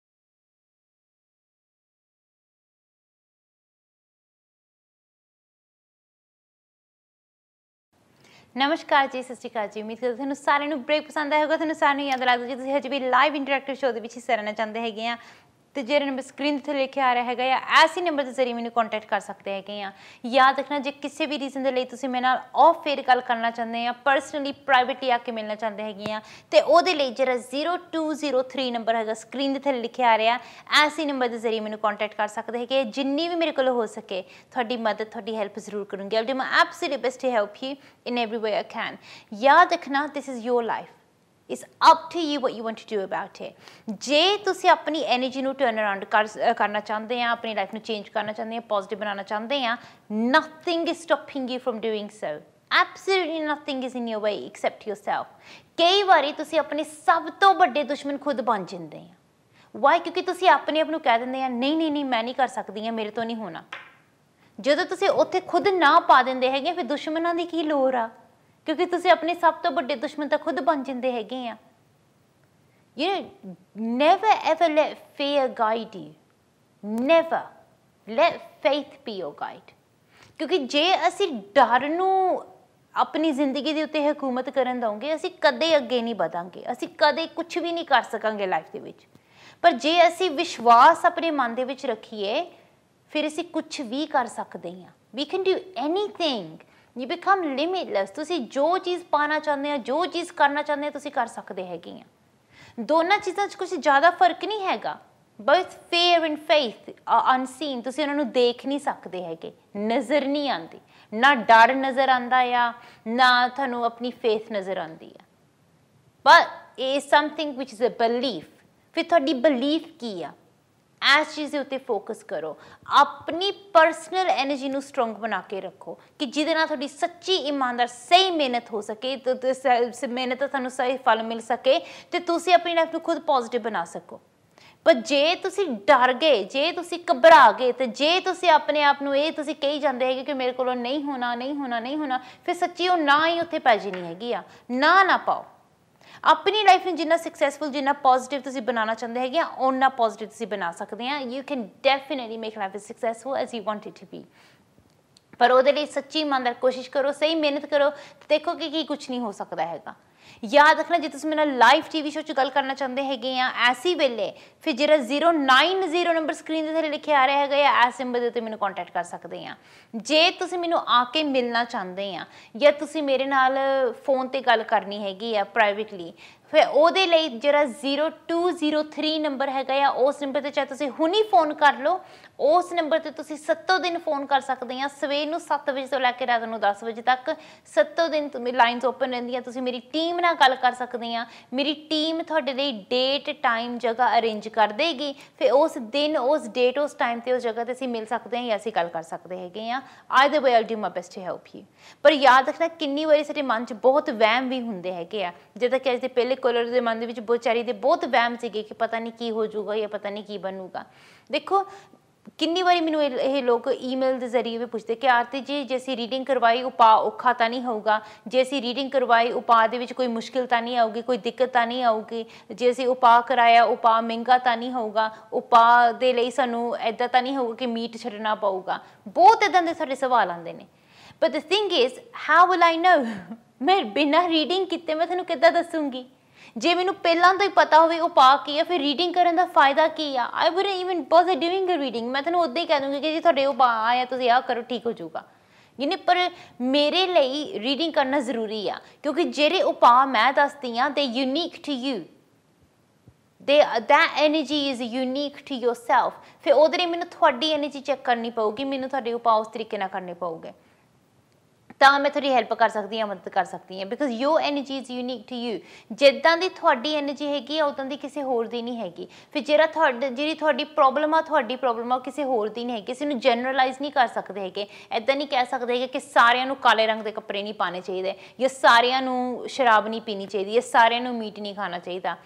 नमस्कार जी, सत श्री अकाल जी. उम्मीद करते ਤੁਹਾਨੂੰ ਸਾਰਿਆਂ ਨੂੰ ਬ੍ਰੇਕ ਪਸੰਦ ਆਇਆ ਹੋਗਾ. ਤੁਹਾਨੂੰ ਸਾਰਿਆਂ ਨੂੰ ਯਾਦ ਲੱਗਦਾ ਜੀ ਤੁਸੀਂ ਹਜੇ ਵੀ ਲਾਈਵ ਇੰਟਰੈਕਟਿਵ ਸ਼ੋਅ ਦੇ ਵਿੱਚ ਹਿੱਸਾ ਲੈਣਾ ਚਾਹੁੰਦੇ ਹੈਗੇ ਆ ਤੇ ਜਿਹੜਾ ਨੰਬਰ ਸਕਰੀਨ ਤੇ ਲਿਖਿਆ ਆ ਰਿਹਾ ਹੈਗਾ ਆ, ਐਸੀ ਨੰਬਰ ਦੇ ਜ਼ਰੀਏ ਮੈਨੂੰ ਕੰਟੈਕਟ ਕਰ ਸਕਦੇ ਹੈਗੇ ਆ. ਯਾਦ ਰੱਖਣਾ ਜੇ ਕਿਸੇ ਵੀ ਰੀਜ਼ਨ ਦੇ ਲਈ ਤੁਸੀਂ ਮੇਰੇ ਨਾਲ ਆਫ ਫੇਅਰ ਗੱਲ ਕਰਨਾ ਚਾਹੁੰਦੇ ਆ, ਪਰਸਨਲੀ ਪ੍ਰਾਈਵੇਟਲੀ ਆ ਕੇ ਮਿਲਣਾ ਚਾਹੁੰਦੇ ਹੈਗੇ ਆ ਤੇ ਉਹਦੇ ਲਈ ਜਿਹੜਾ 0203 ਨੰਬਰ ਹੈਗਾ ਸਕਰੀਨ ਦੇ ਥੱਲੇ ਲਿਖਿਆ ਆ ਰਿਹਾ, ਐਸੀ ਨੰਬਰ ਦੇ ਜ਼ਰੀਏ ਮੈਨੂੰ ਕੰਟੈਕਟ ਕਰ ਸਕਦੇ ਹੈਗੇ. ਜਿੰਨੀ ਵੀ ਮੇਰੇ ਕੋਲ ਹੋ ਸਕੇ ਤੁਹਾਡੀ ਮਦਦ, ਤੁਹਾਡੀ ਹੈਲਪ ਜ਼ਰੂਰ ਕਰੂੰਗੀ. I will do my absolute best to help you in every way I can. ਯਾਦ ਰੱਖਣਾ this is your life. It's up to you what you want to do about it. ਜੇ ਤੁਸੀਂ ਆਪਣੀ ਐਨਰਜੀ ਨੂੰ turn around ਕਰਨਾ ਚਾਹੁੰਦੇ ਆ, ਆਪਣੀ ਲਾਈਫ ਨੂੰ ਚੇਂਜ ਕਰਨਾ ਚਾਹੁੰਦੇ ਆ, ਪੋਜ਼ਿਟਿਵ ਬਣਾਉਣਾ ਚਾਹੁੰਦੇ ਆ, nothing is stopping you from doing so. Absolutely nothing is in your way except yourself. ਕਈ ਵਾਰੀ ਤੁਸੀਂ ਆਪਣੇ ਸਭ ਤੋਂ ਵੱਡੇ ਦੁਸ਼ਮਣ ਖੁਦ ਬਣ ਜਾਂਦੇ ਆ. ਵਾਈ? ਕਿਉਂਕਿ ਤੁਸੀਂ ਆਪਣੇ ਆਪ ਨੂੰ ਕਹਿ ਦਿੰਦੇ ਆ ਨਹੀਂ ਨਹੀਂ ਨਹੀਂ ਮੈਂ ਨਹੀਂ ਕਰ ਸਕਦੀ ਆ, ਮੇਰੇ ਤੋਂ ਨਹੀਂ ਹੋਣਾ. ਜਦੋਂ ਤੁਸੀਂ ਉੱਥੇ ਖੁਦ ਨਾ ਪਾ ਦਿੰਦੇ ਹੈਗੇ ਫਿਰ ਦੁਸ਼ਮਣਾਂ ਦੀ ਕੀ ਲੋੜ ਆ, ਕਿਉਂਕਿ ਤੁਸੀਂ ਆਪਣੇ ਸਭ ਤੋਂ ਵੱਡੇ ਦੁਸ਼ਮਣ ਤਾਂ ਖੁਦ ਬਣ ਜਾਂਦੇ ਹੈਗੇ ਆ. You know, never ever let fear guide you. Never. Let faith be your guide. ਕਿਉਂਕਿ ਜੇ ਅਸੀਂ ਡਰ ਨੂੰ ਆਪਣੀ ਜ਼ਿੰਦਗੀ ਦੇ ਉੱਤੇ ਹਕੂਮਤ ਕਰਨ ਦਵਾਂਗੇ, ਅਸੀਂ ਕਦੇ ਅੱਗੇ ਨਹੀਂ ਵਧਾਂਗੇ, ਅਸੀਂ ਕਦੇ ਕੁਝ ਵੀ ਨਹੀਂ ਕਰ ਸਕਾਂਗੇ ਲਾਈਫ ਦੇ ਵਿੱਚ. ਪਰ ਜੇ ਅਸੀਂ ਵਿਸ਼ਵਾਸ ਆਪਣੇ ਮਨ ਦੇ ਵਿੱਚ ਰੱਖੀਏ ਫਿਰ ਅਸੀਂ ਕੁਝ ਵੀ ਕਰ ਸਕਦੇ ਹਾਂ. We can do anything. You become limitless. ਤੁਸੀਂ ਜੋ ਚੀਜ਼ ਪਾਣਾ ਚਾਹੁੰਦੇ ਆ, ਜੋ ਚੀਜ਼ ਕਰਨਾ ਚਾਹੁੰਦੇ ਆ, ਤੁਸੀਂ ਕਰ ਸਕਦੇ ਹੈਗੇ ਆ. ਦੋਨਾਂ ਚੀਜ਼ਾਂ 'ਚ ਕੁਝ ਜ਼ਿਆਦਾ ਫਰਕ ਨਹੀਂ ਹੈਗਾ. both fear and faith are unseen. ਤੁਸੀਂ ਉਹਨਾਂ ਨੂੰ ਦੇਖ ਨਹੀਂ ਸਕਦੇ ਹੈਗੇ, ਨਜ਼ਰ ਨਹੀਂ ਆਉਂਦੀ. ਨਾ ਡਰ ਨਜ਼ਰ ਆਉਂਦਾ ਆ, ਨਾ ਤੁਹਾਨੂੰ ਆਪਣੀ ਫੇਥ ਨਜ਼ਰ ਆਉਂਦੀ ਆ. but it is something which is a belief. ਫਿਰ ਤੁਹਾਡੀ ਬਲੀਫ ਕੀ ਆ, ਇਸ ਚੀਜ਼ ਦੇ ਉੱਤੇ ਫੋਕਸ ਕਰੋ। ਆਪਣੀ ਪਰਸਨਲ ਐਨਰਜੀ ਨੂੰ ਸਟਰੋਂਗ ਬਣਾ ਕੇ ਰੱਖੋ ਕਿ ਜਿਹਦੇ ਨਾਲ ਤੁਹਾਡੀ ਸੱਚੀ ਇਮਾਨਦਾਰ ਸਹੀ ਮਿਹਨਤ ਹੋ ਸਕੇ ਤੇ ਮਿਹਨਤ ਦਾ ਤੁਹਾਨੂੰ ਸਹੀ ਫਲ ਮਿਲ ਸਕੇ ਤੇ ਤੁਸੀਂ ਆਪਣੀ ਲਾਈਫ ਨੂੰ ਖੁਦ ਪੋਜ਼ਿਟਿਵ ਬਣਾ ਸਕੋ। ਪਰ ਜੇ ਤੁਸੀਂ ਡਰ ਗਏ, ਜੇ ਤੁਸੀਂ ਘਬਰਾ ਗਏ ਤੇ ਜੇ ਤੁਸੀਂ ਆਪਣੇ ਆਪ ਨੂੰ ਇਹ ਤੁਸੀਂ ਕਹੀ ਜਾਂਦੇ ਹੈਗੇ ਕਿ ਮੇਰੇ ਕੋਲੋਂ ਨਹੀਂ ਹੋਣਾ ਨਹੀਂ ਹੋਣਾ ਨਹੀਂ ਹੋਣਾ, ਫਿਰ ਸੱਚੀ ਉਹ ਨਾ ਹੀ ਉੱਥੇ ਪੈ ਜਾਣੀ ਹੈਗੀ ਆ। ਨਾ ਪਾਓ। ਆਪਣੀ ਲਾਈਫ ਨੂੰ ਜਿੰਨਾ ਸਕਸੈਸਫੁਲ, ਜਿੰਨਾ ਪੋਜ਼ਿਟਿਵ ਤੁਸੀਂ ਬਣਾਉਣਾ ਚਾਹੁੰਦੇ ਹੈਗੇ ਆ, ਓਨਾ ਪੋਜ਼ਿਟਿਵ ਤੁਸੀਂ ਬਣਾ ਸਕਦੇ ਆ। You can definitely make life successful as you want it to be. ਪਰ ਉਹਦੇ ਲਈ ਸੱਚੀ ਇਮਾਨਦਾਰ ਕੋਸ਼ਿਸ਼ ਕਰੋ, ਸਹੀ ਮਿਹਨਤ ਕਰੋ, ਦੇਖੋਗੇ ਕਿ ਕੁਝ ਨਹੀਂ ਹੋ ਸਕਦਾ ਹੈਗਾ। याद रखना जे तुसीं मेरे नाल लाइव टीवी शो च गल करना चाहते हैं ऐसी वेले फिर जो 090 नंबर स्क्रीन के थले लिखे आ रहा है या इस नंबर के उत्ते मैनूं कॉन्टैक्ट कर सकते हैं। जे तुसीं मैनूं आके मिलना चाहते हैं या तुसीं मेरे नाल फोन ते गल करनी हैगी आ प्राइवेटली, फिर ਉਹਦੇ ਲਈ ਜਿਹੜਾ 0203 ਨੰਬਰ ਹੈਗਾ ਆ ਉਸ ਨੰਬਰ ਤੇ ਚਾਹੇ ਤੁਸੀਂ ਹੁਣੀ ਫੋਨ ਕਰ ਲਓ। ਉਸ ਨੰਬਰ ਤੇ ਤੁਸੀਂ 7 ਦਿਨ ਫੋਨ ਕਰ ਸਕਦੇ ਆ, ਸਵੇਰ ਨੂੰ 7 ਵਜੇ ਤੋਂ ਲੈ ਕੇ ਰਾਤ ਨੂੰ 10 ਵਜੇ ਤੱਕ 7 ਦਿਨ ਮੇਰੀ ਲਾਈਨਸ ਓਪਨ ਰਹਿੰਦੀਆਂ। ਤੁਸੀਂ ਮੇਰੀ ਟੀਮ ਨਾਲ ਗੱਲ ਕਰ ਸਕਦੇ ਆ, ਮੇਰੀ ਟੀਮ ਤੁਹਾਡੇ ਲਈ ਡੇਟ ਟਾਈਮ ਜਗ੍ਹਾ ਅਰੇਂਜ ਕਰ ਦੇਗੀ। ਫਿਰ ਉਸ ਦਿਨ ਉਸ ਡੇਟ ਉਸ ਟਾਈਮ ਤੇ ਉਸ ਜਗ੍ਹਾ ਤੇ ਅਸੀਂ ਮਿਲ ਸਕਦੇ ਹਾਂ ਜਾਂ ਅਸੀਂ ਗੱਲ ਕਰ ਸਕਦੇ ਹੈਗੇ ਆ। Either way I do my best to help you. ਪਰ ਯਾਦ ਰੱਖਣਾ ਕਿੰਨੀ ਵਾਰੀ ਸਾਡੇ ਮਨ 'ਚ ਬਹੁਤ ਵਹਿਮ ਵੀ ਹੁੰਦੇ ਹੈਗੇ ਆ, ਜਿੱਦਾਂ ਕਿ ਅੱਜ ਦੇ ਪਹਿਲੇ ਕੋਲਰ ਦੇ ਮਨ ਦੇ ਵਿੱਚ ਵਿਚਾਰੀ ਦੇ ਬਹੁਤ ਵਹਿਮ ਸੀਗੇ ਕਿ ਪਤਾ ਨਹੀਂ ਕੀ ਹੋ ਜਾਊਗਾ ਜਾਂ ਪਤਾ ਨਹੀਂ ਕੀ ਬਣੂਗਾ। ਦੇਖੋ ਕਿੰਨੀ ਵਾਰੀ ਮੈਨੂੰ ਇਹ ਲੋਕ ਈਮੇਲ ਦੇ ਜ਼ਰੀਏ ਵੀ ਪੁੱਛਦੇ ਕਿ ਆਰਤੀ ਜੀ ਜੇ ਅਸੀਂ ਰੀਡਿੰਗ ਕਰਵਾਈ ਉਪਾਅ ਔਖਾ ਤਾਂ ਨਹੀਂ ਹੋਊਗਾ, ਜੇ ਅਸੀਂ ਰੀਡਿੰਗ ਕਰਵਾਈ ਉਪਾਅ ਦੇ ਵਿੱਚ ਕੋਈ ਮੁਸ਼ਕਿਲ ਤਾਂ ਨਹੀਂ ਆਊਗੀ, ਕੋਈ ਦਿੱਕਤ ਤਾਂ ਨਹੀਂ ਆਊਗੀ, ਜੇ ਅਸੀਂ ਉਪਾਅ ਕਰਾਇਆ ਉਪਾਅ ਮਹਿੰਗਾ ਤਾਂ ਨਹੀਂ ਹੋਊਗਾ, ਉਪਾਅ ਦੇ ਲਈ ਸਾਨੂੰ ਇੱਦਾਂ ਤਾਂ ਨਹੀਂ ਹੋਊਗਾ ਕਿ ਮੀਟ ਛੱਡਣਾ ਪਊਗਾ। ਬਹੁਤ ਇੱਦਾਂ ਦੇ ਸਾਡੇ ਸਵਾਲ ਆਉਂਦੇ ਨੇ। But the thing is how will I know? ਮੈਂ ਬਿਨਾਂ ਰੀਡਿੰਗ ਕੀਤੇ ਮੈਂ ਤੁਹਾਨੂੰ ਕਿੱਦਾਂ ਦੱਸੂੰਗੀ? ਜੇ ਮੈਨੂੰ ਪਹਿਲਾਂ ਤੋਂ ਹੀ ਪਤਾ ਹੋਵੇ ਉਪਾਅ ਕੀ ਆ, ਫਿਰ ਰੀਡਿੰਗ ਕਰਨ ਦਾ ਫਾਇਦਾ ਕੀ ਆ? I would even bother doing a reading. ਮੈਂ ਤੁਹਾਨੂੰ ਉੱਦਾਂ ਹੀ ਕਹਿ ਦੂੰਗੀ ਕਿ ਜੀ ਤੁਹਾਡੇ ਉਪਾਅ ਆਇਆ, ਤੁਸੀਂ ਆਹ ਕਰੋ, ਠੀਕ ਹੋ ਜਾਊਗਾ। ਯਾਨੀ ਪਰ ਮੇਰੇ ਲਈ ਰੀਡਿੰਗ ਕਰਨਾ ਜ਼ਰੂਰੀ ਆ, ਕਿਉਂਕਿ ਜਿਹੜੇ ਉਪਾਅ ਮੈਂ ਦੱਸਦੀ ਹਾਂ ਦੇ unique to you, that energy is unique to yourself। ਫਿਰ ਉਹਦੇ ਲਈ ਮੈਨੂੰ ਤੁਹਾਡੀ ਐਨਰਜੀ ਚੈੱਕ ਕਰਨੀ ਪਊਗੀ, ਮੈਨੂੰ ਤੁਹਾਡੇ ਉਪਾਅ ਉਸ ਤਰੀਕੇ ਨਾਲ ਕਰਨੇ ਪਊਗੇ ਤਾਂ ਮੈਂ ਤੁਹਾਡੀ ਹੈਲਪ ਕਰ ਸਕਦੀ ਹਾਂ, ਮਦਦ ਕਰ ਸਕਦੀ ਹਾਂ। Because your energy is unique to you. ਜਿੱਦਾਂ ਦੀ ਤੁਹਾਡੀ ਐਨਰਜੀ ਹੈਗੀ ਆ ਉੱਦਾਂ ਦੀ ਕਿਸੇ ਹੋਰ ਦੀ ਨਹੀਂ ਹੈਗੀ। ਫਿਰ ਜਿਹੜੀ ਤੁਹਾਡੀ ਪ੍ਰੋਬਲਮ ਆ ਉਹ ਕਿਸੇ ਹੋਰ ਦੀ ਨਹੀਂ ਹੈਗੀ। ਕਿਸੇ ਨੂੰ ਜਨਰਲਾਈਜ਼ ਨਹੀਂ ਕਰ ਸਕਦੇ ਹੈਗੇ। ਇੱਦਾਂ ਨਹੀਂ ਕਹਿ ਸਕਦੇ ਹੈਗੇ ਕਿ ਸਾਰਿਆਂ ਨੂੰ ਕਾਲੇ ਰੰਗ ਦੇ ਕੱਪੜੇ ਨਹੀਂ ਪਾਉਣੇ ਚਾਹੀਦੇ, ਜਾਂ ਸਾਰਿਆਂ ਨੂੰ ਸ਼ਰਾਬ ਨਹੀਂ ਪੀਣੀ ਚਾਹੀਦੀ, ਜਾਂ ਸਾਰਿਆਂ ਨੂੰ ਮੀਟ ਨਹੀਂ ਖਾਣਾ ਚਾਹੀਦਾ।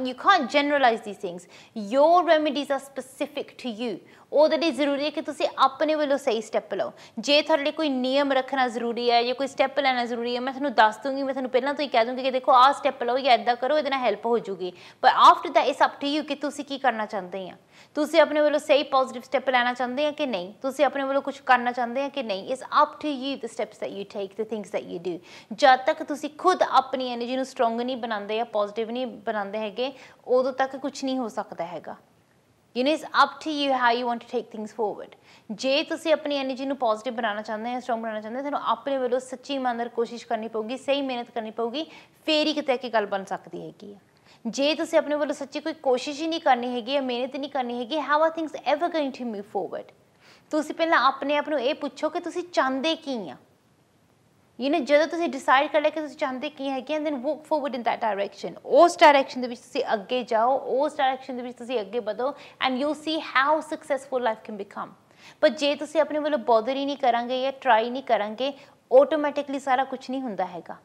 You can't generalize these things. Your remedies are specific to you। ਉਹਦੇ ਲਈ ਜ਼ਰੂਰੀ ਹੈ ਕਿ ਤੁਸੀਂ ਆਪਣੇ ਵੱਲੋਂ ਸਹੀ ਸਟੈਪ ਲਓ। ਜੇ ਤੁਹਾਡੇ ਲਈ ਕੋਈ ਨਿਯਮ ਰੱਖਣਾ ਜ਼ਰੂਰੀ ਹੈ ਜਾਂ ਕੋਈ ਸਟੈਪ ਲੈਣਾ ਜ਼ਰੂਰੀ ਹੈ, ਮੈਂ ਤੁਹਾਨੂੰ ਦੱਸ ਦੂੰਗੀ, ਮੈਂ ਤੁਹਾਨੂੰ ਪਹਿਲਾਂ ਤੋਂ ਹੀ ਕਹਿ ਦੂੰਗੀ ਕਿ ਦੇਖੋ ਆਹ ਸਟੈਪ ਲਓ ਜਾਂ ਇੱਦਾਂ ਕਰੋ, ਇਹਦੇ ਨਾਲ ਹੈਲਪ ਹੋ ਜੂਗੀ। ਪਰ after that it's up to you ਕਿ ਤੁਸੀਂ ਕੀ ਕਰਨਾ ਚਾਹੁੰਦੇ ਆ। ਤੁਸੀਂ ਆਪਣੇ ਵੱਲੋਂ ਸਹੀ ਪੋਜ਼ਿਟਿਵ ਸਟੈਪ ਲੈਣਾ ਚਾਹੁੰਦੇ ਆ ਕਿ ਨਹੀਂ, ਤੁਸੀਂ ਆਪਣੇ ਵੱਲੋਂ ਕੁਝ ਕਰਨਾ ਚਾਹੁੰਦੇ ਆ ਕਿ ਨਹੀਂ। It's up to you the steps that you take, the things that you do. ਜਦ ਤੱਕ ਤੁਸੀਂ ਖੁਦ ਆਪਣੀ ਐਨਰਜੀ ਨੂੰ ਸਟਰੋਂਗ ਨਹੀਂ ਬਣਾਉਂਦੇ ਜਾਂ ਪੋਜ਼ਿਟਿਵ ਨਹੀਂ ਬਣਾਉਂਦੇ ਹੈਗੇ, ਉਦੋਂ ਤੱਕ ਕੁਝ ਨਹੀਂ ਹੋ ਸਕਦਾ ਹੈਗਾ। You know, it's up to you how you want to take things forward। ਜੇ ਤੁਸੀਂ ਆਪਣੀ ਐਨਰਜੀ ਨੂੰ ਪੋਜ਼ਿਟਿਵ ਬਣਾਉਣਾ ਚਾਹੁੰਦੇ ਹੋ, ਸਟਰੋਂਗ ਬਣਾਉਣਾ ਚਾਹੁੰਦੇ ਹੋ, ਤੁਹਾਨੂੰ ਆਪਣੇ ਵੱਲੋਂ ਸੱਚੀ ਇਮਾਨਦਾਰ ਕੋਸ਼ਿਸ਼ ਕਰਨੀ ਪਊਗੀ, ਸਹੀ ਮਿਹਨਤ ਕਰਨੀ ਪਊਗੀ, ਫੇਰ ਹੀ ਕਿਤੇ ਕਿ ਗੱਲ ਬਣ ਸਕਦੀ ਹੈਗੀ ਆ। ਜੇ ਤੁਸੀਂ ਆਪਣੇ ਵੱਲੋਂ ਸੱਚੀ ਕੋਈ ਕੋਸ਼ਿਸ਼ ਹੀ ਨਹੀਂ ਕਰਨੀ ਹੈਗੀ ਜਾਂ ਮਿਹਨਤ ਨਹੀਂ ਕਰਨੀ ਹੈਗੀ, how are things ever going to move forward? ਤੁਸੀਂ ਪਹਿਲਾਂ ਆਪਣੇ ਆਪ ਨੂੰ ਇਹ ਪੁੱਛੋ ਕਿ ਤੁਸੀਂ ਚਾਹੁੰਦੇ ਕੀ ਆ। You know, ਜਦੋਂ ਤੁਸੀਂ ਡਿਸਾਈਡ ਕਰ ਲਿਆ ਕਿ ਤੁਸੀਂ ਚਾਹੁੰਦੇ ਕੀ ਹੈਗੇ, and then walk forward in that direction। ਉਸ ਡਾਇਰੈਕਸ਼ਨ ਦੇ ਵਿੱਚ ਤੁਸੀਂ ਅੱਗੇ ਜਾਓ, ਉਸ ਡਾਇਰੈਕਸ਼ਨ ਦੇ ਵਿੱਚ ਤੁਸੀਂ ਅੱਗੇ ਵਧੋ, and you'll see how successful life can become। ਪਰ ਜੇ ਤੁਸੀਂ ਆਪਣੇ ਵੱਲੋਂ ਬੋਦਰ ਹੀ ਨਹੀਂ ਕਰਾਂਗੇ ਜਾਂ ਟਰਾਈ ਨਹੀਂ ਕਰਾਂਗੇ, ਆਟੋਮੈਟਿਕਲੀ ਸਾਰਾ ਕੁਝ ਨਹੀਂ ਹੁੰਦਾ ਹੈਗਾ।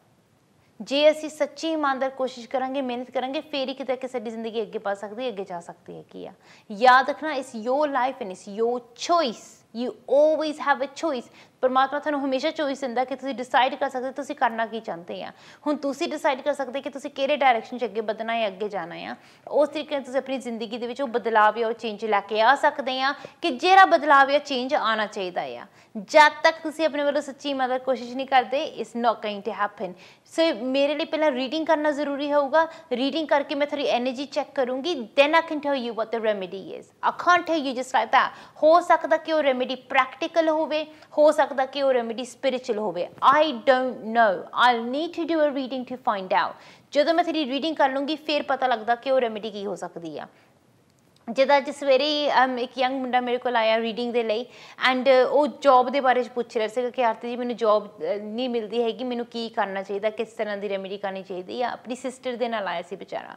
ਜੇ ਅਸੀਂ ਸੱਚੀ ਇਮਾਨਦਾਰ ਕੋਸ਼ਿਸ਼ ਕਰਾਂਗੇ, ਮਿਹਨਤ ਕਰਾਂਗੇ, ਫੇਰ ਹੀ ਕਿਤੇ ਕਿ ਸਾਡੀ ਜ਼ਿੰਦਗੀ ਅੱਗੇ ਪਾ ਸਕਦੀ, ਅੱਗੇ ਜਾ ਸਕਦੀ ਹੈਗੀ ਆ। ਯਾਦ ਰੱਖਣਾ, it's your life and it's your choice. You always have a choice। ਪਰਮਾਤਮਾ ਤੁਹਾਨੂੰ ਹਮੇਸ਼ਾ ਚੋਇਸ ਦਿੰਦਾ ਕਿ ਤੁਸੀਂ ਡਿਸਾਈਡ ਕਰ ਸਕਦੇ ਤੁਸੀਂ ਕਰਨਾ ਕੀ ਚਾਹੁੰਦੇ ਆ। ਹੁਣ ਤੁਸੀਂ ਡਿਸਾਈਡ ਕਰ ਸਕਦੇ ਕਿ ਤੁਸੀਂ ਕਿਹੜੇ ਡਾਇਰੈਕਸ਼ਨ 'ਚ ਅੱਗੇ ਵਧਣਾ ਹੈ, ਅੱਗੇ ਜਾਣਾ ਆ। ਉਸ ਤਰੀਕੇ ਨਾਲ ਤੁਸੀਂ ਆਪਣੀ ਜ਼ਿੰਦਗੀ ਦੇ ਵਿੱਚ ਉਹ ਬਦਲਾਵ ਜਾਂ ਉਹ ਚੇਂਜ ਲੈ ਕੇ ਆ ਸਕਦੇ ਆ ਕਿ ਜਿਹੜਾ ਬਦਲਾਵ ਜਾਂ ਚੇਂਜ ਆਉਣਾ ਚਾਹੀਦਾ ਆ। ਜਦ ਤੱਕ ਤੁਸੀਂ ਆਪਣੇ ਵੱਲੋਂ ਸੱਚੀ ਮਦਦ ਕੋਸ਼ਿਸ਼ ਨਹੀਂ ਕਰਦੇ, it's not going to happen. So ਮੇਰੇ ਲਈ ਪਹਿਲਾਂ ਰੀਡਿੰਗ ਕਰਨਾ ਜ਼ਰੂਰੀ ਹੋਊਗਾ। ਰੀਡਿੰਗ ਕਰਕੇ ਮੈਂ ਤੁਹਾਡੀ ਐਨਰਜੀ ਚੈੱਕ ਕਰੂੰਗੀ, then I can tell you what the remedy is. I can't tell you just like that. ਹੋ ਸਕਦਾ ਕਿ ਉਹ ਰੈਮੇਡੀ ਪ੍ਰੈਕਟੀਕਲ ਹੋਵੇ, ਹੋ ਸਕਦਾ ਕਿ ਉਹ ਰੈਮੇਡੀ ਸਪਿਰਿਚੁਅਲ ਹੋਵੇ। I don't know. I need to do a reading to find out. ਜਦੋਂ ਮੈਂ ਤੁਹਾਡੀ ਰੀਡਿੰਗ ਕਰ ਲੂੰਗੀ ਫਿਰ ਪਤਾ ਲੱਗਦਾ ਕਿ ਉਹ ਰੈਮੇਡੀ ਕੀ ਹੋ ਸਕਦੀ ਆ। ਜਿੱਦਾਂ ਅੱਜ ਸਵੇਰੇ ਹੀ ਇੱਕ ਯੰਗ ਮੁੰਡਾ ਮੇਰੇ ਕੋਲ ਆਇਆ ਰੀਡਿੰਗ ਦੇ ਲਈ, ਐਂਡ ਉਹ ਜੋਬ ਦੇ ਬਾਰੇ 'ਚ ਪੁੱਛ ਰਿਹਾ ਸੀਗਾ ਕਿ ਆਰਤੀ ਜੀ ਮੈਨੂੰ ਜੋਬ ਨਹੀਂ ਮਿਲਦੀ ਹੈਗੀ, ਮੈਨੂੰ ਕੀ ਕਰਨਾ ਚਾਹੀਦਾ, ਕਿਸ ਤਰ੍ਹਾਂ ਦੀ ਰੈਮੇਡੀ ਕਰਨੀ ਚਾਹੀਦੀ ਆ। ਆਪਣੀ ਸਿਸਟਰ ਦੇ ਨਾਲ ਆਇਆ ਸੀ ਵਿਚਾਰਾ।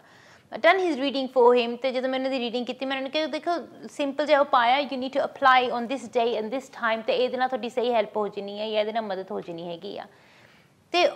done his reading for him ਤੇ ਜਦੋਂ ਮੈਂ ਉਹਨਾਂ ਦੀ ਰੀਡਿੰਗ ਕੀਤੀ ਮੈਂ ਉਹਨਾਂ ਨੂੰ ਕਿਹਾ ਦੇਖੋ ਸਿੰਪਲ ਜਿਹਾ ਉਪਾਅ you need to apply on this day and this time ਤੇ ਇਹਦੇ ਨਾਲ ਤੁਹਾਡੀ ਸਹੀ ਹੈਲਪ ਹੋ ਜਾਣੀ ਹੈ ਜਾਂ ਇਹਦੇ ਨਾਲ ਮਦਦ ਹੋ ਜਾਣੀ ਹੈਗੀ ਆ ਤੇ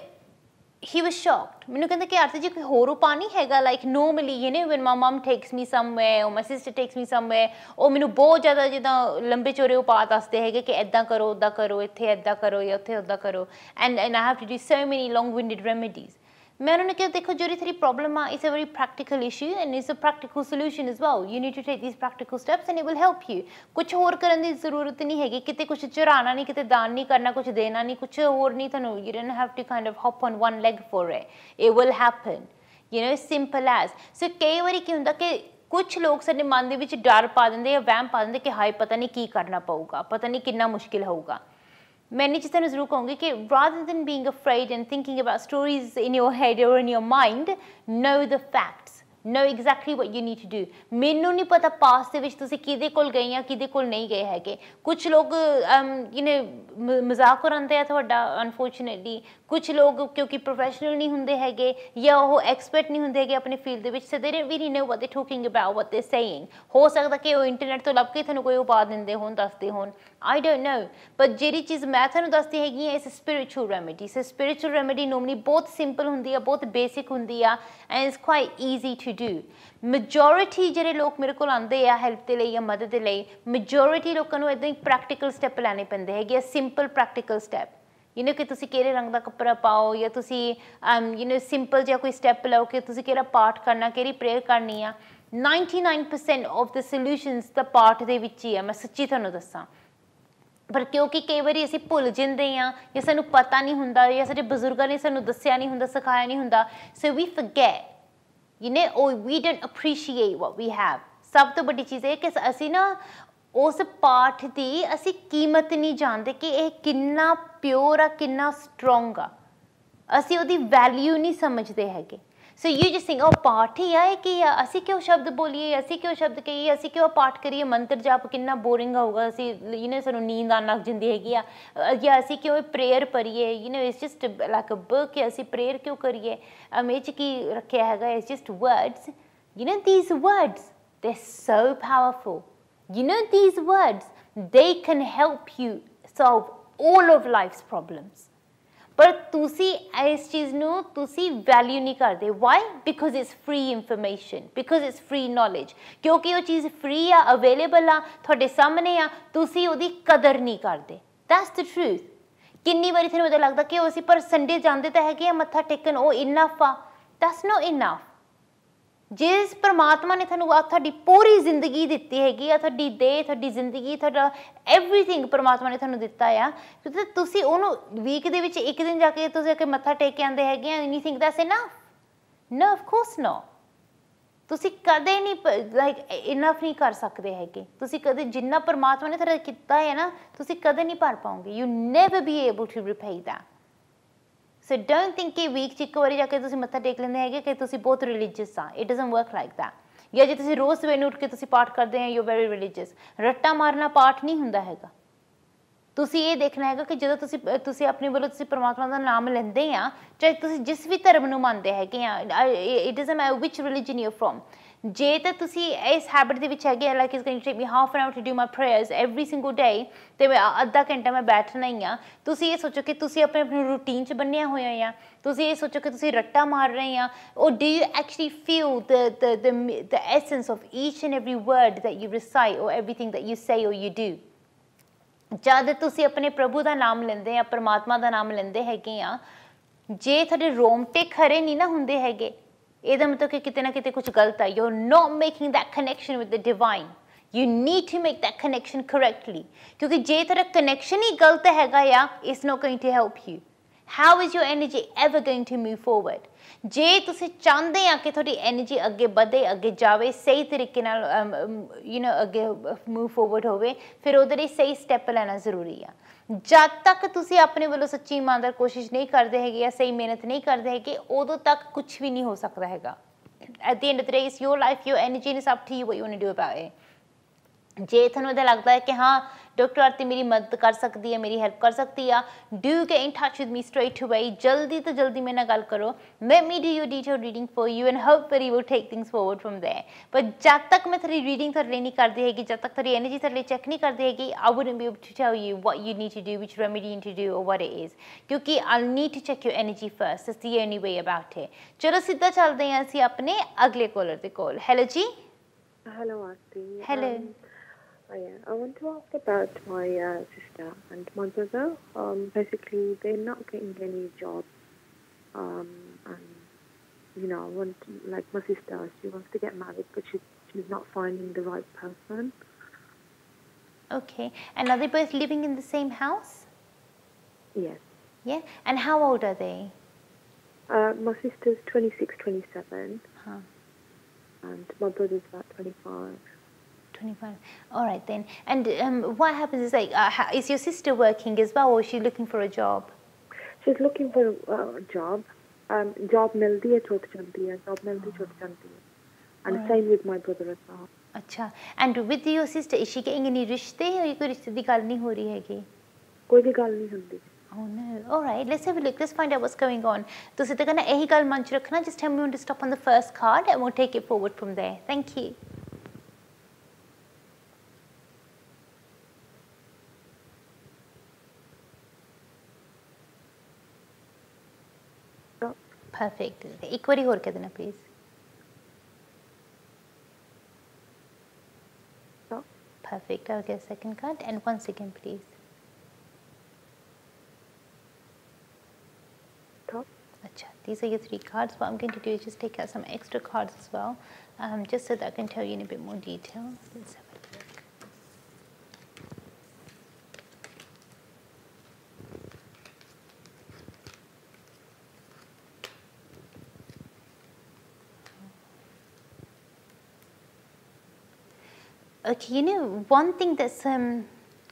he was shocked ਮੈਨੂੰ ਕਹਿੰਦਾ ਕਿ ਆਰਤੀ ਜੀ ਕੋਈ ਹੋਰ ਉਪਾਅ ਨਹੀਂ ਹੈਗਾ like normally you know when my mom takes me somewhere or my sister takes me somewhere ਉਹ ਮੈਨੂੰ ਬਹੁਤ ਜ਼ਿਆਦਾ ਜਿੱਦਾਂ ਲੰਬੇ ਚੌੜੇ ਉਪਾਅ ਦੱਸਦੇ ਹੈਗੇ ਕਿ ਇੱਦਾਂ ਕਰੋ ਉੱਦਾਂ ਕਰੋ ਇੱਥੇ ਇੱਦਾਂ ਕਰੋ ਜਾਂ ਉੱਥੇ ਉੱਦਾਂ ਕਰੋ and I have to do so many long-winded remedies ਮੈਂ ਉਹਨਾਂ ਨੂੰ ਕਿਹਾ ਦੇਖੋ ਜਿਹੜੀ ਤੇਰੀ ਪ੍ਰੋਬਲਮ ਆ it's a very practical issue and it's a practical solution as well you need to take these practical steps and it will help you ਕੁਛ ਹੋਰ ਕਰਨ ਦੀ ਜ਼ਰੂਰਤ ਨਹੀਂ ਹੈਗੀ ਕਿਤੇ ਕੁਛ ਚੁਰਾਉਣਾ ਨਹੀਂ ਕਿਤੇ ਦਾਨ ਨਹੀਂ ਕਰਨਾ ਕੁਛ ਦੇਣਾ ਨਹੀਂ ਕੁਛ ਹੋਰ ਨਹੀਂ ਤੁਹਾਨੂੰ you don't have to kind of hop on one leg for it will happen you know simple as so ਕਈ ਵਾਰੀ ਕੀ ਹੁੰਦਾ ਕਿ ਕੁਛ ਲੋਕ ਸਾਡੇ ਮਨ ਦੇ ਵਿੱਚ ਡਰ ਪਾ ਦਿੰਦੇ ਜਾਂ ਵਹਿਮ ਪਾ ਦਿੰਦੇ ਕਿ ਹਾਏ ਪਤਾ ਨਹੀਂ ਕੀ ਕਰਨਾ ਪਊਗਾ ਪਤਾ ਨਹੀਂ ਕਿੰਨਾ ਮੁਸ਼ਕਿਲ ਹੋਊਗਾ मैं नहीं चीज़ ज़रूर कहूँगी कि rather than being afraid and thinking about stories in your head or in your mind, know the facts. Know exactly what you need to do. ਮੈਨੂੰ ਨਹੀਂ ਪਤਾ ਪਾਸਟ ਦੇ ਵਿੱਚ ਤੁਸੀਂ ਕਿਹਦੇ ਕੋਲ ਗਏ ਆ ਕਿਹਦੇ ਕੋਲ ਨਹੀਂ ਗਏ ਹੈਗੇ ਕੁਝ ਲੋਕ you know ਮਜ਼ਾਕ ਉਡਾਉਂਦੇ ਆ ਤੁਹਾਡਾ unfortunately ਕੁਝ ਲੋਕ ਕਿਉਂਕਿ ਪ੍ਰੋਫੈਸ਼ਨਲ ਨਹੀਂ ਹੁੰਦੇ ਹੈਗੇ ਜਾਂ ਉਹ ਐਕਸਪਰਟ ਨਹੀਂ ਹੁੰਦੇ ਹੈਗੇ ਆਪਣੇ ਫੀਲਡ ਦੇ ਵਿੱਚ so they don't really know what they're talking about what they're saying ਹੋ ਸਕਦਾ ਕਿ ਉਹ ਇੰਟਰਨੈਟ ਤੋਂ ਲੱਭ ਕੇ ਤੁਹਾਨੂੰ ਕੋਈ ਉਪਾਅ ਦਿੰਦੇ ਹੋਣ ਦੱਸਦੇ ਹੋਣ I don't know but ਜਿਹੜੀ ਚੀਜ਼ ਮੈਂ ਤੁਹਾਨੂੰ ਦੱਸਦੀ ਹੈਗੀ ਹੈ ਇਸ spiritual remedy so spiritual remedy normally ਬਹੁਤ ਸਿੰਪਲ ਹੁੰਦੀ ਆ ਬਹੁਤ ਬੇਸਿਕ ਹੁੰਦੀ ਆ and it's quite easy to do majority ਜਿਹੜੇ ਲੋਕ ਮੇਰੇ ਕੋਲ ਆਉਂਦੇ ਆ ਹੈਲਪ ਦੇ ਲਈ ਜਾਂ ਮਦਦ ਦੇ ਲਈ majority ਲੋਕਾਂ ਨੂੰ ਇਦਾਂ ਹੀ ਪ੍ਰੈਕਟੀਕਲ ਸਟੈਪ ਲੈਣੇ ਪੈਂਦੇ ਹੈਗੇ ਆ simple practical step you know ਕਿ ਤੁਸੀਂ ਕਿਹੜੇ ਰੰਗ ਦਾ ਕੱਪੜਾ ਪਾਓ ਜਾਂ ਤੁਸੀਂ you know ਸਿੰਪਲ ਜਿਹਾ ਕੋਈ ਸਟੈਪ ਲਓ ਕਿ ਤੁਸੀਂ ਕਿਹੜਾ ਪਾਠ ਕਰਨਾ ਕਿਹੜੀ ਪ੍ਰੇਅਰ ਕਰਨੀ ਆ 99% of the solutions ਤਾਂ ਪਾਠ ਦੇ ਵਿੱਚ ਹੀ ਆ ਮੈਂ ਸੱਚੀ ਤੁਹਾਨੂੰ ਦੱਸਾਂ ਪਰ ਕਿਉਂਕਿ ਕਈ ਵਾਰੀ ਅਸੀਂ ਭੁੱਲ ਜਾਂਦੇ ਹਾਂ ਜਾਂ ਸਾਨੂੰ ਪਤਾ ਨਹੀਂ ਹੁੰਦਾ ਜਾਂ ਸਾਡੇ ਬਜ਼ੁਰਗਾਂ ਨੇ ਸਾਨੂੰ ਦੱਸਿਆ ਨਹੀਂ ਹੁੰਦਾ ਸਿਖਾਇਆ ਨਹੀਂ ਹੁੰਦਾ so we forget you know or we don't appreciate what we have ਸਭ ਤੋਂ ਵੱਡੀ ਚੀਜ਼ ਇਹ ਕਿ ਅਸੀਂ ਨਾ ਉਸ ਪਾਠ ਦੀ ਅਸੀਂ ਕੀਮਤ ਨਹੀਂ ਜਾਣਦੇ ਕਿ ਇਹ ਕਿੰਨਾ ਪਿਓਰ ਆ ਕਿੰਨਾ ਸਟਰੋਂਗ ਆ ਅਸੀਂ ਉਹਦੀ ਵੈਲਿਊ ਨਹੀਂ ਸਮਝਦੇ ਹੈਗੇ so you just think oh ਪਾਠ ਹੀ ਆ ਇਹ ਕੀ ਆ ਅਸੀਂ ਕਿਉਂ ਸ਼ਬਦ ਬੋਲੀਏ ਅਸੀਂ ਕਿਉਂ ਸ਼ਬਦ ਕਹੀਏ ਅਸੀਂ ਕਿਉਂ ਪਾਠ ਕਰੀਏ ਮੰਤਰ ਜਾਪ ਕਿੰਨਾ ਬੋਰਿੰਗ ਹੋਊਗਾ ਅਸੀਂ you know ਸਾਨੂੰ ਨੀਂਦ ਆਉਣ ਲੱਗ ਜਾਂਦੀ ਹੈਗੀ ਆ ਜਾਂ ਅਸੀਂ ਕਿਉਂ prayer ਪੜ੍ਹੀਏ you know it's just like a book ਕਿ ਅਸੀਂ ਪ੍ਰੇਅਰ ਕਿਉਂ ਕਰੀਏ ਇਹ 'ਚ ਕੀ ਰੱਖਿਆ ਹੈਗਾ it's just words you know these words they're so powerful you know these words they can help you solve all of life's problems ਪਰ ਤੁਸੀਂ ਇਸ ਚੀਜ਼ ਨੂੰ ਤੁਸੀਂ ਵੈਲਿਊ ਨਹੀਂ ਕਰਦੇ why because it's free information because it's free knowledge ਕਿਉਂਕਿ ਉਹ ਚੀਜ਼ ਫ੍ਰੀ ਆ ਅਵੇਲੇਬਲ ਆ ਤੁਹਾਡੇ ਸਾਹਮਣੇ ਆ ਤੁਸੀਂ ਉਹਦੀ ਕਦਰ ਨਹੀਂ ਕਰਦੇ that's the truth ਕਿੰਨੀ ਵਾਰੀ ਤੁਹਾਨੂੰ ਪਤਾ ਲੱਗਦਾ ਕਿ ਅਸੀਂ ਪਰ ਸੰਡੇ ਜਾਂਦੇ ਤਾਂ ਹੈਗੇ ਆ ਮੱਥਾ ਟੇਕਣ ਉਹ ਇਨਫ ਆ that's not enough ਜਿਸ ਪਰਮਾਤਮਾ ਨੇ ਤੁਹਾਨੂੰ ਤੁਹਾਡੀ ਪੂਰੀ ਜ਼ਿੰਦਗੀ ਦਿੱਤੀ ਹੈਗੀ ਆ ਤੁਹਾਡੀ ਦੇਹ ਤੁਹਾਡੀ ਜ਼ਿੰਦਗੀ ਤੁਹਾਡਾ ਐਵਰੀਥਿੰਗ ਪਰਮਾਤਮਾ ਨੇ ਤੁਹਾਨੂੰ ਦਿੱਤਾ ਆ ਤੁਸੀਂ ਉਹਨੂੰ ਵੀਕ ਦੇ ਵਿੱਚ ਇੱਕ ਦਿਨ ਜਾ ਕੇ ਤੁਸੀਂ ਕਿ ਮੱਥਾ ਟੇਕ ਕੇ ਆਉਂਦੇ ਹੈਗੇ ਆ you think that's enough no of course no ਤੁਸੀਂ ਕਦੇ ਨਹੀਂ ਲਾਈਕ ਇਨਫ ਨਹੀਂ ਕਰ ਸਕਦੇ ਹੈਗੇ ਤੁਸੀਂ ਕਦੇ ਜਿੰਨਾ ਪਰਮਾਤਮਾ ਨੇ ਤੁਹਾਡਾ ਕੀਤਾ ਹੈ ਨਾ ਤੁਸੀਂ ਕਦੇ ਨਹੀਂ ਭਰ ਪਾਓਗੇ you never be able to repay that So don't think ਕਿ ਵੀਕ 'ਚ ਇੱਕ ਵਾਰੀ ਜਾ ਕੇ ਤੁਸੀਂ ਮੱਥਾ ਟੇਕ ਲੈਂਦੇ ਹੈਗੇ ਕਿ ਤੁਸੀਂ ਬਹੁਤ ਰਿਲੀਜੀਅਸ ਆ it doesn't work like that ਜਾਂ ਜੇ ਤੁਸੀਂ ਰੋਜ਼ ਸਵੇਰ ਨੂੰ ਉੱਠ ਕੇ ਤੁਸੀਂ ਪਾਠ ਕਰਦੇ ਆ ਯੂ ਵੈਰੀ ਰਿਲੀਜੀਅਸ ਰੱਟਾ ਮਾਰਨਾ ਪਾਠ ਨਹੀਂ ਹੁੰਦਾ ਹੈਗਾ ਤੁਸੀਂ ਇਹ ਦੇਖਣਾ ਹੈਗਾ ਕਿ ਜਦੋਂ ਤੁਸੀਂ ਆਪਣੇ ਵੱਲੋਂ ਤੁਸੀਂ ਪਰਮਾਤਮਾ ਦਾ ਨਾਮ ਲੈਂਦੇ ਆ ਚਾਹੇ ਤੁਸੀਂ ਜਿਸ ਵੀ ਧਰਮ ਨੂੰ ਮੰਨਦੇ ਹੈਗੇ ਆ it doesn't matter which religion you are from ਜੇ ਤਾਂ ਤੁਸੀਂ ਇਸ ਹੈਬਿਟ ਦੇ ਵਿੱਚ ਹੈਗੇ like it's going to take me half an hour to do my prayers every single day ਤੇ ਮੈਂ ਅੱਧਾ ਘੰਟਾ ਮੈਂ ਬੈਠਣਾ ਹੀ ਆ ਤੁਸੀਂ ਇਹ ਸੋਚੋ ਕਿ ਤੁਸੀਂ ਆਪਣੇ ਰੂਟੀਨ 'ਚ ਬੰਨਿਆ ਹੋਇਆ ਆ ਤੁਸੀਂ ਇਹ ਸੋਚੋ ਕਿ ਤੁਸੀਂ ਰੱਟਾ ਮਾਰ ਰਹੇ ਆ or do you actually feel the essence of each and every word that you recite or everything that you say or you do ਜਦ ਤੁਸੀਂ ਆਪਣੇ ਪ੍ਰਭੂ ਦਾ ਨਾਮ ਲੈਂਦੇ ਆ ਪਰਮਾਤਮਾ ਦਾ ਨਾਮ ਲੈਂਦੇ ਹੈਗੇ ਆ ਜੇ ਤੁਹਾਡੇ ਰੋਮਟੇ ਖਰੇ ਨਹੀਂ ਨਾ ਹੁੰਦੇ ਹੈਗੇ ਇਹਦਾ ਮਤਲਬ ਕਿ ਕਿਤੇ ਨਾ ਕਿਤੇ ਕੁਝ ਗਲਤ ਹੈ you are not making that connection with the divine you need to make that connection correctly ਕਿਉਂਕਿ ਜੇ ਤੁਹਾਡਾ ਕਨੈਕਸ਼ਨ ਹੀ ਗਲਤ ਹੈਗਾ ਆ it's not going to help you how is your energy ever going to move forward ਜੇ ਤੁਸੀਂ ਚਾਹੁੰਦੇ ਆ ਕਿ ਤੁਹਾਡੀ એનર્ਜੀ ਅੱਗੇ ਵਧੇ ਅੱਗੇ ਜਾਵੇ ਸਹੀ ਤਰੀਕੇ ਨਾਲ ਅੱਗੇ ਮੂਵ ਫੋਰਵਰਡ ਹੋਵੇ ਫਿਰ ਉਹਦੇ ਲਈ ਸਹੀ ਸਟੈਪ ਲੈਣਾ ਜ਼ਰੂਰੀ ਆ ਜਦ ਤੱਕ ਤੁਸੀਂ ਆਪਣੇ ਵੱਲੋਂ ਸੱਚੀ ਇਮਾਨਦਾਰ ਕੋਸ਼ਿਸ਼ ਨਹੀਂ ਕਰਦੇ ਹੈਗੇ ਜਾਂ ਸਹੀ ਮਿਹਨਤ ਨਹੀਂ ਕਰਦੇ ਹੈਗੇ ਉਦੋਂ ਤੱਕ ਕੁਝ ਵੀ ਨਹੀਂ ਹੋ ਸਕਦਾ ਹੈਗਾ at the end of the day it's your life your energy and it's up to you what you want to do about it जे थानू लगता है कि हाँ डॉक्टर आरती मेरी मदद कर सकती है मेरी हेल्प कर सकती है do get in touch with me straight away जल्दी तो जल्दी मेरे गल करो let me do your detail reading for you and hopefully will take things forward from there पर जब तक मैं थोड़ी रीडिंग थोड़े नहीं करती हैगी जब तक थोड़ी एनर्जी थोड़े चेक नहीं करती हैगी I wouldn't be able to tell you what you need to do which remedy you need to do और व्हाट इट इज क्योंकि I need to check your energy first that's the only way about it चलो सीधा चलते हैं ਅਸੀਂ अपने अगले caller ਦੇ ਕੋਲ हेलो जी hello Aarti hello yeah, I want to ask about my sister and my brother. Basically, they're not getting any job. And, I want, like my sister, she wants to get married, but she's not finding the right person. Okay. And are they both living in the same house? Yes. Yeah. And how old are they? My sister's 26, 27. Huh. And my brother's about 25. 25. All right then. And what happens is like, is your sister working as well, or is she looking for a job? She's looking for a job. Job mildi hai chhot jaldi hai. Job mildi chhot jaldi hai. And All same with my brother as well. अच्छा. And with your sister, is she getting any रिश्ते या कोई रिश्ते दी गल नहीं हो रही हैगी? कोई भी गल नहीं होंदी. Oh no. All right. Let's have a look. Let's find out what's going on. ਤੁਸੀਂ ਤਾਂ ਕਹਿੰਦੇ ਇਹੀ ਗੱਲ ਮਨ ਚ ਰੱਖਣਾ. Just tell me when to stop on the first card, and we'll take it forward from there. Thank you. Perfect. एक बारी और कह देना please. Perfect. I'll get a second card and once again please. Acha, these are your 3 cards. What I'm going to do is just take out some extra cards as well, just so that I can tell you in a bit more detail. Let's have a look. Okay, one thing that's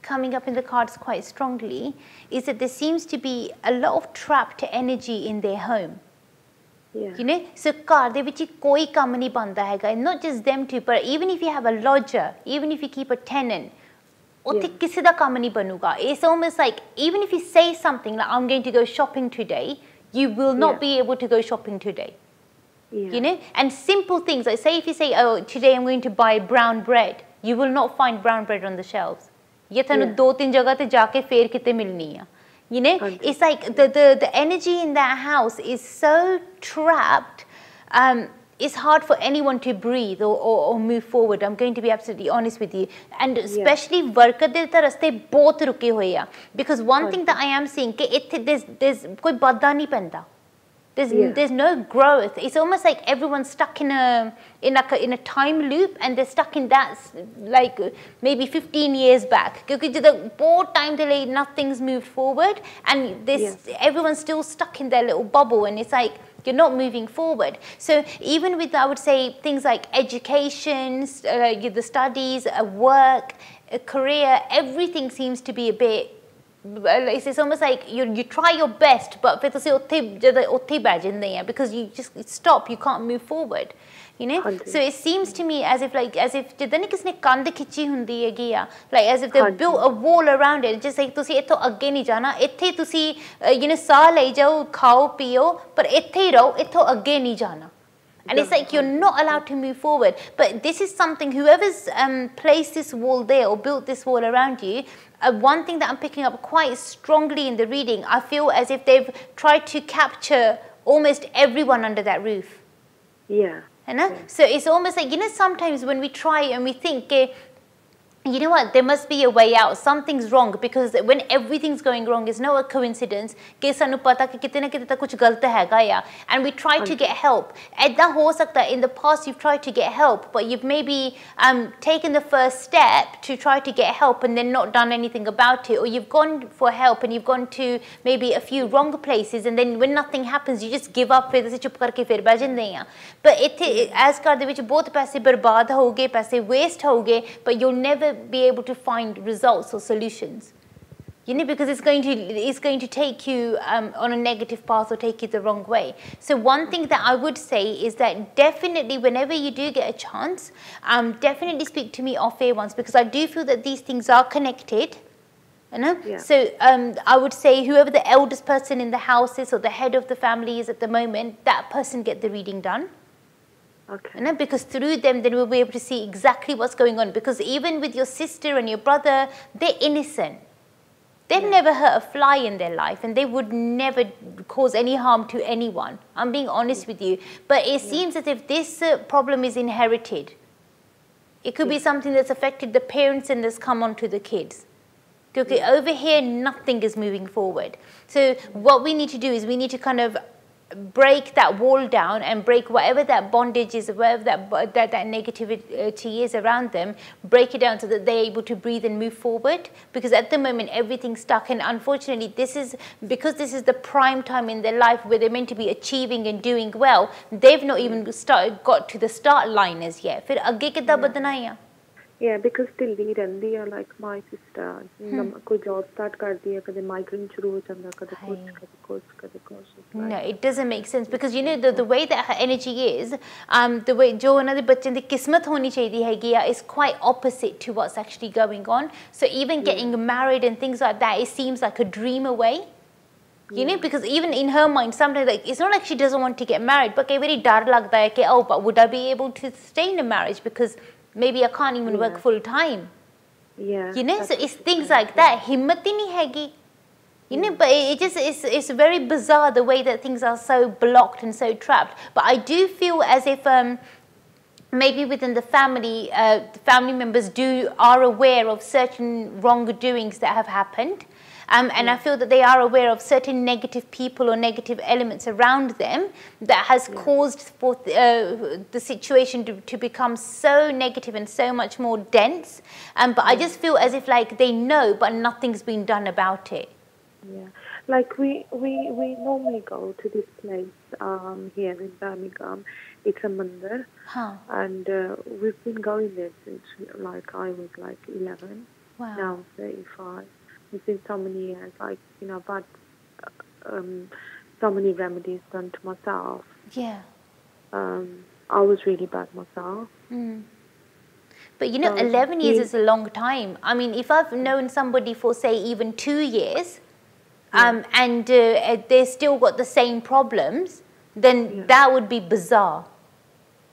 coming up in the cards quite strongly is that there seems to be a lot of trapped energy in their home. Yeah. So car de vich koi kam nahi banda hai, not just them two, but even if you have a lodger, even if you keep a tenant, utte kisi da kam nahi banuga. It's almost like even if you say something like I'm going to go shopping today, you will not be able to go shopping today. Yeah. And simple things like say if you say, oh, today I'm going to buy brown bread, you will not find brown bread on the shelves. ये थानू 2-3 जगह ते जाके फेर किते मिलनी है. It's like the energy in that house is so trapped. It's hard for anyone to breathe or move forward. I'm going to be absolutely honest with you, and especially worker दे तो रस्ते बहुत रुके हुए हैं. Because one thing that I am seeing कि इत्थे there's कोई बदला नहीं पैंदा. There's no growth. It's almost like everyone's stuck in a time loop, and they're stuck in that like maybe 15 years back. Because the whole time delay, nothing's moved forward, and everyone's still stuck in their little bubble, and it's like you're not moving forward. So even with, I would say, things like education, the studies, work, a career, everything seems to be a bit. It's almost like you try your best, but because you just stop, you can't move forward. So it seems to me as if like like as if they've built a wall around it, just like तुसी इत्थों अग्गे नहीं जाना, इत्थे तुसी साह ले जाओ, खाओ पियो, पर इत्थे ही रहो, इत्थों अग्गे नहीं जाना. And it's like you're not allowed to move forward. But this is something, whoever's placed this wall there or built this wall around you, one thing that I'm picking up quite strongly in the reading, I feel as if they've tried to capture almost everyone under that roof. Yeah. So it's almost like, sometimes when we try and we think, you know what, there must be a way out, something's wrong, because when everything's going wrong, it's not a coincidence, and we try to get help. In the past you've tried to get help, but you've maybe taken the first step to try to get help and then not done anything about it, or you've gone for help and you've gone to maybe a few wrong places, and then when nothing happens, you just give up, but as kar de vich bahut paise barbaad hoge, paise waste hoge, but you'll never be able to find results or solutions. You know, because it's going to take you on a negative path or take you the wrong way. So one thing that I would say is that definitely whenever you do get a chance, definitely speak to me off air once, because I do feel that these things are connected. You know? Yeah. So I would say whoever the eldest person in the house is or the head of the family is at the moment, that person get the reading done. Okay. You know, because through them, then we'll be able to see exactly what's going on. Because even with your sister and your brother, they're innocent. They've never hurt a fly in their life, and they would never cause any harm to anyone. I'm being honest with you. But it seems as if this problem is inherited. It could be something that's affected the parents and that's come on to the kids. Okay, over here, nothing is moving forward. So what we need to do is we need to kind of break that wall down and break whatever that bondage is, whatever that negativity is around them, break it down so that they're able to breathe and move forward. Because at the moment, everything's stuck. And unfortunately, this is the prime time in their life where they're meant to be achieving and doing well. They've not even got to the start line as yet. फिर आगे कितना बढ़ना है? Yeah, because still they are like my sister. कोई job start कर दिया, कभी migraine शुरू हो जाता, कभी कुछ. No, it doesn't make sense, because you know the way that her energy is, the way जो उन्होंने बच्चे की किस्मत होनी चाहिए है is quite opposite to what's actually going on. So even getting married and things like that, it seems like a dream away. You know, because even in her mind, sometimes like it's not like she doesn't want to get married, but कई बारी डर लगता है कि oh, but would I be able to sustain a marriage, because maybe I can't even work full time. Yeah. You know, so it's things like that. हिम्मत ही नहीं हैगी. You know, but it's very bizarre the way that things are so blocked and so trapped. But I do feel as if maybe within the family members are aware of certain wrongdoings that have happened. And I feel that they are aware of certain negative people or negative elements around them that has caused for the situation to become so negative and so much more dense. But I just feel as if like they know, but nothing's been done about it. Yeah, like we normally go to this place here in Birmingham. It's a mandir, and we've been going there since like I was like 11. Wow. Now I'm 35. It's been so many years, like, you know, but so many remedies done to myself. Yeah. I was really bad myself. But you know, 11 years is a long time. I mean, if I've known somebody for, say, even 2 years, and they still got the same problems, then that would be bizarre.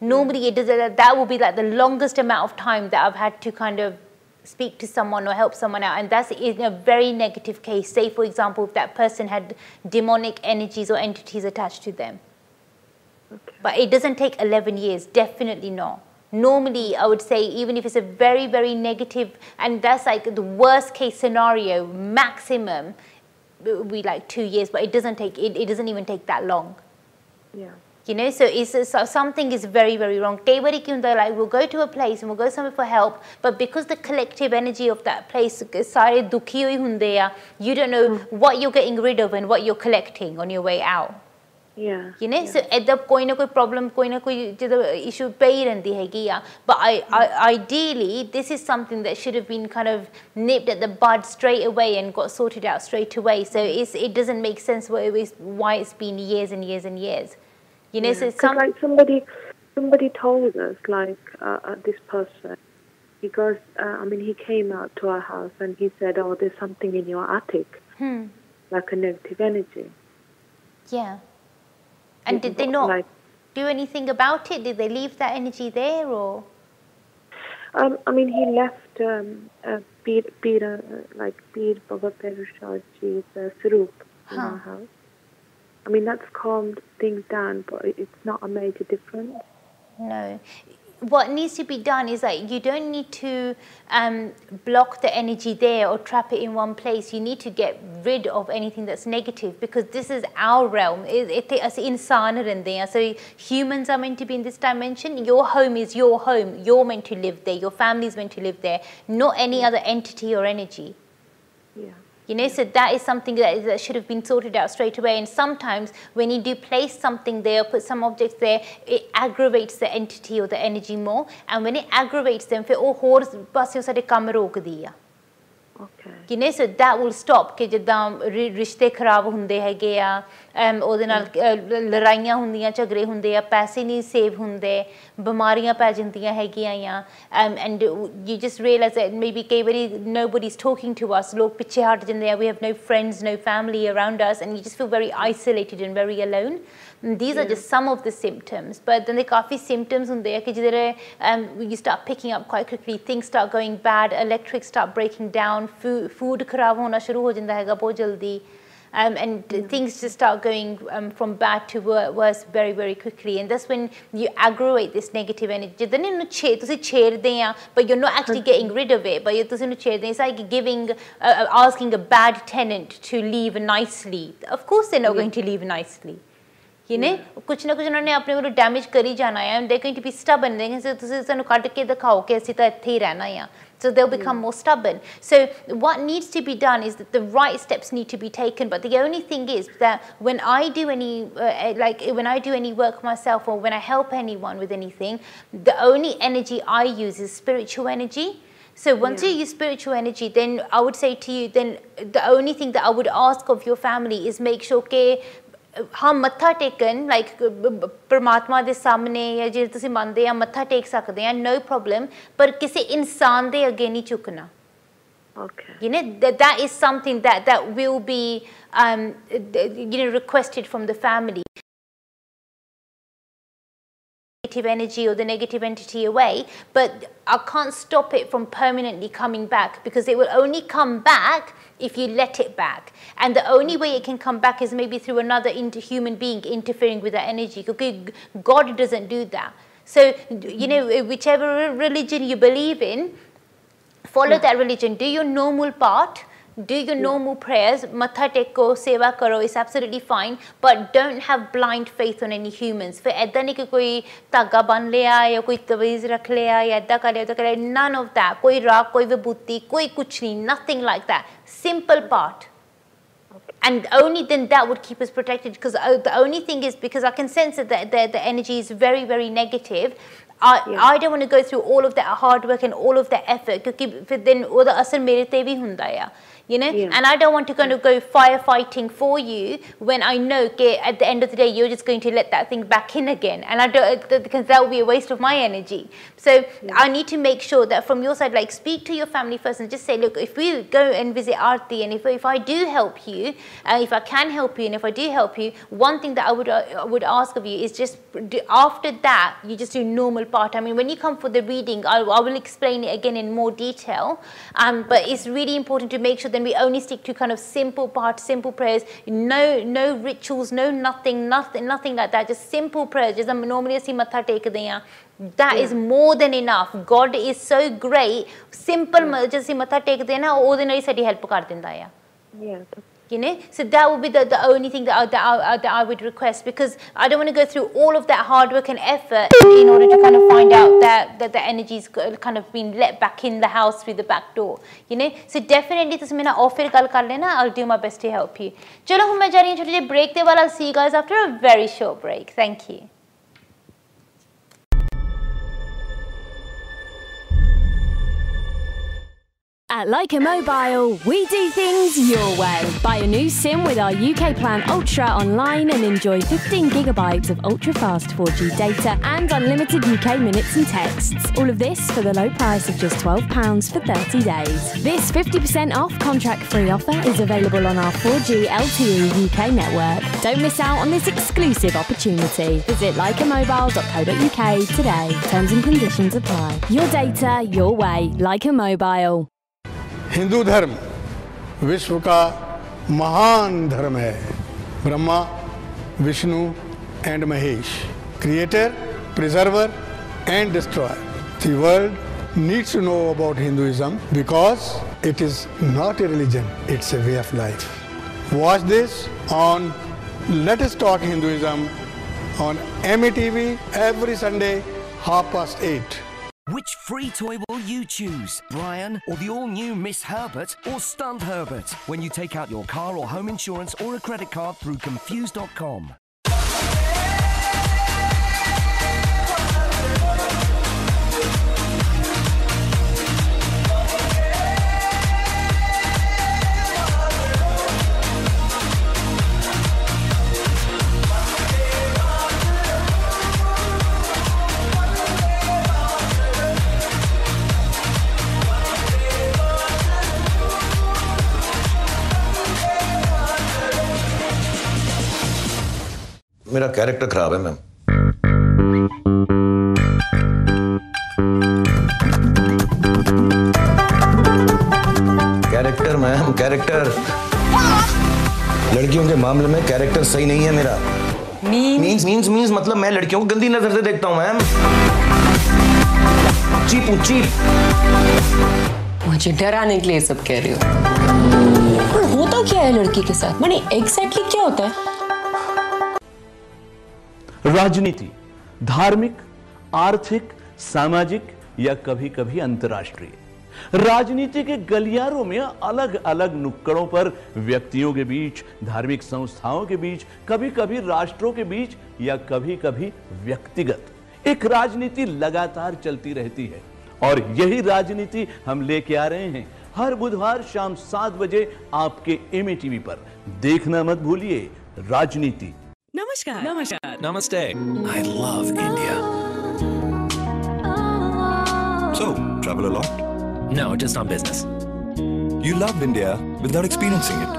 Normally, that would be like the longest amount of time that I've had to kind of speak to someone or help someone out, and that's in a very negative case. Say, for example, if that person had demonic energies or entities attached to them. Okay. But it doesn't take 11 years, definitely not. Normally, I would say, even if it's a very, very negative, and that's like the worst case scenario, maximum, it would be like 2 years, but it doesn't even take that long. Yeah. You know, so something is very, very wrong. Like, we'll go to a place and we'll go somewhere for help, but because the collective energy of that place, you don't know what you're getting rid of and what you're collecting on your way out. Yeah. You know, so at the koi na koi problem, koi na koi issue pay rendi hai. But ideally, this is something that should have been kind of nipped at the bud straight away and got sorted out straight away. So it doesn't make sense why it's been years and years and years. You know, so like somebody told us, like this person, because he came out to our house and he said, "Oh, there's something in your attic, like a negative energy." Yeah. And did they not do anything about it? Did they leave that energy there, or? He left Peer Baba Perushajji's Sarup in our house. That's calmed things down, but it's not a major difference. No. What needs to be done is that you don't need to block the energy there or trap it in one place. You need to get rid of anything that's negative, because this is our realm. So humans are meant to be in this dimension. Your home is your home. You're meant to live there. Your family's meant to live there, not any other entity or energy. Yeah. You know, so that is something that should have been sorted out straight away. And sometimes when you do place something there, put some objects there, it aggravates the entity or the energy more. And when it aggravates them, फिर वो होर पासे सारे काम रोक दिया. Okay. ਕਿਨੇ so that will stop ਕਿ ਜਿੱਦਾਂ ਰਿਸ਼ਤੇ ਖਰਾਬ ਹੁੰਦੇ ਹੈਗੇ ਆ ਉਹਦੇ ਨਾਲ ਲੜਾਈਆਂ ਹੁੰਦੀਆਂ ਝਗੜੇ ਹੁੰਦੇ ਆ ਪੈਸੇ ਨਹੀਂ ਸੇਵ ਹੁੰਦੇ ਬਿਮਾਰੀਆਂ ਪੈ ਜਾਂਦੀਆਂ ਹੈਗੀਆਂ ਆ and you just realize that maybe ਕਈ ਵਾਰੀ nobody's talking to us ਲੋਕ ਪਿੱਛੇ ਹਟ ਜਾਂਦੇ ਆ we have no friends no family around us and you just feel very isolated and very alone and these are just some of the symptoms but then there coffee symptoms ਹੁੰਦੇ ਆ ਕਿ ਜਿਹੜੇ you start picking up quite quickly things start going bad electrics start breaking down food ਖਰਾਬ ਹੋਣਾ ਸ਼ੁਰੂ ਹੋ ਜਾਂਦਾ ਹੈਗਾ ਬਹੁਤ ਜਲਦੀ and things just start going from bad to worse very very quickly and that's when you aggravate this negative energy ਜਿੱਦਾਂ ਇਹਨੂੰ ਤੁਸੀਂ ਛੇੜਦੇ ਆ but you're not actually getting rid of it but ਤੁਸੀਂ ਇਹਨੂੰ ਛੇੜਦੇ it's like giving asking a bad tenant to leave nicely of course they're not going to leave nicely you know ਕੁਛ ਨਾ ਕੁਛ ਉਹਨਾਂ ਨੇ ਆਪਣੇ ਵੱਲੋਂ ਡੈਮੇਜ ਕਰੀ ਜਾਣਾ ਹੈ and they're going to be stubborn they can ਤੁਸੀਂ ਸਾਨੂੰ ਕੱਢ ਕੇ ਦਿਖਾਓ ਕਿ ਅਸੀਂ ਤਾਂ ਇੱਥੇ ਹੀ ਰਹਿਣਾ ਆ so they'll become more stubborn so what needs to be done is that the right steps need to be taken but the only thing is that when I do any when I do any work myself or when I help anyone with anything the only energy I use is spiritual energy so once you use spiritual energy then I would say to you then the only thing that I would ask of your family is make sure ke हम मत्था taken like परमात्मा दे सामने या जे तुसी मानदे आ मत्था take सकदे आ no problem पर किसी इंसान दे अगे नहीं झुकना okay you know that is something that will be requested from the family negative energy or the negative entity away but I can't stop it from permanently coming back because it will only come back if you let it back and the only way it can come back is maybe through another human being interfering with that energy because God doesn't do that so whichever religion you believe in follow that religion do your normal part do your normal prayers matha teko seva karo is absolutely fine but don't have blind faith on any humans for edda nahi ki koi dhaga ban liya ya koi taweez rakh liya ya edda kar liya none of that koi raag koi vibhuti koi kuch nahi nothing like that simple part and only then that would keep us protected because the only thing is because I can sense that the energy is very very negative I don't want to go through all of that hard work and all of that effort because then oda asar mere te bhi hunda ya and I don't want to kind of go firefighting for you when I know at the end of the day you're just going to let that thing back in again and I don't because that will be a waste of my energy so I need to make sure that from your side like speak to your family first and just say look if we go and visit Aarti and if I do help you if I can help you and if I do help you one thing that I would ask of you is just after that you just do normal part I mean when you come for the reading I will explain it again in more detail but it's really important to make sure then we only stick to kind of simple parts simple prayers no rituals no nothing like that just simple prayers just normally ਅਸੀਂ ਮੱਥਾ ਟੇਕਦੇ ਆ that is more than enough God is so great simple just ਅਸੀਂ ਮੱਥਾ ਟੇਕਦੇ ਨਾ ਉਹਦੇ ਨਾਲ ਹੀ ਸਾਡੀ ਹੈਲਪ ਕਰ ਦਿੰਦਾ ਆ so that would be the only thing that I would request because I don't want to go through all of that hard work and effort in order to kind of find out that the energy's kind of been let back in the house through the back door so definitely ਤੁਸੀਂ ਮੇਰੇ ਨਾਲ offer ਗੱਲ ਕਰ ਲੈਣਾ I'll do my best to help you ਚਲੋ ਹੁਣ ਮੈਂ ਜਾ ਰਹੀ ਹਾਂ ਛੋਟੇ ਜਿਹੇ break ਦੇ ਵੱਲ I'll see you guys after a very short break thank you At Leica Mobile, we do things your way. Buy a new SIM with our UK Plan Ultra online and enjoy 15 gigabytes of ultra-fast 4G data and unlimited UK minutes and texts. All of this for the low price of just £12 for 30 days. This 50% off contract-free offer is available on our 4G LTE UK network. Don't miss out on this exclusive opportunity. Visit leicamobile.co.uk today. Terms and conditions apply. Your data, your way. Leica Mobile. Hindu धर्म विश्व का महान धर्म है Brahma Vishnu and Mahesh creator preserver and destroyer the world needs to know about Hinduism because it is not a religion it's a way of life watch this on let us talk Hinduism on MATV every Sunday 8:30. Which free toy will you choose? Brian or the all-new Miss Herbert or Stunt Herbert when you take out your car or home insurance or a credit card through Confused.com? मेरा character खराब है ma'am. Character ma'am, character. लड़कियों के मामले में character सही नहीं है मेरा। मीन्स मतलब मैं लड़कियों को गंदी नजर से देखता हूँ मैम। चीप। मुझे डराने के लिए सब कह रही हो। पर होता क्या है लड़की के साथ? मैंने एग्जैक्टली क्या होता है? राजनीति, धार्मिक, आर्थिक, सामाजिक या कभी कभी अंतर्राष्ट्रीय। राजनीति के गलियारों में अलग अलग नुक्कड़ों पर व्यक्तियों के बीच, धार्मिक संस्थाओं के बीच, कभी कभी राष्ट्रों के बीच या कभी कभी व्यक्तिगत एक राजनीति लगातार चलती रहती है। और यही राजनीति हम लेके आ रहे हैं हर बुधवार शाम 7 बजे आपके एमए टीवी पर। देखना मत भूलिए राजनीति। Namaskar. Namaste. I love India. So, travel a lot? No, just on business. You love India without experiencing it.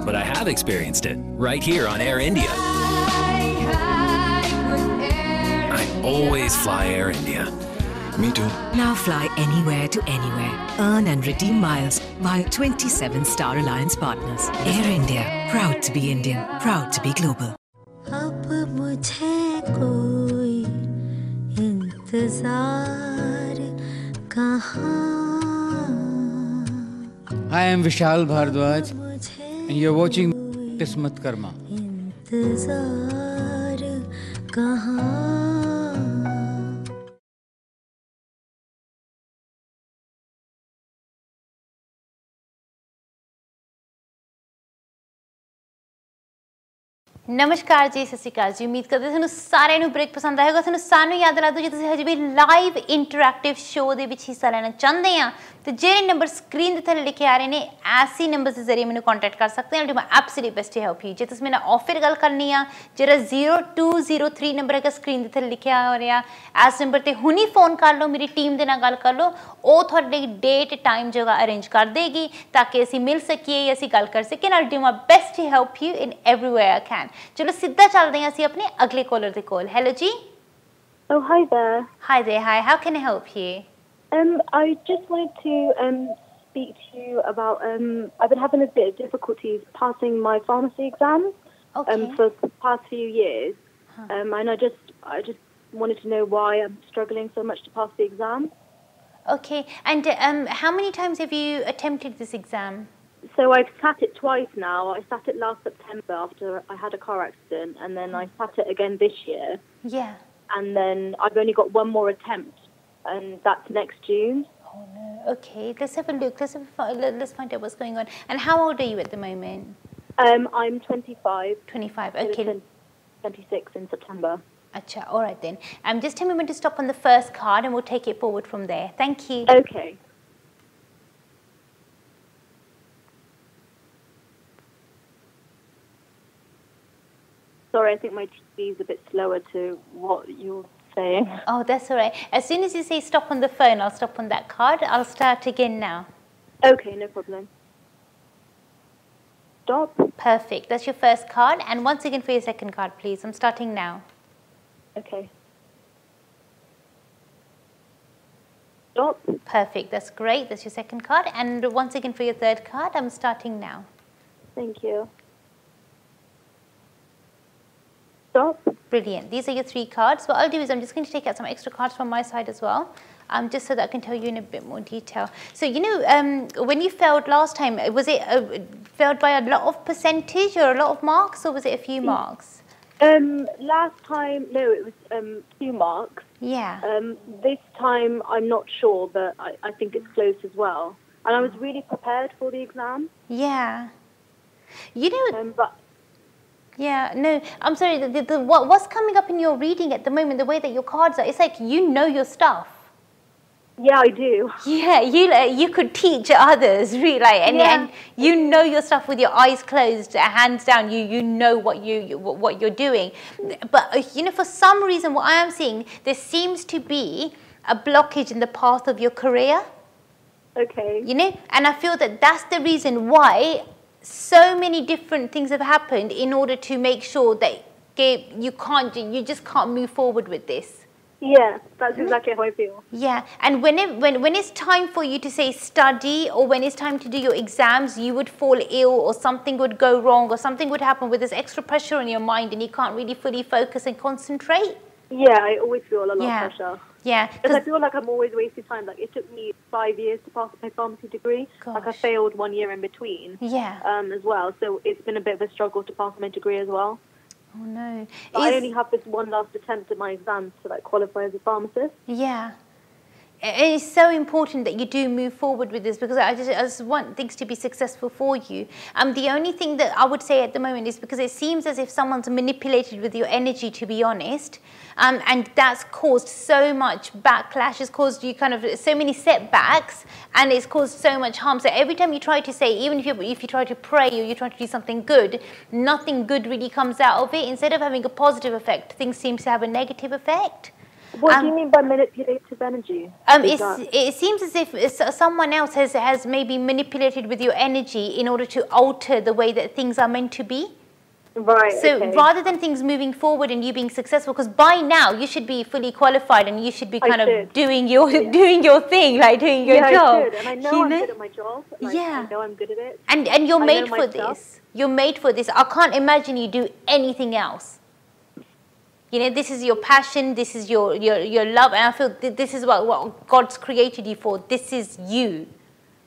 But I have experienced it right here on Air India. I always fly Air India. Me too. Now fly anywhere to anywhere. Earn and redeem miles via 27 Star Alliance partners. Air India. Proud to be Indian. Proud to be global. अब मुझे कोई इंतजार कहाँ। I am Vishal Bhardwaj and you're watching Kismat Karma. इंतजार कहाँ। नमस्कार जी, सत श्री अकाल जी। उम्मीद करते ਤੁਹਾਨੂੰ ਸਾਰਿਆਂ ਨੂੰ ਬ੍ਰੇਕ ਪਸੰਦ ਆਏਗਾ। ਤੁਹਾਨੂੰ ਸਾਨੂੰ ਯਾਦ ਦਿਲਾ ਦੂੰ ਜੇ ਤੁਸੀਂ ਹਜੇ ਵੀ ਲਾਈਵ ਇੰਟਰੈਕਟਿਵ ਸ਼ੋਅ ਦੇ ਵਿੱਚ ਹਿੱਸਾ ਲੈਣਾ ਚਾਹੁੰਦੇ ਆ ਤੇ ਜਿਹੜੇ ਨੰਬਰ ਸਕਰੀਨ ਦੇ ਥੱਲੇ ਲਿਖੇ ਆ ਰਹੇ ਨੇ ਐਸੀ ਨੰਬਰਸ ਦੇ ਜ਼ਰੀਏ ਮੈਨੂੰ ਕੰਟੈਕਟ ਕਰ ਸਕਦੇ ਹੋ। ਮੈਂ absolutely best to help you. ਜੇ ਤੁਸੀਂ ਮੇਰੇ ਨਾਲ ਆਫਰ ਗੱਲ ਕਰਨੀ ਆ, ਜਿਹੜਾ 0203 ਨੰਬਰ ਹੈਗਾ ਸਕਰੀਨ ਦੇ ਥੱਲੇ ਲਿਖਿਆ ਹੋ ਰਿਹਾ, ਇਸ ਨੰਬਰ ਤੇ ਹੁਣੀ ਫੋਨ ਕਰ ਲਓ, ਮੇਰੀ ਟੀਮ ਦੇ ਨਾਲ ਗੱਲ ਕਰ ਲਓ। ਉਹ ਤੁਹਾਡੇ ਲਈ ਡੇਟ ਟਾਈਮ ਜਗ੍ਹਾ ਅਰੇਂਜ ਕਰ ਦੇਗੀ ਤਾਂ ਕਿ ਅਸੀਂ ਮਿਲ ਸਕੀਏ, ਅਸੀਂ ਗੱਲ ਕਰ ਸਕੀਏ। ਨਾਲ do my best to help you in everywhere I can. ਚਲੋ ਸਿੱਧਾ ਚੱਲਦੇ ਹਾਂ ਅਸੀਂ ਆਪਣੇ ਅਗਲੇ ਕਾਲਰ ਦੇ ਕੋਲ। ਹੈਲੋ ਜੀ। Oh, hi there. Hi there. Hi. How can I help you? I just wanted to speak to you about I've been having a bit of difficulties passing my pharmacy exams for the past few years, and I just wanted to know why I'm struggling so much to pass the exam. Okay, and how many times have you attempted this exam? So I've sat it twice now. I sat it last September after I had a car accident, and then I sat it again this year. Yeah. And then I've only got one more attempt, and that's next June. Oh no. Okay, let's have a look. Let's find out what's going on. And how old are you at the moment? I'm 25. 25. Okay. 26 in September. Acha. All right then. Just tell me when to stop on the first card, and we'll take it forward from there. Thank you. Okay. Sorry, I think my TV is a bit slower to what you're saying. Oh, that's all right. As soon as you say stop on the phone, I'll stop on that card. I'll start again now. Okay, no problem. Stop. Perfect. That's your first card. And once again for your second card, please. I'm starting now. Okay. Stop. Perfect. That's great. That's your second card. And once again for your third card, I'm starting now. Thank you. Stop. Brilliant. These are your 3 cards. What I'll do is I'm just going to take out some extra cards from my side as well, just so that I can tell you in a bit more detail. So, you know, when you failed last time, was it failed by a lot of percentage or a lot of marks, or was it a few marks? Last time, no, it was 2 marks. Yeah. This time, I'm not sure, but I think it's close as well. And I was really prepared for the exam. Yeah. You know... but yeah, no, I'm sorry, what's coming up in your reading at the moment, the way that your cards are, it's like you know your stuff. Yeah, I do. Yeah, you could teach others, really, and you know your stuff with your eyes closed, hands down, you know what you're doing. But, you know, for some reason, what I am seeing, there seems to be a blockage in the path of your career. Okay. You know, and I feel that that's the reason why so many different things have happened in order to make sure that Okay, you just can't move forward with this. Yeah, that's exactly how I feel. Yeah, and when it's time for you to say study, or when it's time to do your exams, you would fall ill, or something would go wrong, or something would happen with this extra pressure on your mind, and you can't really fully focus and concentrate. Yeah, I always feel a lot of pressure. Yeah, because I feel like I'm always wasting time. Like, it took me 5 years to pass my pharmacy degree. Gosh. Like, I failed 1 year in between. Yeah. As well, so it's been a bit of a struggle to pass my degree as well. Oh no! But I only have this one last attempt at my exams to like qualify as a pharmacist. Yeah. It's so important that you do move forward with this, because I just want things to be successful for you. The only thing that I would say at the moment is, because it seems as if someone's manipulated with your energy, to be honest, and that's caused so much backlash. It's caused you kind of so many setbacks, and it's caused so much harm. So every time you try to say, even if you try to pray or you try to do something good, nothing good really comes out of it. Instead of having a positive effect, things seem to have a negative effect. What do you mean by manipulative energy? It seems as if someone else has maybe manipulated with your energy in order to alter the way that things are meant to be. Right. So rather than things moving forward and you being successful, because by now you should be fully qualified and you should be kind of doing your thing, like doing your job. Yeah, I should, and I know I'm good at my job. Like, I know I'm good at it. And you're made for this. You're made for this. I can't imagine you do anything else. You know, this is your passion, this is your love, and I feel this is what God's created you for. This is you.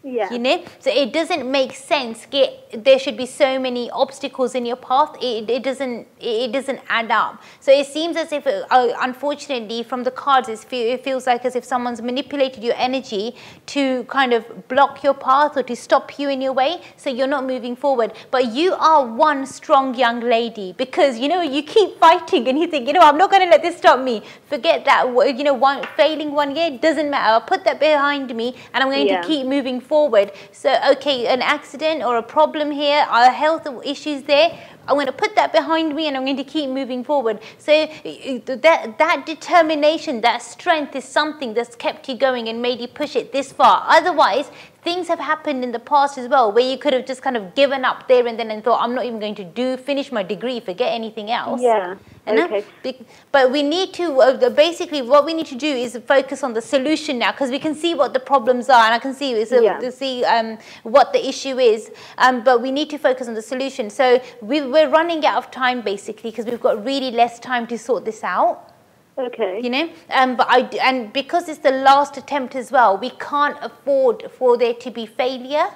Yeah. You know, so it doesn't make sense. There should be so many obstacles in your path. It doesn't add up. So it seems as if, unfortunately, from the cards, it feels like as if someone's manipulated your energy to kind of block your path or to stop you in your way, so you're not moving forward. But you are one strong young lady, because, you know, you keep fighting and you think, you know, I'm not going to let this stop me. Forget that, you know, failing 1 year, doesn't matter. I'll put that behind me and I'm going to keep moving forward. So, okay, an accident or a problem here, health issues there, I'm going to put that behind me and I'm going to keep moving forward. So that determination, that strength is something that's kept you going and made you push it this far. Otherwise, things have happened in the past as well where you could have just kind of given up there and then and thought, I'm not even going to finish my degree, forget anything else. Yeah. Okay. But we need to, basically what we need to do is focus on the solution now, because we can see what the problems are and I can see, what the issue is, but we need to focus on the solution. So we're running out of time basically, because we've got really less time to sort this out. Okay. You know, and because it's the last attempt as well, we can't afford for there to be failure.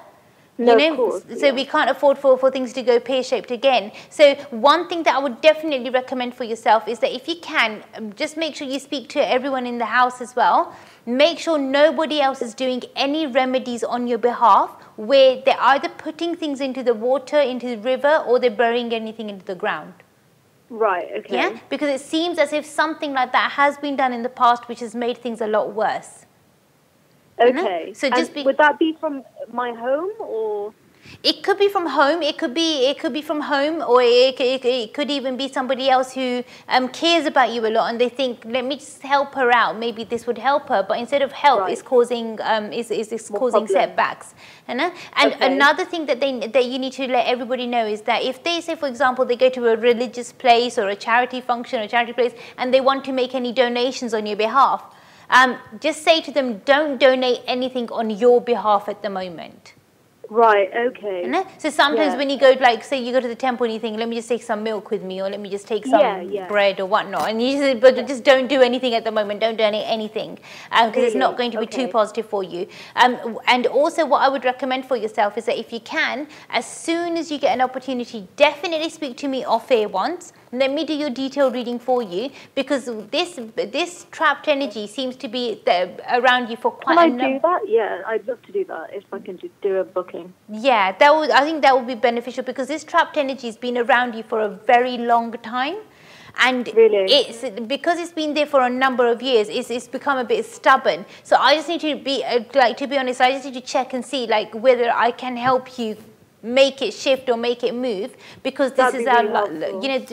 No, you know, of course, so we can't afford for things to go pear-shaped again. So one thing that I would definitely recommend for yourself is that if you can, just make sure you speak to everyone in the house as well. Make sure nobody else is doing any remedies on your behalf where they're either putting things into the water, into the river, or they're burying anything into the ground. Right, okay. Yeah, because it seems as if something like that has been done in the past, which has made things a lot worse. Okay. So just would that be from my home, or? It could be from home. It could be from home, or it could even be somebody else who cares about you a lot, and they think, let me just help her out. Maybe this would help her, but instead of help, it's causing causing setbacks. And another thing that you need to let everybody know is that if they say, for example, they go to a religious place or a charity function or a charity place, and they want to make any donations on your behalf, just say to them, don't donate anything on your behalf at the moment. Right, okay. So sometimes when you go, like, say you go to the temple and you think, let me just take some milk with me, or let me just take some bread or whatnot, and you just, but just don't do anything at the moment, don't donate anything, because it's not going to be too positive for you. And also what I would recommend for yourself is that if you can, as soon as you get an opportunity, definitely speak to me off air once. Let me do your detailed reading for you, because this trapped energy seems to be around you for quite a Can I do that? Yeah, I'd love to do that if I can just do a booking. Yeah, I think that would be beneficial, because this trapped energy has been around you for a very long time. And it's because it's been there for a number of years, it's become a bit stubborn. So I just need to be to be honest, I just need to check and see like whether I can help you make it shift or make it move, because this is our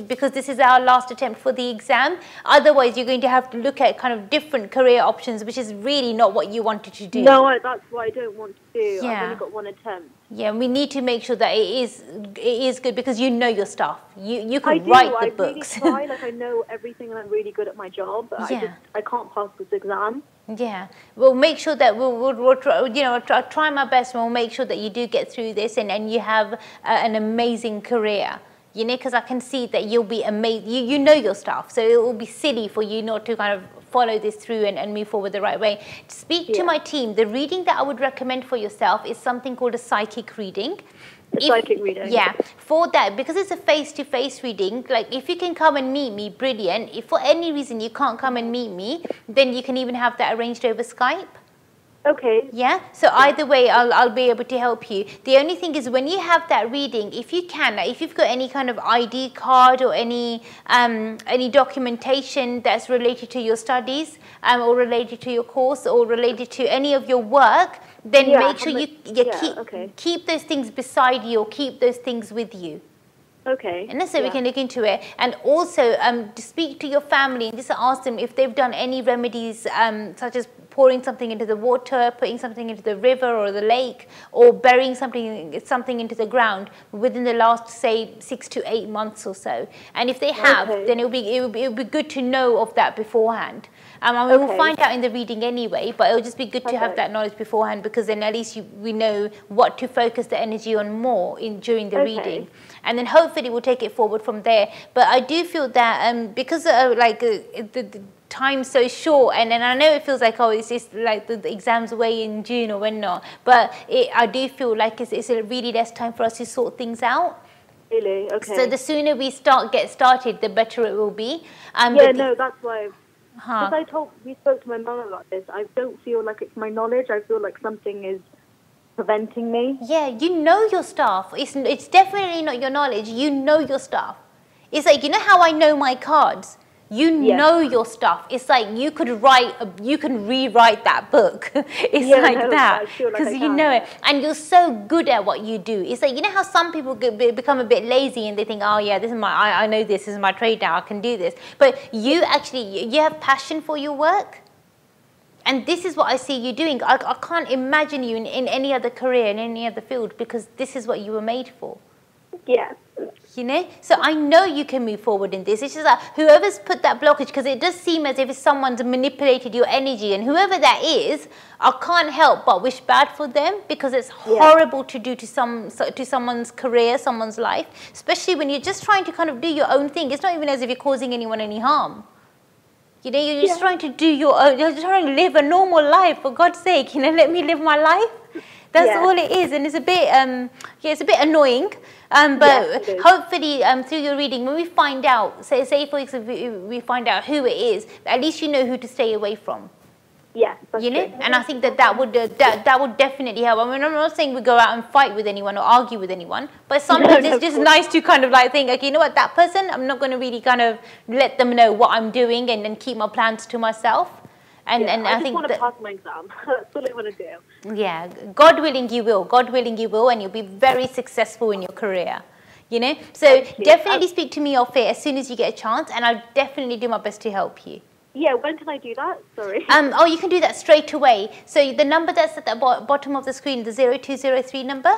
because this is our last attempt for the exam. Otherwise you're going to have to look at kind of different career options, which is really not what you wanted to do. No, that's what I don't want to do. I've only got one attempt. Yeah, we need to make sure that it is good because you know your stuff. You can write the books. I really try. Like I know everything, and I'm really good at my job. But I can't pass this exam. Yeah, we'll make sure that we'll try, try my best, and we'll make sure that you do get through this, and you have an amazing career. You know, because I can see that you'll be amazing. You know your stuff, so it will be silly for you not to kind of follow this through and move forward the right way. To speak to my team, the reading that I would recommend for yourself is something called a psychic reading. Psychic reading. Yeah, for that, because it's a face-to-face reading, like if you can come and meet me, brilliant. If for any reason you can't come and meet me, then you can even have that arranged over Skype. Okay. Yeah, so either way I'll be able to help you. The only thing is when you have that reading, if you can, if you've got any kind of ID card or any documentation that's related to your studies or related to your course or related to any of your work, then make sure you keep those things beside you or keep those things with you. Okay. And so we can look into it. And also to speak to your family and just ask them if they've done any remedies such as pouring something into the water, putting something into the river or the lake, or burying something into the ground within the last, say, 6 to 8 months or so. And if they have, then it'll be good to know of that beforehand. We'll find out in the reading anyway, but it'll just be good to have that knowledge beforehand, because then at least we know what to focus the energy on more during the reading. And then hopefully we'll take it forward from there. But I do feel that because the time's so short, and then I know it feels like, oh, it's just like the exam's away in June or when not, but I do feel like it's a really less time for us to sort things out. Really? Okay. So the sooner we get started, the better it will be. No, that's why. Because we spoke to my mum about this. I don't feel like it's my knowledge. I feel like something is preventing me. Yeah, you know your stuff. It's definitely not your knowledge. You know your stuff. It's like, you know how I know my cards? You know your stuff. It's like you can rewrite that book. It's that because you know it, and you're so good at what you do. It's like, you know how some people become a bit lazy and they think, oh yeah, this is I know this is my trade now. I can do this. But you have passion for your work. And this is what I see you doing. I can't imagine you in any other career, in any other field, because this is what you were made for. Yeah. You know? So I know you can move forward in this. It's just that whoever's put that blockage, because it does seem as if someone's manipulated your energy, and whoever that is, I can't help but wish bad for them, because it's horrible to do to someone's career, someone's life, especially when you're just trying to kind of do your own thing. It's not even as if you're causing anyone any harm. You know, you're just trying to do your own, you're just trying to live a normal life, for God's sake, you know, let me live my life. That's all it is, and it's a bit, it's a bit annoying. But hopefully, through your reading, when we find out, say for example, we find out who it is, at least you know who to stay away from. Yeah, that's you know, and I think that would definitely help. I mean, I'm not saying we go out and fight with anyone or argue with anyone, but sometimes it's just nice to kind of like think, okay, you know what, that person, I'm not going to really kind of let them know what I'm doing and then keep my plans to myself. And I think want to pass my exam. That's all I want to do. Yeah, God willing you will. God willing you will, and you'll be very successful in your career. You know, so definitely speak to me off it as soon as you get a chance, and I'll definitely do my best to help you. Yeah, when can I do that? Sorry. Oh, you can do that straight away. So the number that's at the bottom of the screen, the 0203 number,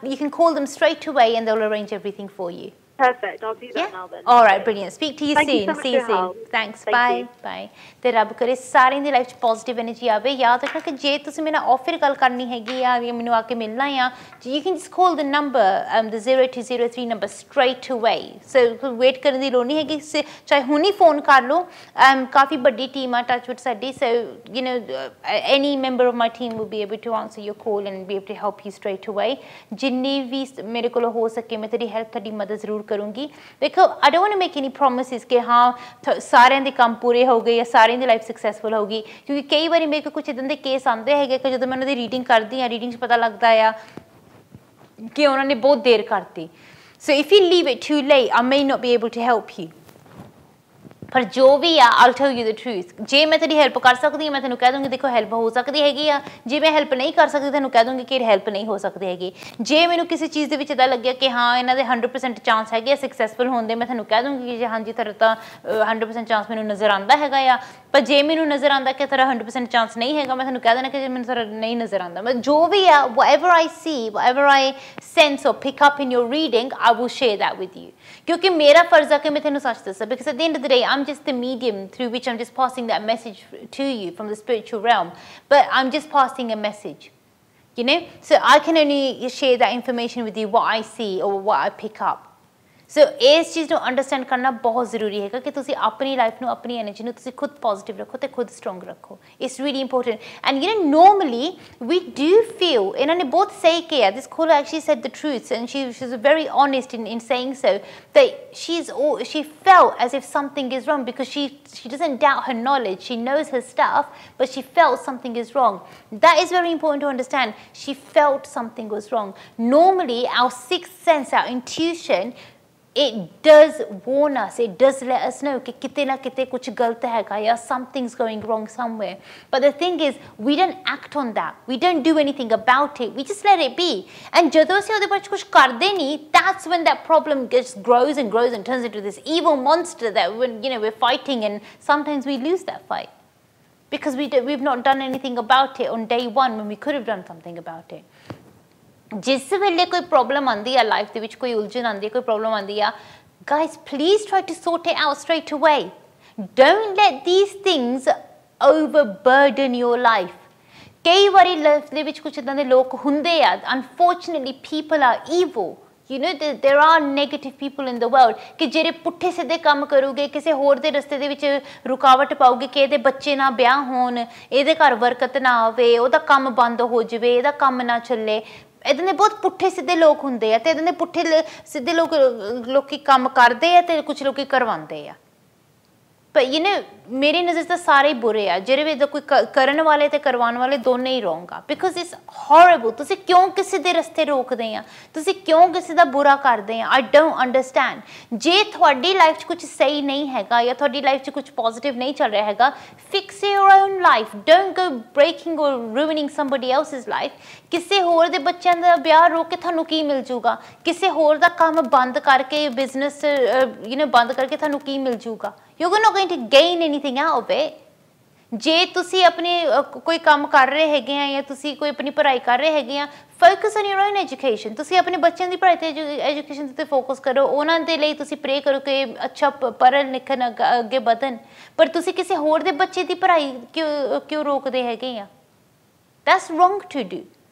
you can call them straight away, and they'll arrange everything for you. Perfect. I'll do that now then. All right, brilliant. Speak to you soon. You so See you soon. Help. Thanks. Bye. Bye. ਤੇ ਰੱਬ ਕਰੇ ਸਾਰਿਆਂ ਦੀ life 'ਚ positive energy ਆਵੇ। ਯਾਦ ਰੱਖਣਾ ਕਿ ਜੇ ਤੁਸੀਂ ਮੇਰੇ ਨਾਲ ਆਫਰ ਗੱਲ ਕਰਨੀ ਹੈਗੀ ਆ ਜਾਂ ਮੈਨੂੰ ਆ ਕੇ ਮਿਲਣਾ ਆ, you can just call the number, the 0203 number straight away. So wait ਕਰਨ ਦੀ ਲੋੜ ਨਹੀਂ ਹੈਗੀ, ਚਾਹੇ ਹੁਣੀ ਫੋਨ ਕਰ ਲਓ। ਕਾਫੀ ਵੱਡੀ ਟੀਮ ਆ ਟੱਚਵੁੱਡ ਸਾਡੀ, so you know any member of my team will be able to answer your call and be able to help you straight away. ਜਿੰਨੀ ਵੀ ਮੇਰੇ ਕੋਲ ਹੋ ਸਕੇ ਮੈਂ ਤੇਰੀ ਹੈਲਪ, ਤੁਹਾਡੀ ਮਦਦ ਜ਼ਰੂਰ ਕਰੂੰਗੀ। ਦੇਖੋ, I don't want to make any promises ਕਿ ਹਾਂ ਸਾਰਿਆਂ ਦੇ ਕੰਮ ਪੂਰੇ ਹੋ ਗਏ ਜਾਂ ਸਾਰਿਆਂ ਦੀ ਲਾਈਫ ਸਕਸੈਸਫੁਲ ਹੋਊਗੀ, ਕਿਉਂਕਿ ਕਈ ਵਾਰੀ ਮੇਰੇ ਕੋਲ ਕੁਝ ਇਦਾਂ ਦੇ ਕੇਸ ਆਉਂਦੇ ਹੈਗੇ ਕਿ ਜਦੋਂ ਮੈਂ ਉਹਨਾਂ ਦੀ ਰੀਡਿੰਗ ਕਰਦੀ ਹਾਂ, ਰੀਡਿੰਗ 'ਚ ਪਤਾ ਲੱਗਦਾ ਆ ਕਿ ਉਹਨਾਂ ਨੇ ਬਹੁਤ ਦੇਰ ਕਰਤੀ। So if you leave it too late, I may not be able to help you. पर जो भी आ, I'll tell you the truth. जे मैं तेरी हेल्प कर सकती हूँ, मैं तेनों कह दूँगी देखो हेल्प हो सकती हैगी आ। जे मैं हेल्प नहीं कर सकती, तेनों कह दूँगी कि हेल्प नहीं हो सकती हैगी। जे मैनू किसी चीज़ के विच इदां लग्गिया कि हाँ इन्हां दे 100% चांस हैगे सक्सैसफुल होने दे, मैं तेनों कह दूँगी कि हाँ जी तेरा तां 100% चांस मैनू नज़र आंदा हैगा आ। ਪਰ ਜੇ ਮੈਨੂੰ ਨਜ਼ਰ ਆਉਂਦਾ ਕਿ ਤੇਰਾ 100% ਚਾਂਸ ਨਹੀਂ ਹੈਗਾ, ਮੈਂ ਤੁਹਾਨੂੰ ਕਹਿ ਦੇਣਾ ਕਿ ਜੇ ਮੈਨੂੰ ਤੇਰਾ ਨਹੀਂ ਨਜ਼ਰ ਆਉਂਦਾ, ਮੈਂ ਜੋ ਵੀ ਆ whatever I see, whatever I sense or pick up in your reading, I will share that with you. ਕਿਉਂਕਿ ਮੇਰਾ ਫਰਜ਼ ਆ ਕਿ ਮੈਂ ਤੈਨੂੰ ਸੱਚ ਦੱਸਾਂ, because at the end of the day I'm just the medium through which I'm just passing that message to you from the spiritual realm, but I'm just passing a message, you know, so I can only share that information with you what I see or what I pick up. ਸੋ ਇਸ ਚੀਜ਼ ਨੂੰ understand ਕਰਨਾ ਬਹੁਤ ਜ਼ਰੂਰੀ ਹੈਗਾ ਕਿ ਤੁਸੀਂ ਆਪਣੀ ਲਾਈਫ ਨੂੰ, ਆਪਣੀ ਐਨਰਜੀ ਨੂੰ ਤੁਸੀਂ ਖੁਦ ਪੋਜ਼ਿਟਿਵ ਰੱਖੋ ਤੇ ਖੁਦ ਸਟਰੋਂਗ ਰੱਖੋ। It's really important and you know normally we do feel, ਇਹਨਾਂ ਨੇ ਬਹੁਤ ਸਹੀ ਕਿਹਾ, this caller actually said the truth and she was very honest in saying so, that she felt as if something is wrong because she doesn't doubt her knowledge, she knows her stuff, but she felt something is wrong. That is very important to understand. She felt something was wrong. Normally our sixth sense, our intuition, it does warn us, it does let us know कि किते ना किते कुछ गलत हैगा या something's going wrong somewhere. But the thing is, we don't act on that. We don't do anything about it. We just let it be. And ਜਦੋਂ ਅਸੀਂ ਉਹਦੇ ਬਾਰੇ ਕੁਝ ਕਰਦੇ ਨਹੀਂ, that's when that problem just grows and grows and turns into this evil monster that when, you know, we're fighting, and sometimes we lose that fight because we've not done anything about it on day one when we could have done something about it. ਜਿਸ ਵੇਲੇ ਕੋਈ problem ਆਉਂਦੀ ਆ life ਦੇ ਵਿੱਚ, ਕੋਈ ਉਲਝਣ ਆਉਂਦੀ ਹੈ, ਕੋਈ ਪ੍ਰੋਬਲਮ ਆਉਂਦੀ ਆ, guys, please try to sort it out straight away. Don't let these things overburden your life. ਕਈ ਵਾਰੀ ਲਾਈਫ ਦੇ ਵਿੱਚ ਕੁਝ ਇਦਾਂ ਦੇ ਲੋਕ ਹੁੰਦੇ ਆ, unfortunately people are evil. You know, there are negative people in the world ਕਿ ਜਿਹੜੇ ਪੁੱਠੇ ਸਿੱਧੇ ਕੰਮ ਕਰੂਗੇ, ਕਿਸੇ ਹੋਰ ਦੇ ਰਸਤੇ ਦੇ ਵਿੱਚ ਰੁਕਾਵਟ ਪਾਉਗੇ ਕਿ ਇਹਦੇ ਬੱਚੇ ਨਾ ਵਿਆਹ ਹੋਣ, ਇਹਦੇ ਘਰ ਬਰਕਤ ਨਾ ਆਵੇ, ਉਹਦਾ ਕੰਮ ਬੰਦ ਹੋ ਜਾਵੇ, ਇਹਦਾ ਕੰਮ ਨਾ ਚੱਲੇ। ਇੱਦਾਂ ਦੇ ਬਹੁਤ ਪੁੱਠੇ ਸਿੱਧੇ ਲੋਕ ਹੁੰਦੇ ਆ ਤੇ ਇੱਦਾਂ ਦੇ ਪੁੱਠੇ ਸਿੱਧੇ ਲੋਕੀ ਕੰਮ ਕਰਦੇ ਆ ਤੇ ਕੁਝ ਲੋਕੀ ਕਰਵਾਉਂਦੇ ਆ। ਪਰ ਯੂ ਨੋ ਮੇਰੀ ਨਜ਼ਰ ਤਾਂ ਸਾਰੇ ਹੀ ਬੁਰੇ ਆ, ਜਿਹੜੇ ਵੀ ਕੋਈ ਕਰਨ ਵਾਲੇ ਤੇ ਕਰਵਾਉਣ ਵਾਲੇ ਦੋਨੇ ਹੀ ਰੋਂਗ ਆ, ਬਿਕੋਜ਼ ਇਟਸ ਹੌਰਿਬਲ। ਤੁਸੀਂ ਕਿਉਂ ਕਿਸੇ ਦੇ ਰਸਤੇ ਰੋਕਦੇ ਆ, ਤੁਸੀਂ ਕਿਉਂ ਕਿਸੇ ਦਾ ਬੁਰਾ ਕਰਦੇ ਆ? I don't understand. ਜੇ ਤੁਹਾਡੀ ਲਾਈਫ 'ਚ ਕੁਝ ਸਹੀ ਨਹੀਂ ਹੈਗਾ ਜਾਂ ਤੁਹਾਡੀ ਲਾਈਫ 'ਚ ਕੁਝ ਪੋਜ਼ਿਟਿਵ ਨਹੀਂ ਚੱਲ ਰਿਹਾ ਹੈਗਾ, fix your own life, don't go breaking ਔਰ ਰੂਇਨਿੰਗ ਸਮਬਡੀ ਐਲਸਜ਼ ਲਾਈਫ। ਕਿਸੇ ਹੋਰ ਦੇ ਬੱਚਿਆਂ ਦਾ ਵਿਆਹ ਰੋਕ ਕੇ ਤੁਹਾਨੂੰ ਕੀ ਮਿਲ ਜੂਗਾ? ਕਿਸੇ ਹੋਰ ਦਾ ਕੰਮ ਬੰਦ ਕਰਕੇ, ਬਿਜ਼ਨਸ ਯੂ ਨੋ ਬੰਦ ਕਰਕੇ ਤੁਹਾਨੂੰ ਕੀ ਮਿਲ ਜੂਗਾ? You're not going to gain anything out of it. ਜੇ ਤੁਸੀਂ ਆਪਣੇ ਕੋਈ ਕੰਮ ਕਰ ਰਹੇ ਹੈਗੇ ਆ ਜਾਂ ਤੁਸੀਂ ਕੋਈ ਆਪਣੀ ਪੜ੍ਹਾਈ ਕਰ ਰਹੇ ਹੈਗੇ ਆ, focus on your own education. ਤੁਸੀਂ ਆਪਣੇ ਬੱਚਿਆਂ ਦੀ ਪੜ੍ਹਾਈ ਤੇ ਐਜੂਕੇਸ਼ਨ 'ਤੇ ਫੋਕਸ ਕਰੋ, ਉਹਨਾਂ ਦੇ ਲਈ ਤੁਸੀਂ ਪ੍ਰੇ ਕਰੋ ਕਿ ਅੱਛਾ ਪੜ੍ਹਨ ਲਿਖਣ, ਅੱਗੇ ਵਧਣ। ਪਰ ਤੁਸੀਂ ਕਿਸੇ ਹੋਰ ਦੇ ਬੱਚੇ ਦੀ ਪੜ੍ਹਾਈ ਕਿਉਂ ਰੋਕਦੇ ਹੈਗੇ ਆ? That's wrong to do.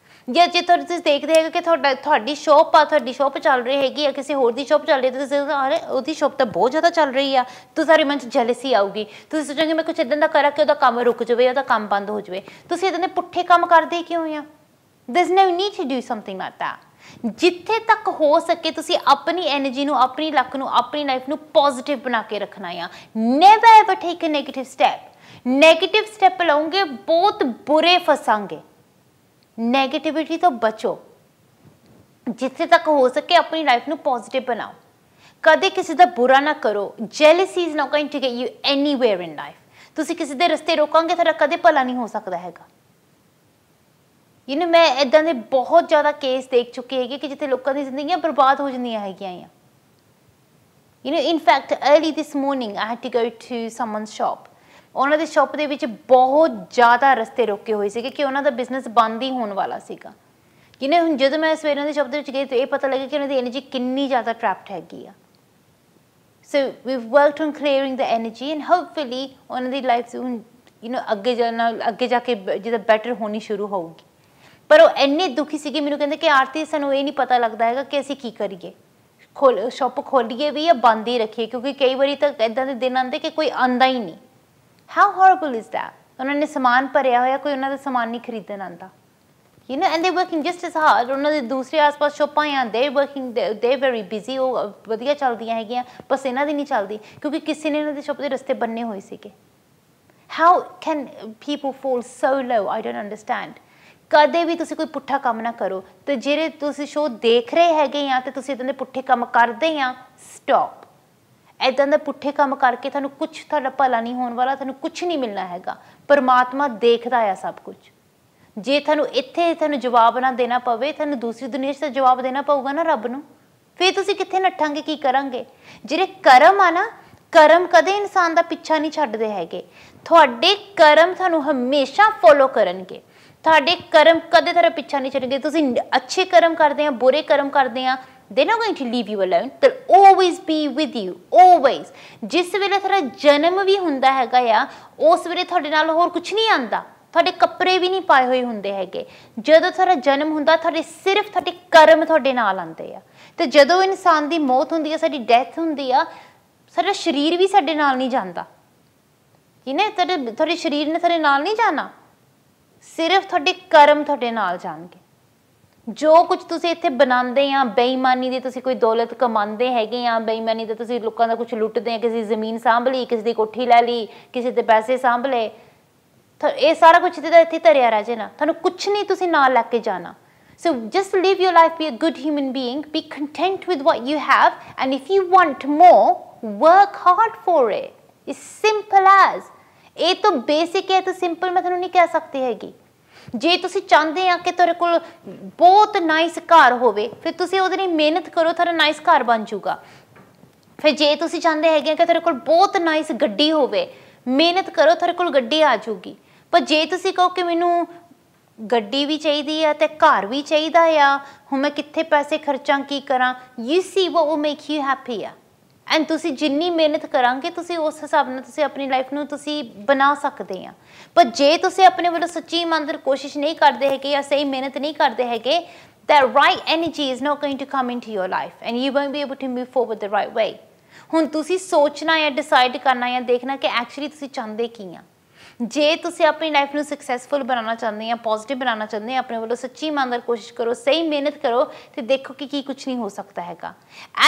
ਜਾਂ ਜੇ ਤੁਸੀਂ ਦੇਖਦੇ ਹੈਗੇ ਕਿ ਤੁਹਾਡੀ ਸ਼ੋਪ ਆ, ਤੁਹਾਡੀ ਸ਼ੋਪ ਚੱਲ ਰਹੀ ਹੈਗੀ ਆ, ਕਿਸੇ ਹੋਰ ਦੀ ਸ਼ੋਪ ਚੱਲ ਰਹੀ, ਤੁਸੀਂ ਅਰੇ ਉਹਦੀ ਸ਼ੋਪ ਤਾਂ ਬਹੁਤ ਜ਼ਿਆਦਾ ਚੱਲ ਰਹੀ ਆ, ਤਾਂ ਤੁਹਾਡੇ ਮਨ 'ਚ ਜੈਲਸੀ ਆਊਗੀ। ਤੁਸੀਂ ਸੋਚੋਗੇ ਮੈਂ ਕੁਛ ਇੱਦਾਂ ਦਾ ਕਰਾਂ ਕਿ ਉਹਦਾ ਕੰਮ ਰੁਕ ਜਾਵੇ, ਉਹਦਾ ਕੰਮ ਬੰਦ ਹੋ ਜਾਵੇ। ਤੁਸੀਂ ਇੱਦਾਂ ਦੇ ਪੁੱਠੇ ਕੰਮ ਕਰਦੇ ਕਿਉਂ ਆ? There's no need to do something like that. ਜਿੱਥੇ ਤੱਕ ਹੋ ਸਕੇ ਤੁਸੀਂ ਆਪਣੀ ਐਨਰਜੀ ਨੂੰ, ਆਪਣੀ ਲੱਕ ਨੂੰ, ਆਪਣੀ ਲਾਈਫ ਨੂੰ ਪੋਜ਼ਿਟਿਵ ਬਣਾ ਕੇ ਰੱਖਣਾ ਆ। ਨੈਵਰ ਐਵਰ ਟੇਕ ਅ ਨੈਗੇਟਿਵ ਸਟੈਪ। ਨੈਗੇਟਿਵ ਸਟੈਪ ਲਓਗੇ ਬਹੁਤ ਬੁਰੇ ਫਸਾਂਗੇ। ਨੈਗੇਟਿਵਿਟੀ ਤੋਂ ਬਚੋ। ਜਿੱਥੇ ਤੱਕ ਹੋ ਸਕੇ ਆਪਣੀ ਲਾਈਫ ਨੂੰ ਪੋਜ਼ਿਟਿਵ ਬਣਾਓ। ਕਦੇ ਕਿਸੇ ਦਾ ਬੁਰਾ ਨਾ ਕਰੋ। Jealousy is not going to get you anywhere in life. ਤੁਸੀਂ ਕਿਸੇ ਦੇ ਰਸਤੇ ਰੋਕਾਂਗੇ ਤੁਹਾਡਾ ਕਦੇ ਭਲਾ ਨਹੀਂ ਹੋ ਸਕਦਾ ਹੈਗਾ। ਯੂ ਨੋ ਮੈਂ ਇੱਦਾਂ ਦੇ ਬਹੁਤ ਜ਼ਿਆਦਾ ਕੇਸ ਦੇਖ ਚੁੱਕੀ ਹੈਗੀ ਕਿ ਜਿੱਥੇ ਲੋਕਾਂ ਦੀ ਜ਼ਿੰਦਗੀਆਂ ਬਰਬਾਦ ਹੋ ਜਾਂਦੀਆਂ ਹੈਗੀਆਂ ਆ। You know in fact early this morning I had to go to someone's shop. ਉਹਨਾਂ ਦੀ ਸ਼ੌਪ ਦੇ ਵਿੱਚ ਬਹੁਤ ਜ਼ਿਆਦਾ ਰਸਤੇ ਰੋਕੇ ਹੋਏ ਸੀਗੇ ਕਿ ਉਹਨਾਂ ਦਾ ਬਿਜ਼ਨਸ ਬੰਦ ਹੀ ਹੋਣ ਵਾਲਾ ਸੀਗਾ। ਯੂ ਨੋ ਹੁਣ ਜਦੋਂ ਮੈਂ ਸਵੇਰਾਂ ਦੀ ਸ਼ੌਪ ਦੇ ਵਿੱਚ ਗਈ ਤਾਂ ਇਹ ਪਤਾ ਲੱਗਿਆ ਕਿ ਉਹਨਾਂ ਦੀ ਐਨਰਜੀ ਕਿੰਨੀ ਜ਼ਿਆਦਾ ਟਰੈਪਡ ਹੈਗੀ ਆ। So we've worked on clearing the energy and hopefully ਉਹਨਾਂ ਦੀ ਲਾਈਫ ਹੁਣ ਯੂ ਨੋ ਅੱਗੇ ਜਾ ਕੇ ਜਿੱਦਾਂ ਬੈਟਰ ਹੋਣੀ ਸ਼ੁਰੂ ਹੋਊਗੀ। ਪਰ ਉਹ ਇੰਨੇ ਦੁਖੀ ਸੀਗੇ, ਮੈਨੂੰ ਕਹਿੰਦੇ ਕਿ ਆਰਤੀ ਸਾਨੂੰ ਇਹ ਨਹੀਂ ਪਤਾ ਲੱਗਦਾ ਹੈਗਾ ਕਿ ਅਸੀਂ ਕੀ ਕਰੀਏ, ਸ਼ੌਪ ਖੋਲੀਏ ਵੀ ਜਾਂ ਬੰਦ ਹੀ ਰੱਖੀਏ, ਕਿਉਂਕਿ ਕਈ ਵਾਰੀ ਤਾਂ ਇੱਦਾਂ ਦੇ ਦਿਨ ਆਉਂਦੇ ਕਿ ਕੋਈ ਆਉਂਦਾ ਹੀ ਨਹੀਂ। How horrible is that? ਉਹਨਾਂ ਨੇ ਸਮਾਨ ਭਰਿਆ ਹੋਇਆ, ਕੋਈ ਉਹਨਾਂ ਦਾ ਸਮਾਨ ਨਹੀਂ ਖਰੀਦਣ ਆਉਂਦਾ। You know, and they're working just as hard. ਉਹਨਾਂ ਦੇ ਦੂਸਰੇ ਆਸ-ਪਾਸ ਸ਼ੌਪਾਂ ਆ, they're very busy, ਉਹ ਵਧੀਆ ਚੱਲਦੀਆਂ ਹੈਗੀਆਂ, ਬਸ ਇਹਨਾਂ ਦੀ ਨਹੀਂ ਚੱਲਦੀ ਕਿਉਂਕਿ ਕਿਸੇ ਨੇ ਇਹਨਾਂ ਦੀ ਸ਼ੌਪ ਦੇ ਰਸਤੇ ਬੰਨੇ ਹੋਏ ਸੀਗੇ। How can people fall so low? I don't understand. ਕਦੇ ਵੀ ਤੁਸੀਂ ਕੋਈ ਪੁੱਠਾ ਕੰਮ ਨਾ ਕਰੋ। ਤੇ ਜਿਹੜੇ ਤੁਸੀਂ ਸ਼ੋਅ ਦੇਖ ਰਹੇ ਹੈਗੇ ਆ ਤੇ ਤੁਸੀਂ ਇੱਦਾਂ ਦੇ ਪੁੱਠੇ ਕੰਮ ਕਰਦੇ ਆ, ਸਟਾਪ। ਇੱਦਾਂ ਦਾ ਪੁੱਠੇ ਕੰਮ ਕਰਕੇ ਤੁਹਾਨੂੰ ਕੁਛ, ਤੁਹਾਡਾ ਭਲਾ ਨਹੀਂ ਹੋਣ ਵਾਲਾ, ਤੁਹਾਨੂੰ ਕੁਛ ਨਹੀਂ ਮਿਲਣਾ ਹੈਗਾ। ਪਰਮਾਤਮਾ ਦੇਖਦਾ ਆ ਸਭ ਕੁਝ। ਜੇ ਤੁਹਾਨੂੰ ਇੱਥੇ ਤੁਹਾਨੂੰ ਜਵਾਬ ਨਾ ਦੇਣਾ ਪਵੇ, ਤੁਹਾਨੂੰ ਦੂਸਰੀ ਦੁਨੀਆ 'ਚ ਤਾਂ ਜਵਾਬ ਦੇਣਾ ਪਊਗਾ ਨਾ ਰੱਬ ਨੂੰ। ਫਿਰ ਤੁਸੀਂ ਕਿੱਥੇ ਨੱਠਾਂਗੇ, ਕੀ ਕਰਾਂਗੇ? ਜਿਹੜੇ ਕਰਮ ਆ ਨਾ, ਕਰਮ ਕਦੇ ਇਨਸਾਨ ਦਾ ਪਿੱਛਾ ਨਹੀਂ ਛੱਡਦੇ ਹੈਗੇ। ਤੁਹਾਡੇ ਕਰਮ ਤੁਹਾਨੂੰ ਹਮੇਸ਼ਾ ਫੋਲੋ ਕਰਨਗੇ। ਤੁਹਾਡੇ ਕਰਮ ਕਦੇ ਤੁਹਾਡਾ ਪਿੱਛਾ ਨਹੀਂ ਛੱਡਣਗੇ। ਤੁਸੀਂ ਅੱਛੇ ਕਰਮ ਕਰਦੇ ਆ, ਬੁਰੇ ਕਰਮ ਕਰਦੇ ਆ, they're not going to leave you alone. They'll always be with you, always. ਜਿਸ ਵੇਲੇ ਤੁਹਾਡਾ ਜਨਮ ਵੀ ਹੁੰਦਾ ਹੈਗਾ ਆ, ਉਸ ਵੇਲੇ ਤੁਹਾਡੇ ਨਾਲ ਹੋਰ ਕੁਝ ਨਹੀਂ ਆਂਦਾ। ਤੁਹਾਡੇ ਕੱਪੜੇ ਵੀ ਨਹੀਂ ਪਾਏ ਹੋਏ ਹੁੰਦੇ ਹੈਗੇ। ਜਦੋਂ ਤੁਹਾਡਾ ਜਨਮ ਹੁੰਦਾ, ਤੁਹਾਡੇ ਸਿਰਫ ਤੁਹਾਡੇ ਕਰਮ ਤੁਹਾਡੇ ਨਾਲ ਆਉਂਦੇ ਆ। ਤੇ ਜਦੋਂ ਇਨਸਾਨ ਦੀ ਮੌਤ ਹੁੰਦੀ ਆ, ਸਾਡੀ ਡੈਥ ਹੁੰਦੀ ਆ, ਸਾਡਾ ਸਰੀਰ ਵੀ ਸਾਡੇ ਨਾਲ ਨਹੀਂ ਜਾਂਦਾ। ਤੁਹਾਡੇ ਸਰੀਰ ਨੇ ਤੁਹਾਡੇ ਨਾਲ ਨਹੀਂ ਜਾਣਾ, ਸਿਰਫ ਤੁਹਾਡੇ ਕਰਮ ਤੁਹਾਡੇ ਨਾਲ ਜਾਣਗੇ। ਜੋ ਕੁਝ ਤੁਸੀਂ ਇੱਥੇ ਬਣਾਉਂਦੇ ਆ, ਬੇਈਮਾਨੀ ਦੀ ਤੁਸੀਂ ਕੋਈ ਦੌਲਤ ਕਮਾਉਂਦੇ ਹੈਗੇ ਆ, ਬੇਈਮਾਨੀ ਦੇ ਤੁਸੀਂ ਲੋਕਾਂ ਦਾ ਕੁਝ ਲੁੱਟਦੇ ਆ, ਕਿਸੇ ਦੀ ਜ਼ਮੀਨ ਸਾਂਭ ਲਈ, ਕਿਸੇ ਦੀ ਕੋਠੀ ਲੈ ਲਈ, ਕਿਸੇ ਦੇ ਪੈਸੇ ਸਾਂਭ ਲਏ, ਇਹ ਸਾਰਾ ਕੁਝ ਤਾਂ ਇੱਥੇ ਧਰਿਆ ਰਹਿ ਜਾਣਾ। ਤੁਹਾਨੂੰ ਕੁਝ ਨਹੀਂ ਤੁਸੀਂ ਨਾਲ ਲੈ ਕੇ ਜਾਣਾ। So just live your life, be a good human being, be content with what you have, and if you want more, work hard for it. It's simple as. ਇਹ ਤਾਂ ਬੇਸਿਕ ਹੈ, ਤਾਂ ਸਿੰਪਲ ਮੈਂ ਤੁਹਾਨੂੰ ਨਹੀਂ ਕਹਿ ਸਕਦੀ ਹੈਗੀ। ਜੇ ਤੁਸੀਂ ਚਾਹੁੰਦੇ ਆ ਕਿ ਤੁਹਾਡੇ ਕੋਲ ਬਹੁਤ ਨਾਈਸ ਘਰ ਹੋਵੇ, ਫਿਰ ਤੁਸੀਂ ਉਹਦੇ ਲਈ ਮਿਹਨਤ ਕਰੋ, ਤੁਹਾਡਾ ਨਾਈਸ ਘਰ ਬਣ ਜਾਊਗਾ। ਫਿਰ ਜੇ ਤੁਸੀਂ ਚਾਹੁੰਦੇ ਹੈਗੇ ਕਿ ਤੁਹਾਡੇ ਕੋਲ ਬਹੁਤ ਨਾਈਸ ਗੱਡੀ ਹੋਵੇ, ਮਿਹਨਤ ਕਰੋ, ਤੁਹਾਡੇ ਕੋਲ ਗੱਡੀ ਆ ਜਾਊਗੀ। ਪਰ ਜੇ ਤੁਸੀਂ ਕਹੋ ਕਿ ਮੈਨੂੰ ਗੱਡੀ ਵੀ ਚਾਹੀਦੀ ਆ ਤੇ ਘਰ ਵੀ ਚਾਹੀਦਾ ਆ, ਹੁਣ ਮੈਂ ਕਿੱਥੇ ਪੈਸੇ ਖਰਚਾਂ, ਕੀ ਕਰਾਂ, you C what will make you happy ਆ। ਐਂਡ ਤੁਸੀਂ ਜਿੰਨੀ ਮਿਹਨਤ ਕਰਾਂਗੇ, ਤੁਸੀਂ ਉਸ ਹਿਸਾਬ ਨਾਲ ਤੁਸੀਂ ਆਪਣੀ ਲਾਈਫ ਨੂੰ ਤੁਸੀਂ ਬਣਾ ਸਕਦੇ ਆ। ਪਰ ਜੇ ਤੁਸੀਂ ਆਪਣੇ ਵੱਲੋਂ ਸੱਚੀ ਇਮਾਨਦਾਰ ਕੋਸ਼ਿਸ਼ ਨਹੀਂ ਕਰਦੇ ਹੈਗੇ ਜਾਂ ਸਹੀ ਮਿਹਨਤ ਨਹੀਂ ਕਰਦੇ ਹੈਗੇ, that right energy is not going to come into your life and you won't be able to move forward the right way। ਹੁਣ ਤੁਸੀਂ ਸੋਚਣਾ ਜਾਂ ਡਿਸਾਈਡ ਕਰਨਾ ਜਾਂ ਦੇਖਣਾ ਕਿ ਐਕਚੁਅਲੀ ਤੁਸੀਂ ਚਾਹੁੰਦੇ ਕੀ ਆ। ਜੇ ਤੁਸੀਂ ਆਪਣੀ ਲਾਈਫ ਨੂੰ ਸਕਸੈਸਫੁਲ ਬਣਾਉਣਾ ਚਾਹੁੰਦੇ ਆ, ਪੋਜ਼ਿਟਿਵ ਬਣਾਉਣਾ ਚਾਹੁੰਦੇ ਆ, ਆਪਣੇ ਵੱਲੋਂ ਸੱਚੀ ਇਮਾਨਦਾਰ ਕੋਸ਼ਿਸ਼ ਕਰੋ, ਸਹੀ ਮਿਹਨਤ ਕਰੋ, ਤੇ ਦੇਖੋ ਕਿ ਕੀ ਕੁਝ ਨਹੀਂ ਹੋ ਸਕਦਾ ਹੈਗਾ।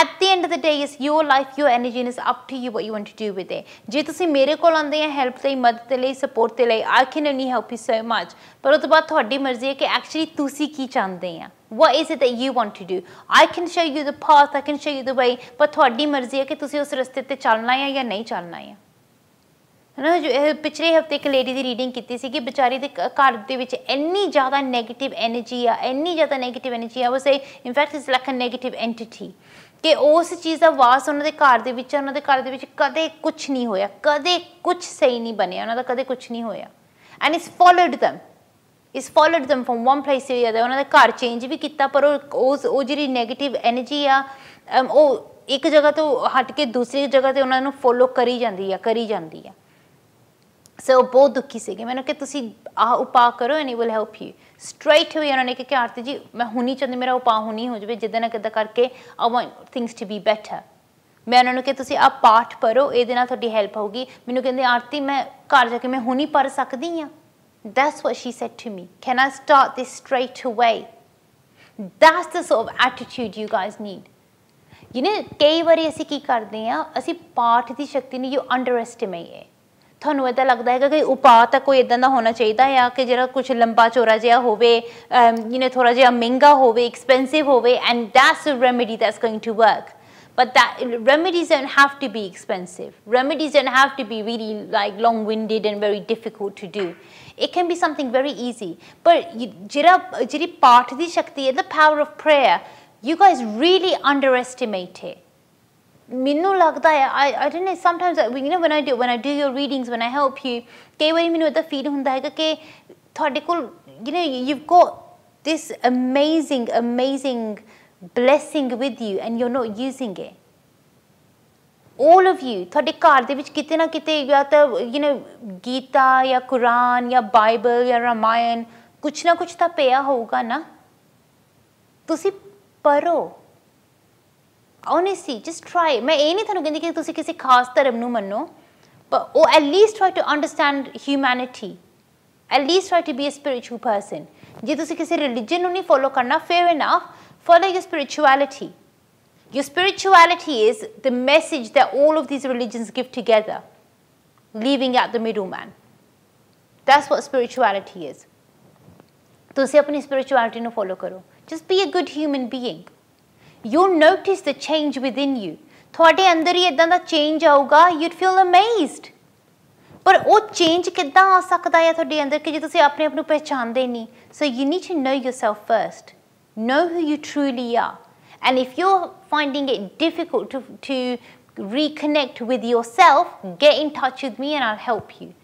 At the end of the day is your life, your energy, is up to you what you want to do with it. ਜੇ ਤੁਸੀਂ ਮੇਰੇ ਕੋਲ ਆਉਂਦੇ ਆ ਹੈਲਪ ਲਈ, ਮਦਦ ਲਈ, ਸਪੋਰਟ ਦੇ ਲਈ, I can only help you so much. ਪਰ ਉਹ ਤੋਂ ਬਾਅਦ ਤੁਹਾਡੀ ਮਰਜ਼ੀ ਹੈ ਕਿ ਐਕਚੁਅਲੀ ਤੁਸੀਂ ਕੀ ਚਾਹੁੰਦੇ ਆ। What is it that you want to do? I can show you the path, I can show you the way, ਪਰ ਤੁਹਾਡੀ ਮਰਜ਼ੀ ਹੈ ਕਿ ਤੁਸੀਂ ਉਸ ਰਸਤੇ ਤੇ ਚੱਲਣਾ ਹੈ ਜਾਂ ਨਹੀਂ ਚੱਲਣਾ ਹੈ। ਪਿਛਲੇ ਹਫ਼ਤੇ ਇੱਕ ਲੇਡੀ ਦੀ ਰੀਡਿੰਗ ਕੀਤੀ ਸੀ ਕਿ ਵਿਚਾਰੀ ਦੇ ਘਰ ਦੇ ਵਿੱਚ ਇੰਨੀ ਜ਼ਿਆਦਾ ਨੈਗੇਟਿਵ ਐਨਰਜੀ ਆ, ਇੰਨੀ ਜ਼ਿਆਦਾ ਨੈਗੇਟਿਵ ਐਨਰਜੀ ਆ, ਉਹ say in fact it's like a negative entity, ਕਿ ਉਸ ਚੀਜ਼ ਦਾ ਵਾਸ ਉਹਨਾਂ ਦੇ ਘਰ ਦੇ ਵਿੱਚ, ਉਹਨਾਂ ਦੇ ਘਰ ਦੇ ਵਿੱਚ ਕਦੇ ਕੁਝ ਨਹੀਂ ਹੋਇਆ, ਕਦੇ ਕੁਝ ਸਹੀ ਨਹੀਂ ਬਣਿਆ, ਉਹਨਾਂ ਦਾ ਕਦੇ ਕੁਝ ਨਹੀਂ ਹੋਇਆ। And it's followed them from one place to the other। ਉਹਨਾਂ ਦੇ ਘਰ ਚੇਂਜ ਵੀ ਕੀਤਾ, ਪਰ ਉਹ ਜਿਹੜੀ ਨੈਗੇਟਿਵ ਐਨਰਜੀ ਆ, ਉਹ ਇੱਕ ਜਗ੍ਹਾ ਤੋਂ ਹਟ ਕੇ ਦੂਸਰੀ ਜਗ੍ਹਾ ਤੇ ਉਹਨਾਂ ਨੂੰ ਫੋਲੋ ਕਰੀ ਜਾਂਦੀ ਆ। ਸੋ ਬਹੁਤ ਦੁਖੀ ਸੀਗੇ। ਮੈਨੂੰ ਕਿ ਤੁਸੀਂ ਆਹ ਉਪਾਅ ਕਰੋ and it will help you. Straight ਹੋਈ ਉਹਨਾਂ ਨੇ ਕਿ ਆਰਤੀ ਜੀ ਮੈਂ ਹੁਣੀ ਚਾਹੁੰਦੀ ਮੇਰਾ ਉਪਾਅ ਹੁਣੀ ਹੋ ਜਾਵੇ, ਜਿੱਦਾਂ ਨਾ ਕਿੱਦਾਂ ਕਰਕੇ I want things to be better. ਮੈਂ ਉਹਨਾਂ ਨੂੰ ਕਿ ਤੁਸੀਂ ਆਹ ਪਾਠ ਪੜ੍ਹੋ, ਇਹਦੇ ਨਾਲ ਤੁਹਾਡੀ ਹੈਲਪ ਹੋਊਗੀ। ਮੈਨੂੰ ਕਹਿੰਦੇ ਆਰਤੀ ਮੈਂ ਘਰ ਜਾ ਕੇ ਮੈਂ ਹੁਣੀ ਪੜ੍ਹ ਸਕਦੀ ਹਾਂ। That's what she said to me. Can I start this straight away? That's the sort of attitude you guys need. ਕਈ ਵਾਰੀ ਅਸੀਂ ਕੀ ਕਰਦੇ ਆ, ਅਸੀਂ ਪਾਠ ਦੀ ਸ਼ਕਤੀ ਨੂੰ ਅੰਡਰ ਐਸਟੀਮੇਟ ਹੈ। ਤੁਹਾਨੂੰ ਇੱਦਾਂ ਲੱਗਦਾ ਹੈਗਾ ਕਿ ਉਪਾਅ ਤਾਂ ਕੋਈ ਇੱਦਾਂ ਦਾ ਹੋਣਾ ਚਾਹੀਦਾ ਆ ਕਿ ਜਿਹੜਾ ਕੁਝ ਲੰਬਾ ਚੌੜਾ ਜਿਹਾ ਹੋਵੇ, ਥੋੜ੍ਹਾ ਜਿਹਾ ਮਹਿੰਗਾ ਹੋਵੇ, ਐਕਸਪੈਂਸਿਵ ਹੋਵੇ, and that's a remedy that's going to work. But that remedies don't have to be expensive. Remedies don't have to be really like long-winded and very difficult to do. It can be something very easy. But jiri paath di shakti hai, the power of prayer, you guys really underestimate it. Minnu lagda hai, I don't know, sometimes when I do your readings, when I help you, kei wari minnu eda feel hunda hai ki thode kol you've got this amazing blessing with you and you're not using it। all of you, ਤੁਹਾਡੇ ਘਰ ਦੇ ਵਿੱਚ ਕਿਤੇ ਨਾ ਕਿਤੇ ਜਾਂ ਤਾਂ ਗੀਤਾ ਜਾਂ ਕੁਰਾਨ ਜਾਂ ਬਾਈਬਲ ਜਾਂ ਰਾਮਾਇਣ ਕੁਛ ਨਾ ਕੁਛ ਤਾਂ ਪਿਆ ਹੋਊਗਾ ਨਾ, ਤੁਸੀਂ ਪੜ੍ਹੋ। honestly just try। ਮੈਂ ਇਹ ਨਹੀਂ ਤੁਹਾਨੂੰ ਕਹਿੰਦੀ ਕਿ ਤੁਸੀਂ ਕਿਸੇ ਖਾਸ ਧਰਮ ਨੂੰ ਮੰਨੋ, ਪਰ ਉਹ at least try to understand humanity, at least try to be a spiritual person। ਜੇ ਤੁਸੀਂ ਕਿਸੇ religion ਨੂੰ ਨਹੀਂ follow ਕਰਨਾ, fair enough, follow your spirituality। Your spirituality is the message that all of these religions give together, leaving out the middleman। That's what spirituality is। ਤੁਸੀਂ ਆਪਣੀ spirituality ਨੂੰ follow ਕਰੋ। Just be a good human being। You'll notice the change within you। ਤੁਹਾਡੇ ਅੰਦਰ ਹੀ ਇਦਾਂ ਦਾ change ਆਊਗਾ, you'd feel amazed। ਪਰ ਉਹ change ਕਿੱਦਾਂ ਆ ਸਕਦਾ ਹੈ ਤੁਹਾਡੇ ਅੰਦਰ ਕਿ ਜੇ ਤੁਸੀਂ ਆਪਣੇ ਆਪ ਨੂੰ ਪਹਿਚਾਨਦੇ ਨਹੀਂ। So you need to know yourself first। Know who you truly are। And if you're finding it difficult to reconnect with yourself, get in touch with me and I'll help you.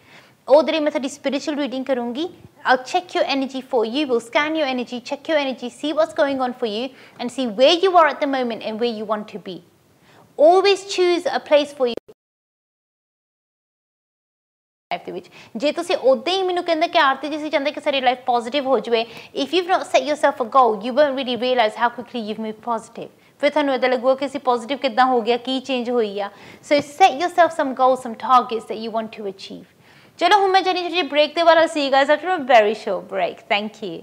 Odre मैं थोड़ी spiritual reading करूँगी. I'll check your energy for you. We'll scan your energy, check your energy, see what's going on for you, and see where you are at the moment and where you want to be. Always choose a place for you. ਜੇ ਤੁਸੀਂ ਉਦਾਂ ਹੀ ਮੈਨੂੰ ਕਹਿੰਦੇ ਕਿ ਆਰਤੀ ਜੀ ਸੀ ਚਾਹੁੰਦੇ ਕਿ ਸਾਡੀ ਲਾਈਫ ਪੋਜ਼ਿਟਿਵ ਹੋ ਜਾਵੇ, if you've not set yourself a goal, you won't really realize how quickly you've moved positive. ਫਿਰ ਤੁਹਾਨੂੰ ਇਦਾਂ ਲੱਗੂਗਾ ਕਿ ਅਸੀਂ ਪੋਜ਼ਿਟਿਵ ਕਿੱਦਾਂ ਹੋ ਗਿਆ, ਕੀ ਚੇਂਜ ਹੋਈ ਆ. So set yourself some goals, some targets that you want to achieve. ਚਲੋ ਹੁਣ ਮੈਂ ਜਾਨੀ ਛੋਟੀ ਬ੍ਰੇਕ ਦੇ ਬਾਅਦ I'll see you guys after a very short break. Thank you.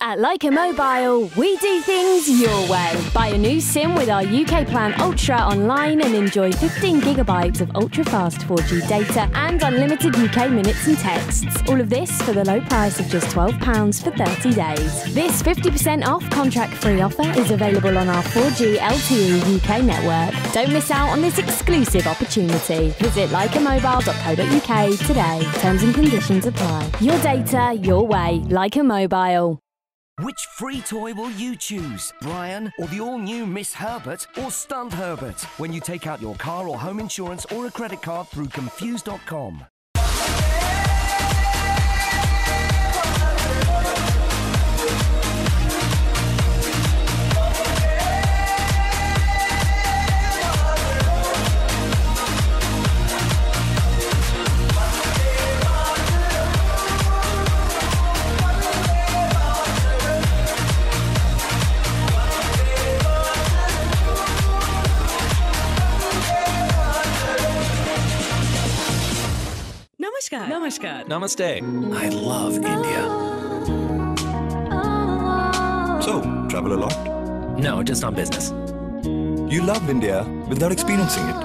At Leica Mobile, we do things your way. Buy a new SIM with our UK Plan Ultra online and enjoy 15 gigabytes of ultra-fast 4G data and unlimited UK minutes and texts. All of this for the low price of just £12 for 30 days. This 50% off contract-free offer is available on our 4G LTE UK network. Don't miss out on this exclusive opportunity. Visit leicamobile.co.uk today. Terms and conditions apply. Your data, your way. Leica Mobile. Which free toy will you choose? Brian or the all-new Miss Herbert or Stunt Herbert when you take out your car or home insurance or a credit card through confused.com? Namaskar. Namaste. I love India. So, travel a lot? No, just on business. You love India without experiencing it.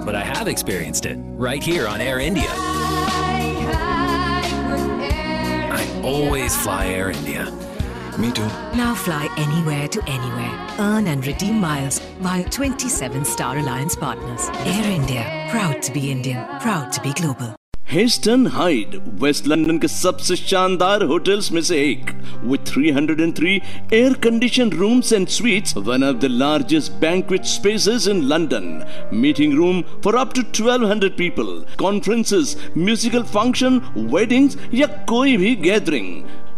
But I have experienced it right here on Air India. I always fly Air India. Me too. Now fly anywhere to anywhere. Earn and redeem miles via 27 Star Alliance partners. Air India. Proud to be Indian. Proud to be global. Heston Hyde west London के सबसे शानदार hotels में से एक with 303 air conditioned rooms and suites, one of the largest banquet spaces in London, meeting room for up to 1200 people, conferences, musical function, weddings या कोई भी gathering,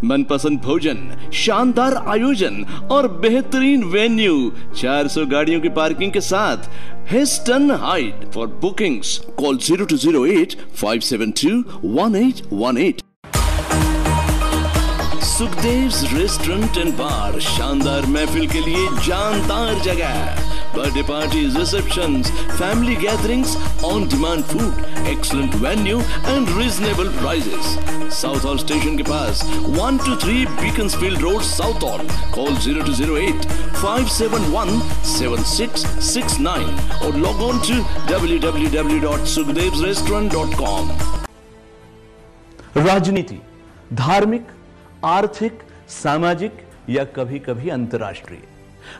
मनपसंद भोजन, शानदार आयोजन और बेहतरीन वेन्यू, 400 गाड़ियों की पार्किंग के साथ Heston Hyde. For bookings call 0208 572 1818. Sukhdev's restaurant and bar शानदार महफिल के लिए जानदार जगह. Birthday parties, receptions, family gatherings, on demand food, excellent venue and reasonable prices. Southall station के पास 123 Beaconsfield road, Southall. Call 0208 571 7669 और लॉग ऑन टू www.sukhdevsrestaurant.com. राजनीति, धार्मिक, आर्थिक, सामाजिक या कभी कभी अंतर्राष्ट्रीय.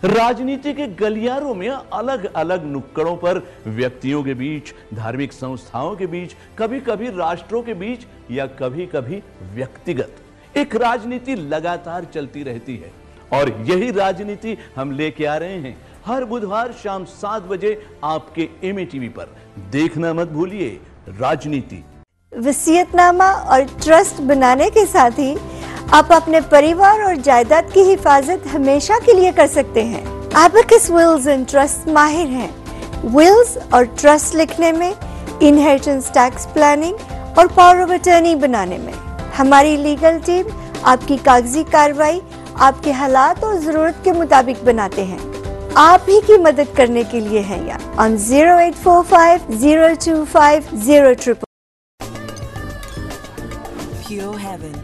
राजनीति के गलियारों में अलग अलग नुक्कड़ों पर व्यक्तियों के बीच, धार्मिक संस्थाओं के बीच, कभी कभी राष्ट्रों के बीच या कभी कभी व्यक्तिगत एक राजनीति लगातार चलती रहती है. और यही राजनीति हम लेके आ रहे हैं हर बुधवार शाम 7 बजे आपके एमए टीवी पर. देखना मत भूलिए राजनीति. वसीयतनामा और ट्रस्ट बनाने के साथ ही आप अपने परिवार और जायदाद की हिफाजत हमेशा के लिए कर सकते हैं. एबेकस विल्स एंड ट्रस्ट माहिर हैं. विल्स और ट्रस्ट लिखने में, इनहेरिटेंस टैक्स प्लानिंग और पावर ऑफ अटर्नी बनाने में. हमारी लीगल टीम आपकी कागजी कार्रवाई आपके हालात और जरूरत के मुताबिक बनाते हैं. आप ही की मदद करने के लिए हैं यहाँ on 0845 025 000. Pure Heaven.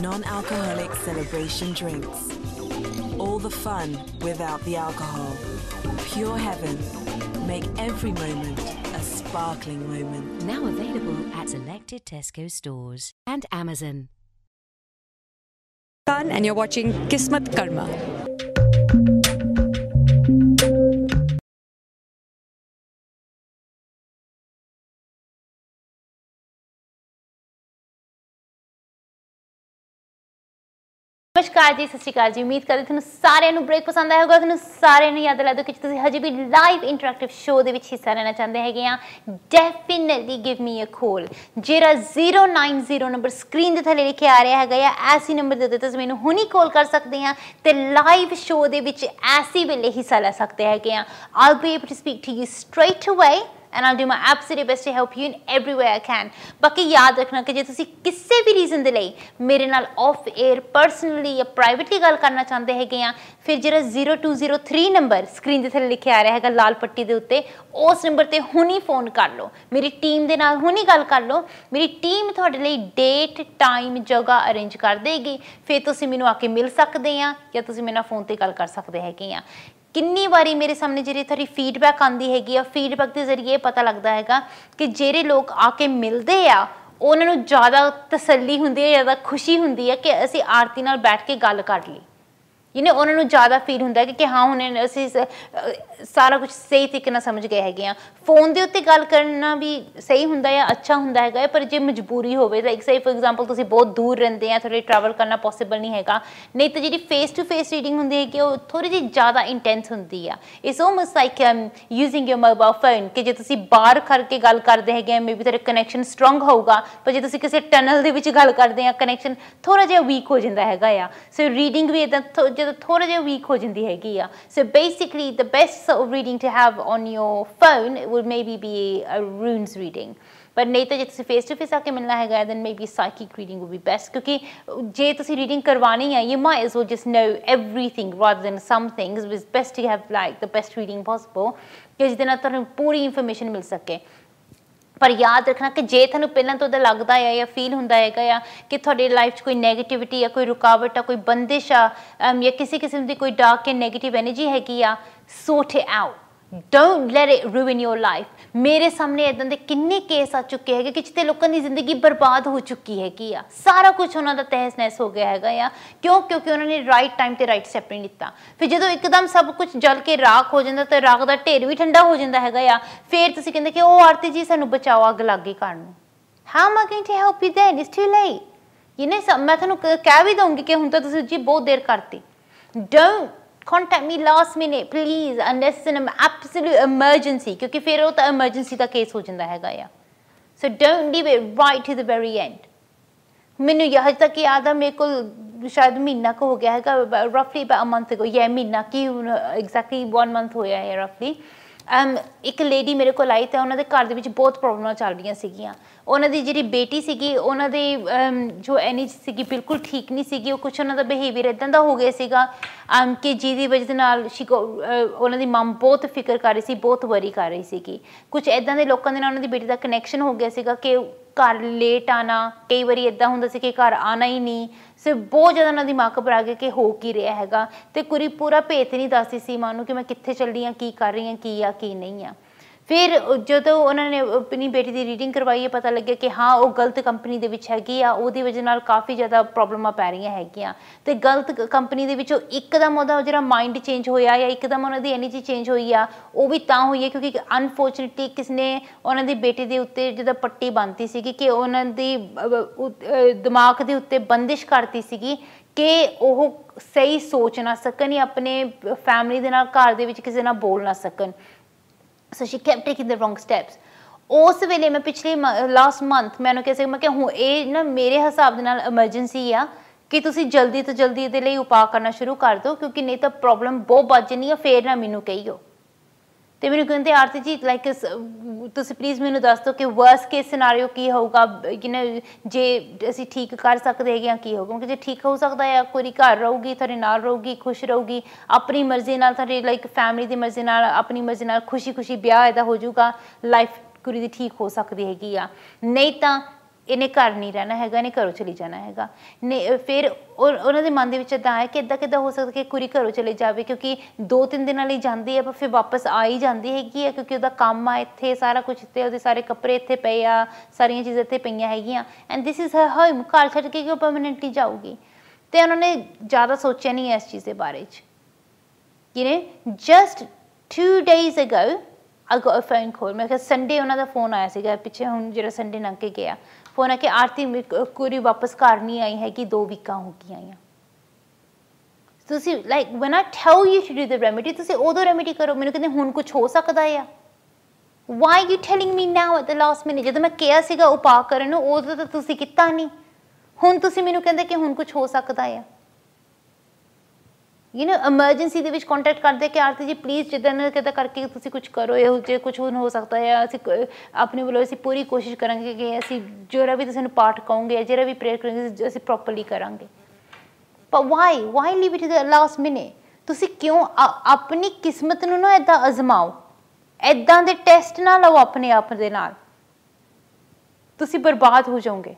Non-alcoholic celebration drinks. All the fun without the alcohol. Pure Heaven. Make every moment a sparkling moment. Now available at selected Tesco stores and Amazon. And you're watching Kismat Karma. नमस्कार जी, सत श्री अकाल जी। उम्मीद करते ਤੁਹਾਨੂੰ ਸਾਰਿਆਂ ਨੂੰ break ਪਸੰਦ ਆਇਆ ਹੋਗਾ। ਤੁਹਾਨੂੰ ਸਾਰਿਆਂ ਨੂੰ ਯਾਦ ਲਾ ਦਿਓ ਕਿ ਤੁਸੀਂ ਹਜੇ ਵੀ ਲਾਈਵ ਇੰਟਰੈਕਟਿਵ ਸ਼ੋਅ ਦੇ ਵਿੱਚ ਹਿੱਸਾ ਲੈਣਾ ਚਾਹੁੰਦੇ ਹੈਗੇ ਆ, ਡੈਫੀਨਿਟਲੀ ਗਿਵ ਮੀ ਅ ਕਾਲ। ਜਿਹੜਾ 090 ਨੰਬਰ ਸਕਰੀਨ ਦੇ ਥੱਲੇ ਲਿਖਿਆ ਆ ਰਿਹਾ ਹੈਗਾ ਆ, ਐਸੀ ਨੰਬਰ ਦੇ ਉੱਤੇ ਤੁਸੀਂ ਮੈਨੂੰ ਹੁਣੀ ਕਾਲ ਕਰ ਸਕਦੇ ਆ ਤੇ ਲਾਈਵ ਸ਼ੋਅ ਦੇ ਵਿੱਚ ਐਸੀ ਵੇਲੇ ਹਿੱਸਾ ਲੈ ਸਕਦੇ ਹੈਗੇ ਆ। I'll be able to speak to you straight away and I'll do my absolute best to help you in every way I can। बाकी याद रखना कि जे तुसी किसी भी रीजन दे लई मेरे नाल ऑफ एयर पर्सनली या प्राइवेटली गल करना चाहते हैगे आ, फिर जिहड़ा 0203 नंबर स्क्रीन दे थल्ले लिखिया आ रहा हैगा लाल पट्टी दे उत्ते, उस नंबर ते हुणी फोन कर लो, मेरी टीम दे नाल हुणी गल कर लो। मेरी टीम तुहाडे लई डेट टाइम जगह अरेंज कर देगी, फिर तुसी मैनूं आके मिल सकदे आ या तुसी मेरे नाल फोन ते गल कर सकदे हैगे आ। किन्नी बारी मेरे सामने जी थोड़ी फीडबैक आती हैगी, फीडबैक के जरिए पता लगता है कि जेरे लोग आके मिलते आ उन्होंने ज़्यादा तसल्ली होंदी है, ज़्यादा खुशी होंदी है कि असी आरती नाल बैठ के गल कर ली। उन्होंने ज़्यादा फील होंदा है कि हाँ हुणे असी सारा कुछ सही तरीके नाल समझ गए हैगे आ। फोन दे उत्ते गल करना भी सही होंदा है, अच्छा होंदा हैगा, पर जे मजबूरी होवे लाइक से फॉर एग्जांपल तुसीं बहुत दूर रहिंदे आ, थोड़े ट्रैवल करना पॉसिबल नहीं हैगा, नहीं तो जी फेस टू फेस रीडिंग होंदी हैगी वो थोड़ी जी ज़्यादा इंटेंस होंदी है। It's almost like using your mobile phone कि जे तुसीं बाहर करके गल करदे हैगे मे बी तेरे कनैक्शन स्ट्रोंग होगा, पर जे तुसीं किसी टनल दे विच गल करदे आ कनैक्शन थोड़ा जिहा वीक हो जाता हैगा आ। सो रीडिंग भी इदां जो थोड़ा जिहा वीक हो जाती हैगी आ। So basically the best sort of reading to have on your phone would maybe be a runes reading, पर नहीं तो जे तुसीं फेस टू फेस आके मिलना हैगा then maybe psychic reading would be best, क्योंकि जे तुसीं रीडिंग करवानी है you might as well just know everything rather than some things। It's best to have like the best reading possible कि जिसदे नाल तुहानूं पूरी इन्फॉर्मेशन मिल सके। पर याद रखना कि जे तुहानूं पहलां तो लगता है या फील होंदा हैगा कि तुहाडी लाइफ कोई नैगेटिविटी या कोई रुकावट आ, कोई बंदिश आ या किसी किस्म की कोई डार्क या नैगेटिव एनर्जी हैगी आ, sort it out, don't let it ruin your life. मेरे सामने इदां दे किन्ने केस आ चुके हैं कि जिते लोगों की जिंदगी बर्बाद हो चुकी हैगी आ, सारा कुछ उन्होंने तहस नहस हो गया हैगा आ। क्यों? क्योंकि उन्होंने राइट टाइम ते राइट स्टैप नहीं लिता। फिर जो एकदम सब कुछ जल के राख हो जाता तो राख का ढेर भी ठंडा हो जाता हैगा आ, फिर तुसीं कहंदे कि ओ आरती जी सानूं बचाओ अग लागे घर नूं। How am I going to help you then? It's too late. मैं तुहानूं कह भी दूंगी कि हुण तां तुसीं जी बहुत देर करती। Don't contact me last minute please unless it's an absolute emergency, क्योंकि फिर वो तो emergency का केस हो जाता हैगा या। So don't leave it right to the very end। मैनू हज तक याद है, मेरे को शायद महीना को हो गया है रफली अ मंथ अगो, या महीना की एग्जैक्टली 1 मंथ होया है रफली। एक लेडी मेरे को आई तो उन्होंने घर के बहुत प्रॉब्लम चल रही सीगियां। उन्होंने जी बेटी सी उन्होंने जो एनर्जी सी बिल्कुल ठीक नहीं सी, कुछ उन्होंने बिहेवियर इदां दा हो गया सीगा कि जिहदी वजह नाल उन्होंने मम बहुत फिक्र कर रही सी, बहुत वरी कर रही सी। कुछ इदां दे लोगों के नाल उन्होंने बेटी का कनैक्शन हो गया सीगा कि घर लेट आना, कई बार इदां हुंदा सी कि घर आना ही नहीं। सो बहुत ज़्यादा उन्होंने दिमाग घबरा गया कि हो की रहा हैगा, तो कुड़ी पूरा भेत नहीं दसदी सी मां नूं कि मैं कित्थे चली हाँ, की कर रही हाँ, की आ की नहीं आ। फिर जो उन्होंने अपनी बेटी की रीडिंग करवाई, पता लगे कि हाँ वो गलत कंपनी के हैगी आ, उहदी वजह नाल काफ़ी ज़्यादा प्रॉब्लम पै रही हैगियां। तो गलत कंपनी के एकदम वो जो माइंड चेंज होया या एकदम उन्होंने एनर्जी चेंज हुई आ, वो भी तां हुई है क्योंकि अनफॉर्चुनेटली किसने उन्होंने बेटी के उत्ते जो पट्टी बांधती सी कि उन्होंने दिमाग के उत्ते बंदिश करती सी कि वह सही सोच ना सकन या अपने फैमिली के नाल घर दे विच किसी नाल बोल ना सकन। So she kept taking the wrong steps. उस वेले मैं पिछले लास्ट मंथ मैंने कह मैं हूँ ये ना मेरे हिसाब के नाल एमरजेंसी आ कि तुसी जल्दी तो जल्दी ये लिए उपाय करना शुरू कर दो, क्योंकि नहीं तो प्रॉब्लम बहुत बढ़ जानी है। फिर ना मैनू कहियो तो मैंने कहते आरती जी लाइक तुसी प्लीज़ मैनू दस दो कि वर्स्ट केस सिनारियो की होगा, जे असी ठीक कर सकते हैं की होगा। क्योंकि जे ठीक हो सकता है कोई घर रहूगी, थोड़े नाल रहूगी, खुश रहूगी, अपनी मर्जी नाल थोड़ी लाइक फैमिली की मर्जी नाल अपनी मर्जी नाल खुशी खुशी ब्याह इहदा हो जाऊगा, लाइफ कुड़ी दी ठीक हो सकती हैगी आ। नहीं तो इन्हें घर नहीं रहना हैगा, इन्हें घरों चली जाना हैगा। नहीं फिर उन्होंने मन के विच इदां है कि इदां किदां हो सकता कि कुड़ी घरों चली जाए, क्योंकि 2-3 दिन लिए जाती है पर फिर वापस आ ही जाती हैगी है, क्योंकि उसका काम आ इत्थे, सारा कुछ इत्थे, उसदे सारे कपड़े इत्थे पे आ, सारियां चीज़ां इत्थे पईयां हैगियां। And this is her home, घर छड्ड के क्यों परमानेंटली जाऊगी। तो उन्होंने ज़्यादा सोचा नहीं है इस चीज़ के बारे just 2 days ago I got a phone call। मैं संडे उन्होंने फोन आया सीगा पिछे हुण जो संडे लंघ के गया, फोन आ कि आरती कुड़ी वापस घर नहीं आई हैगी, 2 वीकां हो गई। ਤੁਸੀਂ like when I tell you to do the remedy ਤੁਸੀਂ ਉਦੋਂ ਰੈਮੇਡੀ ਕਰੋ ਮੈਨੂੰ ਕਹਿੰਦੇ ਹੁਣ ਕੁਝ ਹੋ ਸਕਦਾ ਆ why are you telling me now at the last minute ਜਦੋਂ ਮੈਂ ਕਿਹਾ ਸੀਗਾ ਉਪਾਅ ਕਰਨ ਨੂੰ ਉਦੋਂ ਤਾਂ ਤੁਸੀਂ ਕੀਤਾ ਨਹੀਂ ਹੁਣ ਤੁਸੀਂ ਮੈਨੂੰ ਕਹਿੰਦੇ ਕਿ ਹੁਣ ਕੁਝ ਹੋ ਸਕਦਾ ਆ ਯੂ نو ਐਮਰਜੈਂਸੀ ਦੇ ਵਿੱਚ ਕੰਟੈਕਟ ਕਰਦੇ ਕਿ ਆਰਤੀ ਜੀ ਪਲੀਜ਼ ਜਿੱਦਾਂ ਨਾ ਕਿੱਦਾਂ ਕਰਕੇ ਤੁਸੀਂ ਕੁਝ ਕਰੋ ਇਹੋ ਜਿਹੇ ਕੁਝ ਹੋ ਸਕਦਾ ਹੈ ਅਸੀਂ ਆਪਣੇ ਵੱਲੋਂ ਅਸੀਂ ਪੂਰੀ ਕੋਸ਼ਿਸ਼ ਕਰਾਂਗੇ ਕਿ ਅਸੀਂ ਜਿਹੜਾ ਵੀ ਤੁਸੀਂ ਨੂੰ ਪਾਠ ਕਹੋਗੇ ਜਿਹੜਾ ਵੀ ਪ੍ਰੇਅਰ ਕਰਾਂਗੇ ਅਸੀਂ ਪ੍ਰੋਪਰਲੀ ਕਰਾਂਗੇ ਪਰ why leave it to the last minute ਤੁਸੀਂ ਕਿਉਂ ਆਪਣੀ ਕਿਸਮਤ ਨੂੰ ਨਾ ਏਦਾਂ ਅਜ਼ਮਾਓ ਏਦਾਂ ਦੇ ਟੈਸਟ ਨਾ ਲਓ ਆਪਣੇ ਆਪ ਦੇ ਨਾਲ ਤੁਸੀਂ ਬਰਬਾਦ ਹੋ ਜਾਓਗੇ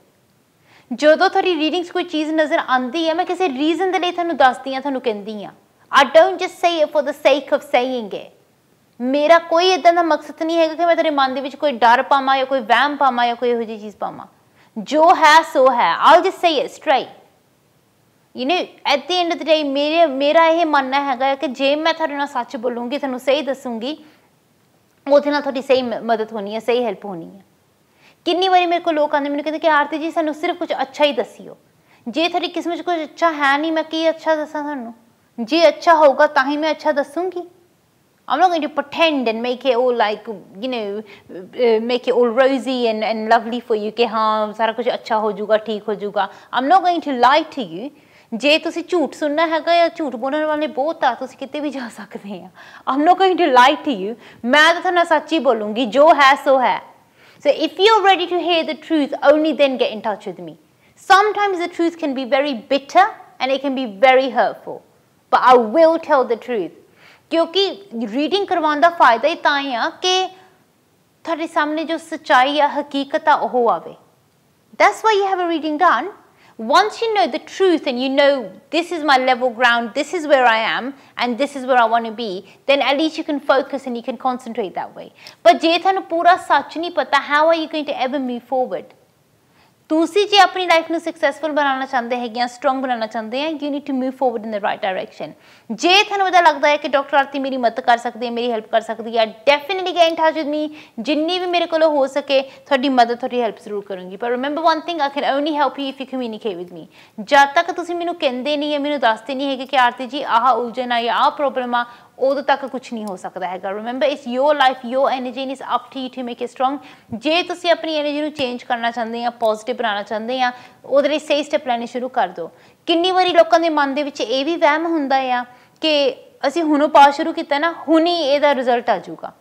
ਜਦੋਂ ਤੁਹਾਡੀ ਰੀਡਿੰਗਸ ਕੋਈ ਚੀਜ਼ ਨਜ਼ਰ ਆਉਂਦੀ ਹੈ ਮੈਂ ਕਿਸੇ ਰੀਜ਼ਨ ਦੇ ਲਈ ਤੁਹਾਨੂੰ ਦੱਸਦੀ ਹਾਂ ਤੁਹਾਨੂੰ ਕਹਿੰਦੀ ਹਾਂ I don't just say it for the sake of saying it ਮੇਰਾ ਕੋਈ ਇਦਾਂ ਦਾ ਮਕਸਦ ਨਹੀਂ ਹੈਗਾ ਕਿ ਮੈਂ ਤੇਰੇ ਮਨ ਦੇ ਵਿੱਚ ਕੋਈ ਡਰ ਪਾਵਾਂ ਜਾਂ ਕੋਈ ਵਹਿਮ ਪਾਵਾਂ ਜਾਂ ਕੋਈ ਇਹੋ ਜਿਹੀ ਚੀਜ਼ ਪਾਵਾਂ ਜੋ ਹੈ ਸੋ ਹੈ I'll just say it straight you know at the end of the day ਮੇਰਾ ਇਹ ਮੰਨਣਾ ਹੈਗਾ ਕਿ ਜੇ ਮੈਂ ਤੁਹਾਡੇ ਨਾਲ ਸੱਚ ਬੋਲੂੰਗੀ ਤੁਹਾਨੂੰ ਸਹੀ ਦੱਸੂੰਗੀ ਉਹਦੇ ਨਾਲ ਤੁਹਾਡੀ ਸਹੀ ਮਦਦ ਹੋਣੀ ਹੈ ਸਹੀ ਹੈਲਪ ਹੋਣੀ ਹੈ ਕਿੰਨੀ ਵਾਰੀ ਮੇਰੇ ਕੋਲ ਲੋਕ ਆਉਂਦੇ ਮੈਨੂੰ ਕਹਿੰਦੇ ਕਿ ਆਰਤੀ ਜੀ ਸਾਨੂੰ ਸਿਰਫ ਕੁਝ ਅੱਛਾ ਹੀ ਦੱਸਿਓ ਜੇ ਤੁਹਾਡੀ ਕਿਸਮਤ 'ਚ ਕੁਝ ਅੱਛਾ ਹੈ ਨਹੀਂ ਮੈਂ ਕੀ ਅੱਛਾ ਦੱਸਾਂ ਤੁਹਾਨੂੰ ਜੇ ਅੱਛਾ ਹੋਊਗਾ ਤਾਂ ਹੀ ਮੈਂ ਅੱਛਾ ਦੱਸੂੰਗੀ I'm not going to pretend and make it all like you know make it all rosy and lovely for you ਕਿ ਹਾਂ ਸਾਰਾ ਕੁਝ ਅੱਛਾ ਹੋ ਜਾਊਗਾ ਠੀਕ ਹੋ ਜਾਊਗਾ I'm not going to lie to you ਜੇ ਤੁਸੀਂ ਝੂਠ ਸੁਣਨਾ ਹੈਗਾ ਜਾਂ ਝੂਠ ਬੋਲਣ ਵਾਲੇ ਬਹੁਤ ਆ ਤੁਸੀਂ ਕਿਤੇ ਵੀ ਜਾ ਸਕਦੇ ਆ I'm not going to lie to you ਮੈਂ ਤਾਂ ਤੁਹਾਨੂੰ ਸੱਚ ਹੀ ਬੋਲੂੰਗੀ ਜੋ ਹੈ ਸੋ ਹੈ So if you're ready to hear the truth, only then get in touch with me. Sometimes the truth can be very bitter and it can be very hurtful. But I will tell the truth. क्योंकि reading करवाने का फायदा ही तां है कि थारे सामने जो सच्चाई या हकीकत है वो आवे. That's why you have a reading done. Once you know the truth and you know this is my level ground, this is where I am and this is where I want to be, then at least you can focus and you can concentrate that way. But ਜੇ ਤੁਹਾਨੂੰ ਪੂਰਾ ਸੱਚ ਨਹੀਂ ਪਤਾ how are you going to ever move forward? ਤੁਸੀਂ ਜੇ ਆਪਣੀ life ਨੂੰ ਸਕਸੈਸਫੁਲ ਬਣਾਉਣਾ ਚਾਹੁੰਦੇ ਹੈਗੇ ਆ ਸਟਰੋਂਗ ਬਣਾਉਣਾ ਚਾਹੁੰਦੇ ਆ you need to move forward in the right direction. ਜੇ ਤੁਹਾਨੂੰ ਪਤਾ ਲੱਗਦਾ ਹੈ ਕਿ ਡਾਕਟਰ ਆਰਤੀ ਮੇਰੀ ਮਦਦ ਕਰ ਸਕਦੀ ਹੈ ਮੇਰੀ ਹੈਲਪ ਕਰ ਸਕਦੀ ਹੈ definitely get in touch with me ਜਿੰਨੀ ਵੀ ਮੇਰੇ ਕੋਲੋਂ ਹੋ ਸਕੇ ਤੁਹਾਡੀ ਮਦਦ ਤੁਹਾਡੀ ਹੈਲਪ ਜ਼ਰੂਰ ਕਰੂੰਗੀ ਪਰ remember one thing I can only help you if you communicate with me. ਜਦ ਤੱਕ ਤੁਸੀਂ ਮੈਨੂੰ ਕਹਿੰਦੇ ਨਹੀਂ ਹੈ ਮੈਨੂੰ ਦੱਸਦੇ ਨਹੀਂ ਹੈਗੇ ਕਿ ਆਰਤੀ ਜੀ ਆਹ ਉਲਝਣ ਆ ਜਾਂ ਆਹ ਪ੍ਰੋਬਲਮ ਆ ਉਦੋਂ ਤੱਕ ਕੁਝ ਨਹੀਂ ਹੋ ਸਕਦਾ ਹੈਗਾ remember it's your life your energy and it's up to you to make it strong ਜੇ ਤੁਸੀਂ ਆਪਣੀ ਐਨਰਜੀ ਨੂੰ ਚੇਂਜ ਕਰਨਾ ਚਾਹੁੰਦੇ ਆ ਪੋਜ਼ਿਟਿਵ ਬਣਾਉਣਾ ਚਾਹੁੰਦੇ ਆ ਉਹਦੇ ਲਈ ਸਹੀ ਸਟੈਪ ਲੈਣੇ ਸ਼ੁਰੂ ਕਰ ਦਿਓ ਕਿੰਨੀ ਵਾਰੀ ਲੋਕਾਂ ਦੇ ਮਨ ਦੇ ਵਿੱਚ ਇਹ ਵੀ ਵਹਿਮ ਹੁੰਦਾ ਆ ਕਿ ਅਸੀਂ ਹੁਣੋਂ ਪਾ ਸ਼ੁਰੂ ਕੀਤਾ ਨਾ ਹੁਣੀ ਇਹਦਾ ਰਿਜ਼ਲਟ ਆ ਜਾਊਗਾ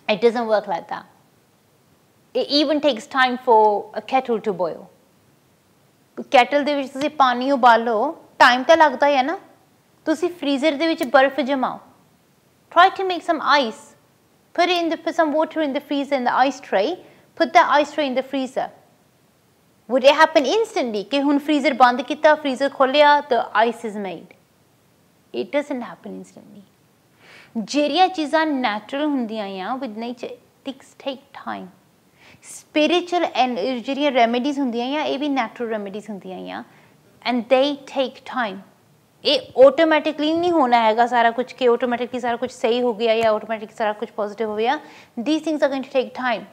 it doesn't work like that it even takes time for a kettle to boil kettle ਦੇ ਵਿੱਚ ਤੁਸੀਂ ਪਾਣੀ ਉਬਾਲੋ ਟਾਈਮ ਤਾਂ ਲੱਗਦਾ ਹੈ ਨਾ ਤੁਸੀਂ freezer ਦੇ ਵਿੱਚ ਬਰਫ਼ ਜਮਾਓ try to make some ice put some water in the freezer in the ice tray put the ice tray in the freezer would it happen instantly ਕਿ ਹੁਣ freezer ਬੰਦ ਕੀਤਾ freezer ਖੋਲਿਆ the ice is made it doesn't happen instantly ਜਿਹੜੀਆਂ ਚੀਜ਼ਾਂ natural ਹੁੰਦੀਆਂ ਆ with nature things take time spiritual and ਜਿਹੜੀਆਂ remedies ਹੁੰਦੀਆਂ ਆ ਇਹ ਵੀ natural remedies ਹੁੰਦੀਆਂ ਆ and they take time ਇਹ ਆਟੋਮੈਟਿਕਲੀ ਨਹੀਂ ਹੋਣਾ ਹੈਗਾ ਸਾਰਾ ਕੁਝ ਕਿ ਆਟੋਮੈਟਿਕਲੀ ਸਾਰਾ ਕੁਝ ਸਹੀ ਹੋ ਗਿਆ ਜਾਂ ਆਟੋਮੈਟਿਕਲੀ ਸਾਰਾ ਕੁਝ ਪੋਜ਼ਿਟਿਵ ਹੋ ਗਿਆ these things are going to take time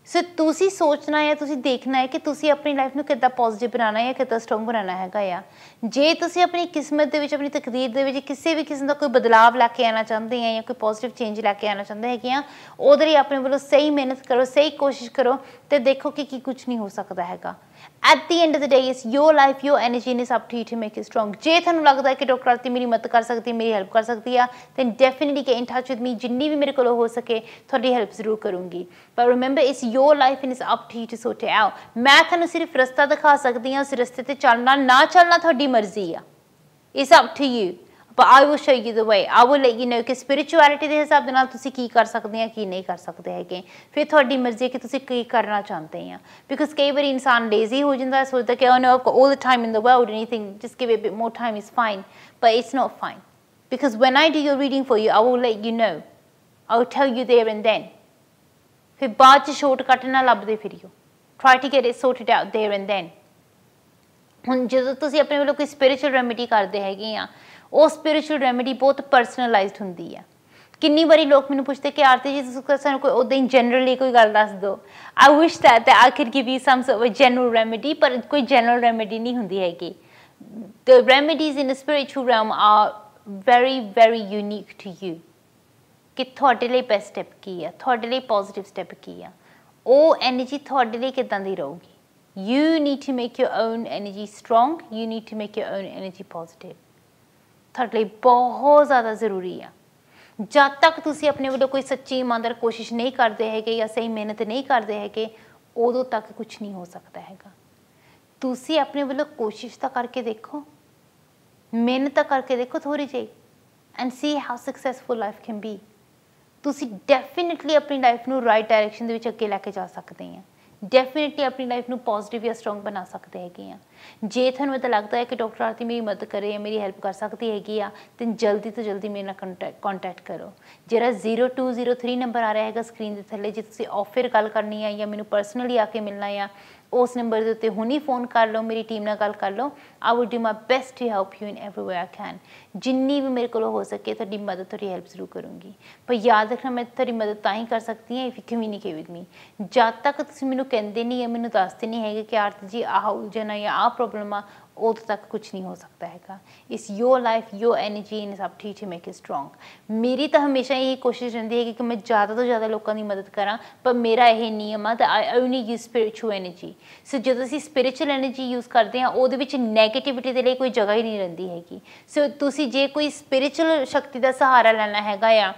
so ਤੁਸੀਂ ਸੋਚਣਾ ਹੈ ਤੁਸੀਂ ਦੇਖਣਾ ਹੈ ਕਿ ਤੁਸੀਂ ਆਪਣੀ ਲਾਈਫ ਨੂੰ ਕਿੱਦਾਂ ਪੋਜ਼ਿਟਿਵ ਬਣਾਉਣਾ ਹੈ ਕਿੱਦਾਂ ਸਟਰੋਂਗ ਬਣਾਉਣਾ ਹੈਗਾ ਆ ਜੇ ਤੁਸੀਂ ਆਪਣੀ ਕਿਸਮਤ ਦੇ ਵਿੱਚ ਆਪਣੀ ਤਕਦੀਰ ਦੇ ਵਿੱਚ ਕਿਸੇ ਵੀ ਕਿਸਮ ਦਾ ਕੋਈ ਬਦਲਾਵ ਲੈ ਕੇ ਆਉਣਾ ਚਾਹੁੰਦੇ ਆ ਜਾਂ ਕੋਈ ਪੋਜ਼ਿਟਿਵ ਚੇਂਜ ਲੈ ਕੇ ਆਉਣਾ ਚਾਹੁੰਦੇ ਹੈਗੇ ਆ ਉਹਦੇ ਲਈ ਆਪਣੇ ਵੱਲੋਂ ਸਹੀ ਮਿਹਨਤ ਕਰੋ ਸਹੀ ਕੋਸ਼ਿਸ਼ ਕਰੋ ਤੇ ਦੇਖੋ ਕਿ ਕੀ ਕੁਝ ਨਹੀਂ ਹੋ ਸਕਦਾ ਹੈਗਾ at the end of the day it's your life your energy and it's up to you to make it strong ਜੇ ਤੁਹਾਨੂੰ ਲੱਗਦਾ ਹੈ ਕਿ ਡਾਕਟਰ ਆਰਤੀ ਮੇਰੀ ਮਦਦ ਕਰ ਸਕਦੀ ਹੈ ਮੇਰੀ ਹੈਲਪ ਕਰ ਸਕਦੀ ਆ then definitely get in touch with me ਜਿੰਨੀ ਵੀ ਮੇਰੇ ਕੋਲੋਂ ਹੋ ਸਕੇ ਤੁਹਾਡੀ ਹੈਲਪ ਜ਼ਰੂਰ ਕਰੂੰਗੀ but remember it's your life and it's up to you to sort it out ਮੈਂ ਤੁਹਾਨੂੰ ਸਿਰਫ ਰਸਤਾ ਦਿਖਾ ਸਕਦੀ ਹਾਂ ਉਸ ਰਸਤੇ ਤੇ ਚੱਲਣਾ ਨਾ ਚੱਲਣਾ ਤੁਹਾਡੀ ਮਰਜ਼ੀ ਆ it's up to you but I will show you the way I will let you know ਕਿ spirituality ਦੇ ਹਿਸਾਬ ਦੇ ਨਾਲ ਤੁਸੀਂ ਕੀ ਕਰ ਸਕਦੇ ਆ ਕੀ ਨਹੀਂ ਕਰ ਸਕਦੇ ਹੈਗੇ ਫਿਰ ਤੁਹਾਡੀ ਮਰਜ਼ੀ ਹੈ ਕਿ ਤੁਸੀਂ ਕੀ ਕਰਨਾ ਚਾਹੁੰਦੇ ਆ because ਕਈ ਵਾਰੀ ਇਨਸਾਨ lazy ਹੋ ਜਾਂਦਾ ਸੋਚਦਾ ਕਿ oh no I've got all the time in the world anything just give it a bit more time is fine but it's not fine because when I do your reading for you I will let you know I will tell you there and then ਫਿਰ ਬਾਅਦ ਚ shortcut ਨਾ ਲੱਭਦੇ ਫਿਰਿਓ try to get it sorted out there and then ਹੁਣ ਜਦੋਂ ਤੁਸੀਂ ਆਪਣੇ ਵੱਲੋਂ ਕੋਈ spiritual remedy ਕਰਦੇ ਹੈਗੇ ਆ ਉਹ spiritual remedy ਬਹੁਤ personalized ਹੁੰਦੀ ਆ ਕਿੰਨੀ ਵਾਰੀ ਲੋਕ ਮੈਨੂੰ ਪੁੱਛਦੇ ਕਿ ਆਰਤੀ ਜੀ ਤੁਸੀਂ ਸਾਨੂੰ ਕੋਈ ਉਦਾਂ ਹੀ ਜਨਰਲੀ ਕੋਈ ਗੱਲ ਦੱਸ ਦਿਓ I wish that I could give you some sort of a general remedy ਪਰ ਕੋਈ general remedy ਨਹੀਂ ਹੁੰਦੀ ਹੈਗੀ The remedies in the spiritual realm are very, very unique to you. कि ਤੁਹਾਡੇ ਲਈ best step ਕੀ ਆ, ਤੁਹਾਡੇ ਲਈ positive step ਕੀ ਆ, ਉਹ energy ਤੁਹਾਡੇ ਲਈ ਕਿੱਦਾਂ ਦੀ ਰਹੂਗੀ. You need to make your own energy strong. You need to make your own energy positive. ਤੁਹਾਡੇ ਲਈ ਬਹੁਤ ਜ਼ਿਆਦਾ ਜ਼ਰੂਰੀ ਆ. ਜਦ ਤੱਕ ਤੁਸੀਂ ਆਪਣੇ ਵੱਲੋਂ ਕੋਈ ਸੱਚੀ ਇਮਾਨਦਾਰ ਕੋਸ਼ਿਸ਼ ਨਹੀਂ ਕਰਦੇ ਹੈਗੇ ਜਾਂ ਸਹੀ ਮਿਹਨਤ ਨਹੀਂ ਕਰਦੇ ਹੈਗੇ, ਉਦੋਂ ਤੱਕ ਕੁਝ ਨਹੀਂ ਹੋ ਸਕਦਾ ਹੈਗਾ. ਤੁਸੀਂ ਆਪਣੇ ਵੱਲੋਂ ਕੋਸ਼ਿਸ਼ ਤਾਂ ਕਰਕੇ ਦੇਖੋ, ਮਿਹਨਤ ਤਾਂ ਕਰਕੇ ਦੇਖੋ ਥੋੜ੍ਹੀ ਜਿਹੀ, and C how successful life can be. ਤੁਸੀਂ ਡੈਫੀਨੇਟਲੀ ਆਪਣੀ ਲਾਈਫ ਨੂੰ ਰਾਈਟ ਡਾਇਰੈਕਸ਼ਨ ਦੇ ਵਿੱਚ ਅੱਗੇ ਲੈ ਕੇ ਜਾ ਸਕਦੇ ਆ. ਡੈਫੀਨੇਟਲੀ ਆਪਣੀ ਲਾਈਫ ਨੂੰ ਪੋਜ਼ਿਟਿਵ ਜਾਂ ਸਟਰੋਂਗ ਬਣਾ ਸਕਦੇ ਹੈਗੇ ਆ. ਜੇ ਤੁਹਾਨੂੰ ਇੱਦਾਂ ਲੱਗਦਾ ਹੈ ਕਿ ਡਾਕਟਰ ਆਰਤੀ ਮੇਰੀ ਮਦਦ ਕਰੇ ਜਾਂ ਮੇਰੀ ਹੈਲਪ ਕਰ ਸਕਦੀ ਹੈਗੀ ਆ, ਤਾਂ ਜਲਦੀ ਤੋਂ ਜਲਦੀ ਮੇਰੇ ਨਾਲ ਕੰਟੈਕਟ ਕਰੋ. ਜਿਹੜਾ 0203 ਨੰਬਰ ਆ ਰਿਹਾ ਹੈਗਾ ਸਕਰੀਨ ਦੇ ਥੱਲੇ, ਜੇ ਤੁਸੀਂ ਆਫਰ ਗੱਲ ਕਰਨੀ ਆ ਜਾਂ ਮੈਨੂੰ ਪਰਸਨਲੀ ਆ ਕੇ ਮਿਲਣਾ ਆ, ਉਸ ਨੰਬਰ ਦੇ ਉੱਤੇ ਹੁਣੀ ਫੋਨ ਕਰ ਲਓ, ਮੇਰੀ ਟੀਮ ਨਾਲ ਗੱਲ ਕਰ ਲਓ. I will do my best to help you in every way I can. ਜਿੰਨੀ ਵੀ ਮੇਰੇ ਕੋਲੋਂ ਹੋ ਸਕੇ ਤੁਹਾਡੀ ਮਦਦ, ਤੁਹਾਡੀ ਹੈਲਪ ਜ਼ਰੂਰ ਕਰੂੰਗੀ. ਪਰ ਯਾਦ ਰੱਖਣਾ, ਮੈਂ ਤੁਹਾਡੀ ਮਦਦ ਤਾਂ ਹੀ ਕਰ ਸਕਦੀ ਹਾਂ if you communicate with me. ਜਦ ਤੱਕ ਤੁਸੀਂ ਮੈਨੂੰ ਕਹਿੰਦੇ ਨਹੀਂ, ਮੈਨੂੰ ਦੱਸਦੇ ਨਹੀਂ ਹੈਗੇ ਕਿ ਆਰਤੀ ਜੀ ਆਹ ਉਲਝਣ ਆ ਜਾਂ ਆਹ ਪ੍ਰੋਬਲਮ ਆ, ਉਦੋਂ ਤੱਕ ਕੁਝ ਨਹੀਂ ਹੋ ਸਕਦਾ ਹੈਗਾ. It's your life, your energy, and it's up to you to make it strong. ਮੇਰੀ ਤਾਂ ਹਮੇਸ਼ਾ ਇਹੀ ਕੋਸ਼ਿਸ਼ ਰਹਿੰਦੀ ਹੈ ਕਿ ਮੈਂ ਜ਼ਿਆਦਾ ਤੋਂ ਜ਼ਿਆਦਾ ਲੋਕਾਂ ਦੀ ਮਦਦ ਕਰਾਂ, ਪਰ ਮੇਰਾ ਇਹ ਨਿਯਮ ਆ that I only use spiritual energy. ਸੋ ਜਦੋਂ ਅਸੀਂ ਸਪਿਰਿਚੁਅਲ ਐਨਰਜੀ ਯੂਜ਼ ਕਰਦੇ ਹਾਂ, ਉਹਦੇ ਵਿੱਚ ਨੈਗੇਟਿਵਿਟੀ ਦੇ ਲਈ ਕੋਈ ਜਗ੍ਹਾ ਹੀ ਨਹੀਂ ਰਹਿੰਦੀ ਹੈਗੀ. ਸੋ ਤੁਸੀਂ ਜੇ ਕੋਈ ਸਪਿਰਿਚੁਅਲ ਸ਼ਕਤੀ ਦਾ ਸਹਾਰਾ ਲੈਣਾ ਹੈਗਾ ਆ,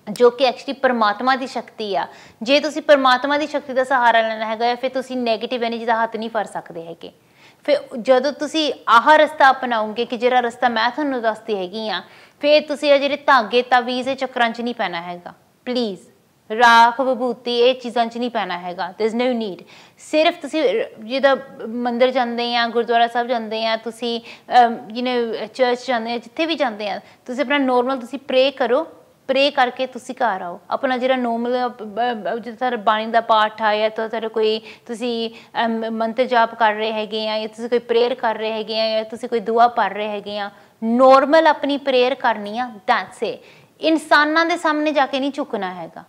ਜੋ ਕਿ ਐਕਚੁਅਲੀ ਪਰਮਾਤਮਾ ਦੀ ਸ਼ਕਤੀ ਆ, ਜੇ ਤੁਸੀਂ ਪਰਮਾਤਮਾ ਦੀ ਸ਼ਕਤੀ ਦਾ ਸਹਾਰਾ ਲੈਣਾ ਹੈਗਾ, ਫਿਰ ਤੁਸੀਂ ਨੈਗੇਟਿਵ ਐਨਰਜੀ ਦਾ ਹੱਥ ਨਹੀਂ ਫੜ ਸਕਦੇ ਹੈਗੇ. ਫਿਰ ਜਦੋਂ ਤੁਸੀਂ ਆਹ ਰਸਤਾ ਅਪਣਾਓਗੇ ਕਿ ਜਿਹੜਾ ਰਸਤਾ ਮੈਂ ਤੁਹਾਨੂੰ ਦੱਸਦੀ ਹੈਗੀ ਆ, ਫਿਰ ਤੁਸੀਂ ਇਹ ਜਿਹੜੇ ਧਾਗੇ ਤਾਵੀਜ਼ ਦੇ ਚੱਕਰਾਂ 'ਚ ਨਹੀਂ ਪੈਣਾ ਹੈਗਾ. ਪਲੀਜ਼ ਰਾਖ ਵਿਭੂਤੀ ਇਹ ਚੀਜ਼ਾਂ 'ਚ ਨਹੀਂ ਪੈਣਾ ਹੈਗਾ. There is no need. ਸਿਰਫ ਤੁਸੀਂ ਜਿੱਦਾਂ ਮੰਦਿਰ ਜਾਂਦੇ ਆ, ਗੁਰਦੁਆਰਾ ਸਾਹਿਬ ਜਾਂਦੇ ਆ, ਤੁਸੀਂ ਚਰਚ ਜਾਂਦੇ ਆ, ਜਿੱਥੇ ਵੀ ਜਾਂਦੇ ਆ, ਤੁਸੀਂ ਆਪਣਾ ਨੋਰਮਲ ਤੁਸੀਂ ਪ੍ਰੇ ਕਰੋ. ਪ੍ਰੇ ਕਰਕੇ ਤੁਸੀਂ ਘਰ ਆਓ. ਆਪਣਾ ਜਿਹੜਾ ਨੋਰਮਲ ਜਿੱਦਾਂ ਤੁਹਾਡਾ ਬਾਣੀ ਦਾ ਪਾਠ ਆ, ਜਾਂ ਤੁਹਾਡਾ ਕੋਈ ਤੁਸੀਂ ਮੰਤਰ ਜਾਪ ਕਰ ਰਹੇ ਹੈਗੇ ਆ, ਜਾਂ ਤੁਸੀਂ ਕੋਈ ਪ੍ਰੇਅਰ ਕਰ ਰਹੇ ਹੈਗੇ ਆ, ਜਾਂ ਤੁਸੀਂ ਕੋਈ ਦੁਆ ਪੜ੍ਹ ਰਹੇ ਹੈਗੇ ਆ, ਨੋਰਮਲ ਆਪਣੀ ਪ੍ਰੇਅਰ ਕਰਨੀ ਆ. That's it. ਇਨਸਾਨਾਂ ਦੇ ਸਾਹਮਣੇ ਜਾ ਕੇ ਨਹੀਂ ਝੁਕਣਾ ਹੈਗਾ.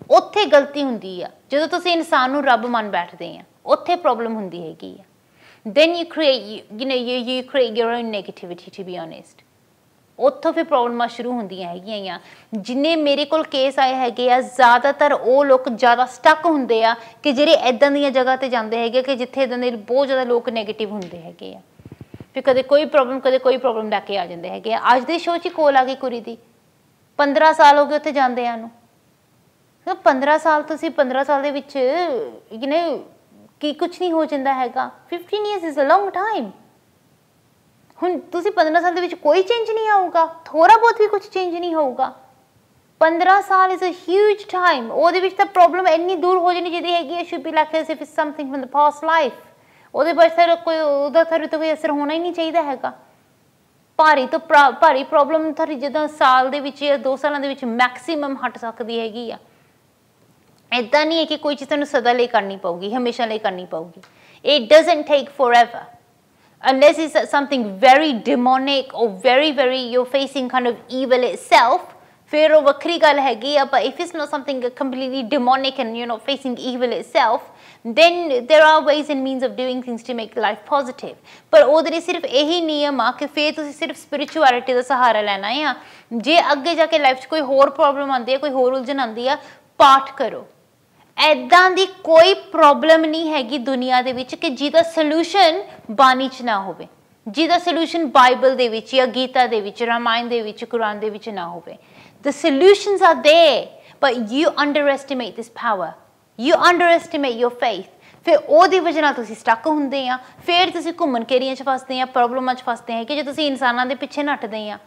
ਉੱਥੇ ਗਲਤੀ ਹੁੰਦੀ ਆ ਜਦੋਂ ਤੁਸੀਂ ਇਨਸਾਨ ਨੂੰ ਰੱਬ ਮੰਨ ਬੈਠਦੇ ਆ, ਉੱਥੇ ਪ੍ਰੋਬਲਮ ਹੁੰਦੀ ਹੈਗੀ ਆ. then you create your own negativity, to be honest. ਉੱਥੋਂ ਫਿਰ ਪ੍ਰੋਬਲਮਾਂ ਸ਼ੁਰੂ ਹੁੰਦੀਆਂ ਹੈਗੀਆਂ ਆ. ਜਿੰਨੇ ਮੇਰੇ ਕੋਲ ਕੇਸ ਆਏ ਹੈਗੇ ਆ, ਜ਼ਿਆਦਾਤਰ ਉਹ ਲੋਕ ਜ਼ਿਆਦਾ ਸਟਕ ਹੁੰਦੇ ਆ ਕਿ ਜਿਹੜੇ ਇੱਦਾਂ ਦੀਆਂ ਜਗ੍ਹਾ 'ਤੇ ਜਾਂਦੇ ਹੈਗੇ ਕਿ ਜਿੱਥੇ ਇੱਦਾਂ ਦੇ ਬਹੁਤ ਜ਼ਿਆਦਾ ਲੋਕ ਨੈਗੇਟਿਵ ਹੁੰਦੇ ਹੈਗੇ ਆ. ਫਿਰ ਕਦੇ ਕੋਈ ਪ੍ਰੋਬਲਮ ਲੈ ਕੇ ਆ ਜਾਂਦੇ ਹੈਗੇ ਆ. ਅੱਜ ਦੇ ਸ਼ੋਅ 'ਚ ਕੋਲ ਆ ਗਈ ਕੁੜੀ ਦੀ, 15 ਸਾਲ ਹੋ ਗਏ ਉੱਥੇ ਜਾਂਦਿਆਂ ਨੂੰ. 15 ਸਾਲ ਤੁਸੀਂ 15 ਸਾਲ ਦੇ ਵਿੱਚ ਕੀ ਕੁਛ ਨਹੀਂ ਹੋ ਜਾਂਦਾ ਹੈਗਾ. 15 years is a long time. ਹੁਣ ਤੁਸੀਂ 15 ਸਾਲ ਦੇ ਵਿੱਚ ਕੋਈ ਚੇਂਜ ਨਹੀਂ ਆਊਗਾ, ਥੋੜਾ ਬਹੁਤ ਵੀ ਕੁਛ ਚੇਂਜ ਨਹੀਂ ਹੋਊਗਾ. 15 ਸਾਲ ਇਜ਼ ਅ ਹਿਊਜ ਟਾਈਮ. ਉਹਦੇ ਵਿੱਚ ਤਾਂ ਪ੍ਰੋਬਲਮ ਇੰਨੀ ਦੂਰ ਹੋ ਜਾਣੀ ਜਿਹਦੀ ਹੈਗੀ ਹੈ, should be like S if it's something from the past life. ਉਹਦੇ ਬਾਅਦ ਉਹਦਾ ਤੁਹਾਡੇ ਤੋਂ ਕੋਈ ਅਸਰ ਹੋਣਾ ਹੀ ਨਹੀਂ ਚਾਹੀਦਾ ਹੈਗਾ. ਭਾਰੀ ਪ੍ਰੋਬਲਮ ਤੁਹਾਡੀ ਜਿੱਦਾਂ ਸਾਲ ਦੇ ਵਿੱਚ ਜਾਂ 2 ਸਾਲਾਂ ਦੇ ਵਿੱਚ ਮੈਕਸੀਮਮ ਹਟ ਸਕਦੀ ਹੈਗੀ ਆ. ਇੱਦਾਂ ਨਹੀਂ ਹੈ ਕਿ ਕੋਈ ਚੀਜ਼ ਤੁਹਾਨੂੰ ਸਦਾ ਲਈ ਕਰਨੀ ਪਊਗੀ, ਹਮੇਸ਼ਾ ਲਈ ਕਰਨੀ ਪਊਗੀ. It doesn't take forever. Unless it's something very demonic or very you're facing kind of evil itself, ਫਿਰ ਉਹ ਵੱਖਰੀ ਗੱਲ ਹੈਗੀ ਆ. But if it's not something completely demonic and you're not facing evil itself, then there are ways and means of doing things to make life positive. ਪਰ ਉਹਦੇ ਲਈ ਸਿਰਫ ਇਹੀ ਨਿਯਮ ਆ ਕਿ ਫਿਰ ਤੁਸੀਂ ਸਿਰਫ ਸਪਿਰਿਚੁਅਲਿਟੀ ਦਾ ਸਹਾਰਾ ਲੈਣਾ ਆ. ਜੇ ਅੱਗੇ ਜਾ ਕੇ ਲਾਈਫ 'ਚ ਕੋਈ ਹੋਰ ਪ੍ਰੋਬਲਮ ਆਉਂਦੀ ਹੈ, ਕੋਈ ਹੋਰ ਉਲਝਣ ਆਉਂਦੀ ਆ, ਪਾਠ ਕਰੋ. ਇੱਦਾਂ ਦੀ ਕੋਈ ਪ੍ਰੋਬਲਮ ਨਹੀਂ ਹੈਗੀ ਦੁਨੀਆ ਦੇ ਵਿੱਚ ਕਿ ਜਿਹਦਾ ਸੋਲੂਸ਼ਨ ਬਾਣੀ 'ਚ ਨਾ ਹੋਵੇ, ਜਿਹਦਾ ਸੋਲੂਸ਼ਨ ਬਾਈਬਲ ਦੇ ਵਿੱਚ ਜਾਂ ਗੀਤਾ ਦੇ ਵਿੱਚ, ਰਾਮਾਇਣ ਦੇ ਵਿੱਚ, ਕੁਰਾਨ ਦੇ ਵਿੱਚ ਨਾ ਹੋਵੇ. The solutions are there, but you underestimate this power. You underestimate your faith. ਫਿਰ ਉਹਦੀ ਵਜ੍ਹਾ ਨਾਲ ਤੁਸੀਂ ਸਟਕ ਹੁੰਦੇ ਆ. ਫਿਰ ਤੁਸੀਂ ਘੁੰਮਣ ਘੇਰੀਆਂ 'ਚ ਫਸਦੇ ਆ, ਪ੍ਰੋਬਲਮਾਂ 'ਚ ਫਸਦੇ ਆ ਕਿ ਜੇ ਤੁਸੀਂ ਇਨਸਾਨਾਂ ਦੇ ਪਿੱਛੇ ਨੱਠਦੇ ਆ.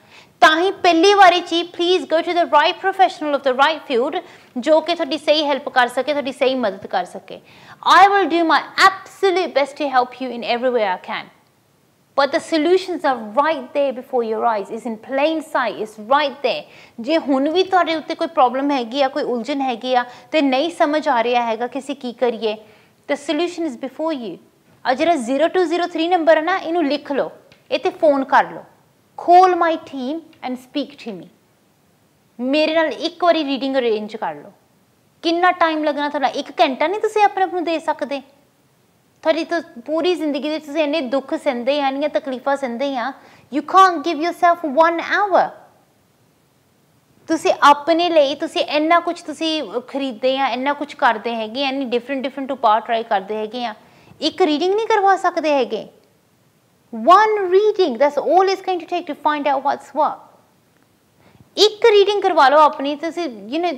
ਤਾਂ ਹੀ ਪਹਿਲੀ ਵਾਰੀ 'ਚ please go to the right professional of the right field, ਜੋ ਕਿ ਤੁਹਾਡੀ ਸਹੀ ਹੈਲਪ ਕਰ ਸਕੇ, ਤੁਹਾਡੀ ਸਹੀ ਮਦਦ ਕਰ ਸਕੇ. I will do my absolute best to help you in every way I can. But the solutions are right there before your eyes. It's in plain sight. It's right there. ਜੇ ਹੁਣ ਵੀ ਤੁਹਾਡੇ ਉੱਤੇ ਕੋਈ ਪ੍ਰੋਬਲਮ ਹੈਗੀ ਆ, ਕੋਈ ਉਲਝਣ ਹੈਗੀ ਆ, ਤੇ ਨਹੀਂ ਸਮਝ ਆ ਰਿਹਾ ਹੈਗਾ ਕਿ ਅਸੀਂ ਕੀ ਕਰੀਏ, the solution is before you. ਆ ਜਿਹੜਾ 0203 ਨੰਬਰ ਹੈ ਨਾ, ਇਹਨੂੰ ਲਿਖ ਲਓ, ਇਹ 'ਤੇ ਫੋਨ ਕਰ ਲਓ. Call my team and speak to me. ਮੇਰੇ ਨਾਲ ਇੱਕ ਵਾਰੀ ਰੀਡਿੰਗ ਅਰੇਂਜ ਕਰ ਲਓ. ਕਿੰਨਾ ਟਾਈਮ ਲੱਗਣਾ ਤੁਹਾਡਾ? 1 ਘੰਟਾ ਨਹੀਂ ਤੁਸੀਂ ਆਪਣੇ ਆਪ ਨੂੰ ਦੇ ਸਕਦੇ. ਤੁਹਾਡੀ ਤਾਂ ਪੂਰੀ ਜ਼ਿੰਦਗੀ ਦੇ ਤੁਸੀਂ ਇੰਨੇ ਦੁੱਖ ਸਹਿੰਦੇ ਆ, ਇੰਨੀਆਂ ਤਕਲੀਫਾਂ ਸਹਿੰਦੇ ਆ, you can't give yourself 1 hour। ਤੁਸੀਂ ਆਪਣੇ ਲਈ ਤੁਸੀਂ ਇੰਨਾ ਕੁਝ ਤੁਸੀਂ ਖਰੀਦਦੇ ਆ, ਇੰਨਾ ਕੁਝ ਕਰਦੇ ਹੈਗੇ, ਇੰਨੀ ਡਿਫਰੈਂਟ ਉਪਾਅ ਟਰਾਈ ਕਰਦੇ ਹੈਗੇ ਆ, ਇੱਕ ਰੀਡਿੰਗ ਨਹੀਂ ਕਰਵਾ ਸਕਦੇ ਹੈਗੇ। one reading, that's all it's going to take to find out what's what। ਇੱਕ ਰੀਡਿੰਗ ਕਰਵਾ ਲਓ ਆਪਣੀ, ਤੁਸੀਂ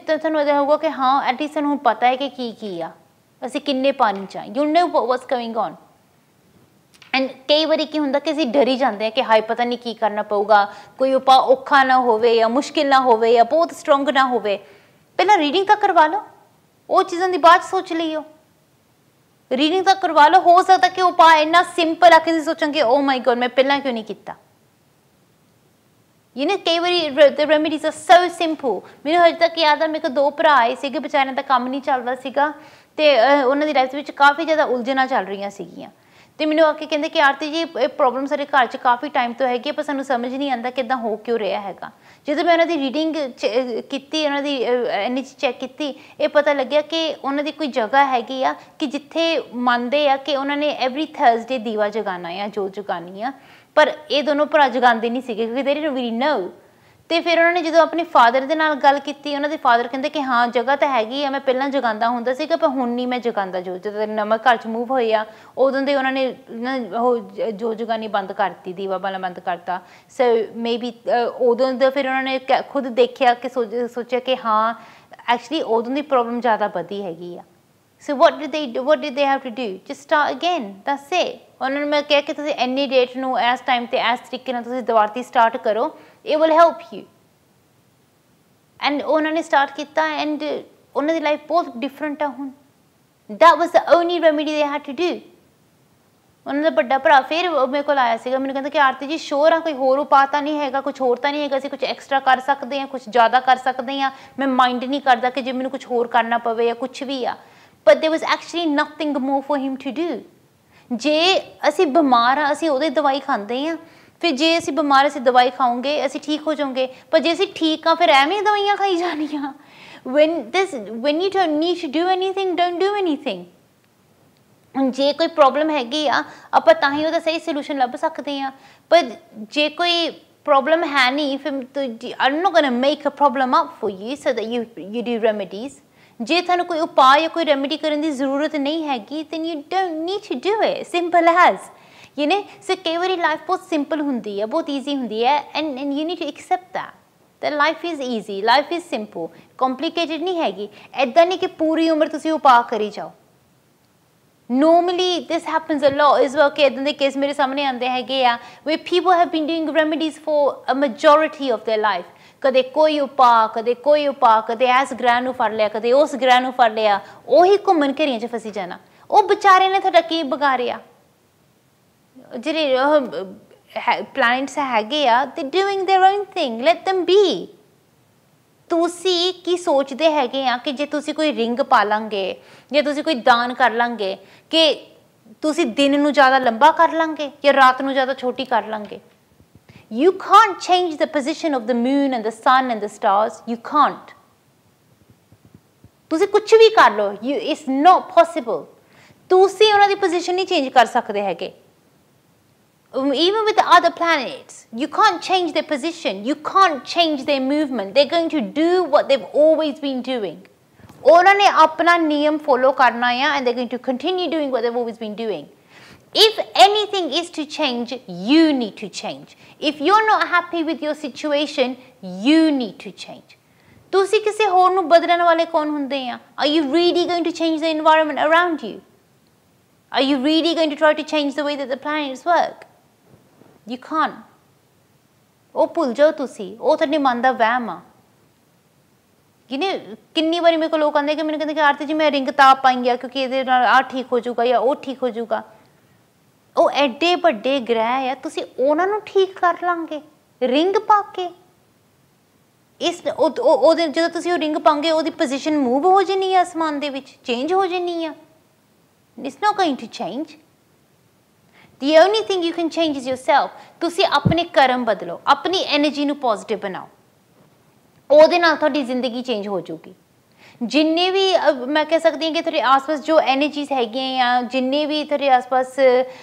ਤੁਹਾਨੂੰ ਇਹਦਾ ਹੋਊਗਾ ਕਿ ਹਾਂ ਐਟਲੀਸਟ ਸਾਨੂੰ ਹੁਣ ਪਤਾ ਹੈ ਕਿ ਕੀ ਆ, ਅਸੀਂ ਕਿੰਨੇ ਪਾਣੀ 'ਚ ਆ, you know what's going on. And ਕਈ ਵਾਰੀ ਕੀ ਹੁੰਦਾ ਕਿ ਅਸੀਂ ਡਰੀ ਜਾਂਦੇ ਹਾਂ ਕਿ ਹਾਏ ਪਤਾ ਨਹੀਂ ਕੀ ਕਰਨਾ ਪਊਗਾ, ਕੋਈ ਉਪਾਅ ਔਖਾ ਨਾ ਹੋਵੇ ਜਾਂ ਮੁਸ਼ਕਿਲ ਨਾ ਹੋਵੇ ਜਾਂ ਬਹੁਤ ਸਟਰੋਂਗ ਨਾ ਹੋਵੇ। ਪਹਿਲਾਂ ਰੀਡਿੰਗ ਤਾਂ ਕਰਵਾ ਲਓ, ਉਹ ਚੀਜ਼ਾਂ ਦੀ ਬਾਅਦ ਸੋਚ ਲਈਓ। ਰੀਡਿੰਗ ਤਾਂ ਕਰਵਾ ਲਓ, ਹੋ ਸਕਦਾ ਕਿ ਉਪਾਅ ਇੰਨਾ ਸਿੰਪਲ ਆ ਕਿ ਤੁਸੀਂ ਸੋਚੋਗੇ ਓ ਮਾਈ ਗॉड ਮੈਂ ਪਹਿਲਾਂ ਕਿਉਂ ਨਹੀਂ ਕੀਤਾ। ਕਈ ਵਾਰੀ the remedies are so simple। ਮੈਨੂੰ ਹਜੇ ਤੱਕ ਯਾਦ ਆ, ਮੇਰੇ ਕੋਲ 2 ਭਰਾ ਆਏ ਸੀਗੇ, ਵਿਚਾਰਿਆਂ ਦਾ ਕੰਮ ਨਹੀਂ ਚੱਲਦਾ ਸੀਗਾ ਤੇ ਉਹਨਾਂ ਦੀ ਲਾਈਫ ਵਿੱਚ ਕਾਫੀ ਜ਼ਿਆਦਾ ਉਲਝਣਾਂ ਚੱਲ ਰਹੀਆਂ ਸੀਗੀਆਂ ਤੇ ਮੈਨੂੰ ਆ ਕੇ ਕਹਿੰਦੇ ਕਿ ਆਰਤੀ ਜੀ ਇਹ ਪ੍ਰੋਬਲਮ ਸਾਡੇ ਘਰ 'ਚ ਕਾਫੀ ਟਾਈਮ ਤੋਂ ਹੈਗੀ, ਪਰ ਸਾਨੂੰ ਸਮਝ ਨਹੀਂ ਆਉਂਦਾ ਕਿੱਦਾਂ ਹੋ ਕਿਉਂ ਰਿਹਾ ਹੈਗਾ। ਜਦੋਂ ਮੈਂ ਉਹਨਾਂ ਦੀ ਰੀਡਿੰਗ ਕੀਤੀ, ਉਹਨਾਂ ਦੀ ਇੰਨੀ ਚੈੱਕ ਕੀਤੀ, ਇਹ ਪਤਾ ਲੱਗਿਆ ਕਿ ਉਹਨਾਂ ਦੀ ਕੋਈ ਜਗ੍ਹਾ ਹੈਗੀ ਆ ਕਿ ਜਿੱਥੇ ਮੰਨਦੇ ਆ ਕਿ ਉਹਨਾਂ ਨੇ ਐਵਰੀ ਥਰਸਡੇ ਦੀਵਾ ਜਗਾਉਣਾ ਆ, ਜੋਤ ਜਗਾਉਣੀ ਆ, ਪਰ ਇਹ ਦੋਨੋਂ ਭਰਾ ਜਗਾਉਂਦੇ ਨਹੀਂ ਸੀਗੇ ਕਿਉਂਕਿ they didn't really know। ਤੇ ਫਿਰ ਉਹਨਾਂ ਨੇ ਜਦੋਂ ਆਪਣੇ ਫਾਦਰ ਦੇ ਨਾਲ ਗੱਲ ਕੀਤੀ, ਉਹਨਾਂ ਦੇ ਫਾਦਰ ਕਹਿੰਦੇ ਕਿ ਹਾਂ ਜਗ੍ਹਾ ਤਾਂ ਹੈਗੀ ਆ, ਮੈਂ ਪਹਿਲਾਂ ਜਗਾਉਂਦਾ ਹੁੰਦਾ ਸੀਗਾ ਪਰ ਹੁਣ ਨਹੀਂ ਮੈਂ ਜਗਾਉਂਦਾ। ਜਦੋਂ ਨਵਾਂ ਘਰ 'ਚ ਮੂਵ ਹੋਏ ਆ ਉਦੋਂ ਦੇ ਉਹਨਾਂ ਨੇ ਉਹ ਜੋ ਜਗਾਉਣੀ ਬੰਦ ਕਰਤੀ, ਦੀਵਾ ਬਾਲਣਾ ਬੰਦ ਕਰਤਾ। ਸੋ ਮੇ ਬੀ ਉਦੋਂ ਦਾ ਫਿਰ ਉਹਨਾਂ ਨੇ ਖੁਦ ਦੇਖਿਆ ਕਿ ਸੋਚਿਆ ਕਿ ਹਾਂ ਐਕਚੁਅਲੀ ਉਦੋਂ ਦੀ ਪ੍ਰੋਬਲਮ ਜ਼ਿਆਦਾ ਵਧੀ ਹੈਗੀ ਆ। ਸੋ what did they have to do? Just start again, that's it। ਉਹਨਾਂ ਨੂੰ ਮੈਂ ਕਿਹਾ ਕਿ ਤੁਸੀਂ ਇੰਨੀ ਡੇਟ ਨੂੰ ਇਸ ਟਾਈਮ 'ਤੇ ਇਸ ਤਰੀਕੇ ਨਾਲ ਤੁਸੀਂ ਦੁਬਾਰਾ ਸਟਾਰਟ ਕਰੋ, it will help you। And ਉਹਨਾਂ ਨੇ ਸਟਾਰਟ ਕੀਤਾ ਐਂਡ ਉਹਨਾਂ ਦੀ ਲਾਈਫ ਬਹੁਤ ਡਿਫਰੈਂਟ ਆ ਹੁਣ। that was the only remedy they had to do। ਉਹਨਾਂ ਦਾ ਵੱਡਾ ਭਰਾ ਫਿਰ ਮੇਰੇ ਕੋਲ ਆਇਆ ਸੀਗਾ, ਮੈਨੂੰ ਕਹਿੰਦਾ ਕਿ ਆਰਤੀ ਜੀ ਸ਼ੋਰ ਆ ਕੋਈ ਹੋਰ ਉਪਾਅ ਤਾਂ ਨਹੀਂ ਹੈਗਾ, ਕੁਛ ਹੋਰ ਤਾਂ ਨਹੀਂ ਹੈਗਾ, ਅਸੀਂ ਕੁਛ ਐਕਸਟਰਾ ਕਰ ਸਕਦੇ ਹਾਂ, ਕੁਛ ਜ਼ਿਆਦਾ ਕਰ ਸਕਦੇ ਹਾਂ, ਮੈਂ ਮਾਈਂਡ ਨਹੀਂ ਕਰਦਾ ਕਿ ਜੇ ਮੈਨੂੰ ਕੁਛ ਹੋਰ ਕਰਨਾ ਪਵੇ ਜਾਂ ਕੁਛ ਵੀ ਆ। but there was actually nothing more for him to do। ਜੇ ਅਸੀਂ ਬਿਮਾਰ ਆ ਅਸੀਂ ਉਹਦੀ ਦਵਾਈ ਖਾਂਦੇ ਹਾਂ, ਫਿਰ ਜੇ ਅਸੀਂ ਬਿਮਾਰ ਅਸੀਂ ਦਵਾਈ ਖਾਓਗੇ ਅਸੀਂ ਠੀਕ ਹੋ ਜਾਓਗੇ, ਪਰ ਜੇ ਅਸੀਂ ਠੀਕ ਆ ਫਿਰ ਐਵੇਂ ਦਵਾਈਆਂ ਖਾਈ ਜਾਣੀਆਂ। when you don't need to do anything, don't do anything। ਹੁਣ ਜੇ ਕੋਈ ਪ੍ਰੋਬਲਮ ਹੈਗੀ ਆ ਆਪਾਂ ਤਾਂ ਹੀ ਉਹਦਾ ਸਹੀ ਸੋਲੂਸ਼ਨ ਲੱਭ ਸਕਦੇ ਹਾਂ, ਪਰ ਜੇ ਕੋਈ ਪ੍ਰੋਬਲਮ ਹੈ ਨਹੀਂ ਫਿਰ I'm not gonna make a problem up for you so that you do remedies। ਜੇ ਤੁਹਾਨੂੰ ਕੋਈ ਉਪਾਅ ਜਾਂ ਕੋਈ ਰੈਮੇਡੀ ਕਰਨ ਦੀ ਜ਼ਰੂਰਤ ਨਹੀਂ ਹੈਗੀ then you don't need to do it, simple as। ਸੋ ਕਈ ਵਾਰੀ ਲਾਈਫ ਬਹੁਤ ਸਿੰਪਲ ਹੁੰਦੀ ਹੈ, ਬਹੁਤ ਈਜ਼ੀ ਹੁੰਦੀ ਹੈ and you need to accept that life is easy, life is simple, complicated ਨਹੀਂ ਹੈਗੀ। ਇੱਦਾਂ ਨਹੀਂ ਕਿ ਪੂਰੀ ਉਮਰ ਤੁਸੀਂ ਉਪਾਅ ਕਰੀ ਜਾਓ। ਨੋਰਮਲੀ ਦਿਸ ਹੈਪਨਸ ਅ ਲੋਟ ਇਸ ਵਾਰ ਕਿ ਇੱਦਾਂ ਦੇ ਕੇਸ ਮੇਰੇ ਸਾਹਮਣੇ ਆਉਂਦੇ ਹੈਗੇ ਆ where people have been doing remedies for a majority of their life. ਕਦੇ ਕੋਈ ਉਪਾਅ, ਕਦੇ ਕੋਈ ਉਪਾਅ, ਕਦੇ ਇਸ ਗ੍ਰਹਿ ਨੂੰ ਫੜ ਲਿਆ, ਕਦੇ ਉਸ ਗ੍ਰਹਿ ਨੂੰ ਫੜ ਲਿਆ, ਉਹੀ ਘੁੰਮਣ ਘੇਰੀਆਂ 'ਚ ਫਸੀ ਜਾਣਾ। ਉਹ ਵਿਚਾਰੇ ਨੇ ਤੁਹਾਡਾ ਕੀ ਵਿਗਾੜਿਆ? ਜਿਹੜੇ ਪਲੈਨਟਸ ਹੈਗੇ ਆ they doing their own thing, let them be। ਤੁਸੀਂ ਕੀ ਸੋਚਦੇ ਹੈਗੇ ਆ ਕਿ ਜੇ ਤੁਸੀਂ ਕੋਈ ਰਿੰਗ ਪਾ ਲਾਂਗੇ ਜਾਂ ਤੁਸੀਂ ਕੋਈ ਦਾਨ ਕਰ ਲਾਂਗੇ ਕਿ ਤੁਸੀਂ ਦਿਨ ਨੂੰ ਜ਼ਿਆਦਾ ਲੰਬਾ ਕਰ ਲਾਂਗੇ ਜਾਂ ਰਾਤ ਨੂੰ ਜ਼ਿਆਦਾ ਛੋਟੀ ਕਰ ਲਾਂਗੇ? You can't change the position of the moon and the sun and the stars, you can't। ਤੁਸੀਂ ਕੁਝ ਵੀ ਕਰ ਲਓ, it's not possible। ਤੁਸੀਂ ਉਹਨਾਂ ਦੀ ਪੋਜੀਸ਼ਨ ਨਹੀਂ ਚੇਂਜ ਕਰ ਸਕਦੇ ਹੈਗੇ। Even with the other planets, you can't change their position, you can't change their movement, they're going to do what they've always been doing। ਉਹਨਾਂ ਨੇ ਆਪਣਾ ਨਿਯਮ ਫੋਲੋ ਕਰਨਾ ਆ and they're going to continue doing what they've always been doing। If anything is to change, you need to change। If you're not happy with your situation, you need to change। ਤੁਸੀਂ ਕਿਸੇ ਹੋਰ ਨੂੰ ਬਦਲਣ ਵਾਲੇ ਕੌਣ ਹੁੰਦੇ ਆ? Are you really going to change the environment around you? Are you really going to try to change the way that the planets work? You can't। ਉਹ ਭੁੱਲ ਜਾਓ ਤੁਸੀਂ, ਉਹ ਤੁਹਾਡੇ ਮਨ ਦਾ ਵਹਿਮ ਆ। ਕਿੰਨੀ ਵਾਰੀ ਮੇਰੇ ਕੋਲ ਲੋਕ ਆਉਂਦੇ ਕਿ ਮੈਨੂੰ ਕਹਿੰਦੇ ਕਿ ਆਰਤੀ ਜੀ ਮੈਂ ਰਿੰਗ ਤਾਂ ਪਾਈ ਆ ਕਿਉਂਕਿ ਇਹਦੇ ਨਾਲ ਆਹ ਠੀਕ ਹੋ ਜਾਊਗਾ ਜਾਂ ਉਹ ਠੀਕ ਹੋ ਜਾਊਗਾ। ਉਹ ਐਡੇ ਵੱਡੇ ਗ੍ਰਹਿ ਆ, ਤੁਸੀਂ ਉਹਨਾਂ ਨੂੰ ਠੀਕ ਕਰ ਲਾਂਗੇ ਰਿੰਗ ਪਾ ਕੇ? ਉਹਦੇ ਜਦੋਂ ਤੁਸੀਂ ਉਹ ਰਿੰਗ ਪਾਓਗੇ ਉਹਦੀ ਪੋਜੀਸ਼ਨ ਮੂਵ ਹੋ ਜਾਣੀ ਆ, ਅਸਮਾਨ ਦੇ ਵਿੱਚ ਚੇਂਜ ਹੋ ਜਾਣੀ ਆ। It's not going to change। The only thing you can change is yourself। ਤੁਸੀਂ ਆਪਣੇ ਕਰਮ ਬਦਲੋ, ਆਪਣੀ ਐਨਰਜੀ ਨੂੰ ਪੋਜ਼ਿਟਿਵ ਬਣਾਓ, ਉਹਦੇ ਨਾਲ ਤੁਹਾਡੀ ਜ਼ਿੰਦਗੀ ਚੇਂਜ ਹੋ ਜਾਊਗੀ। जिन्ने भी मैं कह सकती हूँ कि थोड़े आसपास जो एनर्जीज हैगियां या जिन्ने भी थोड़े आसपास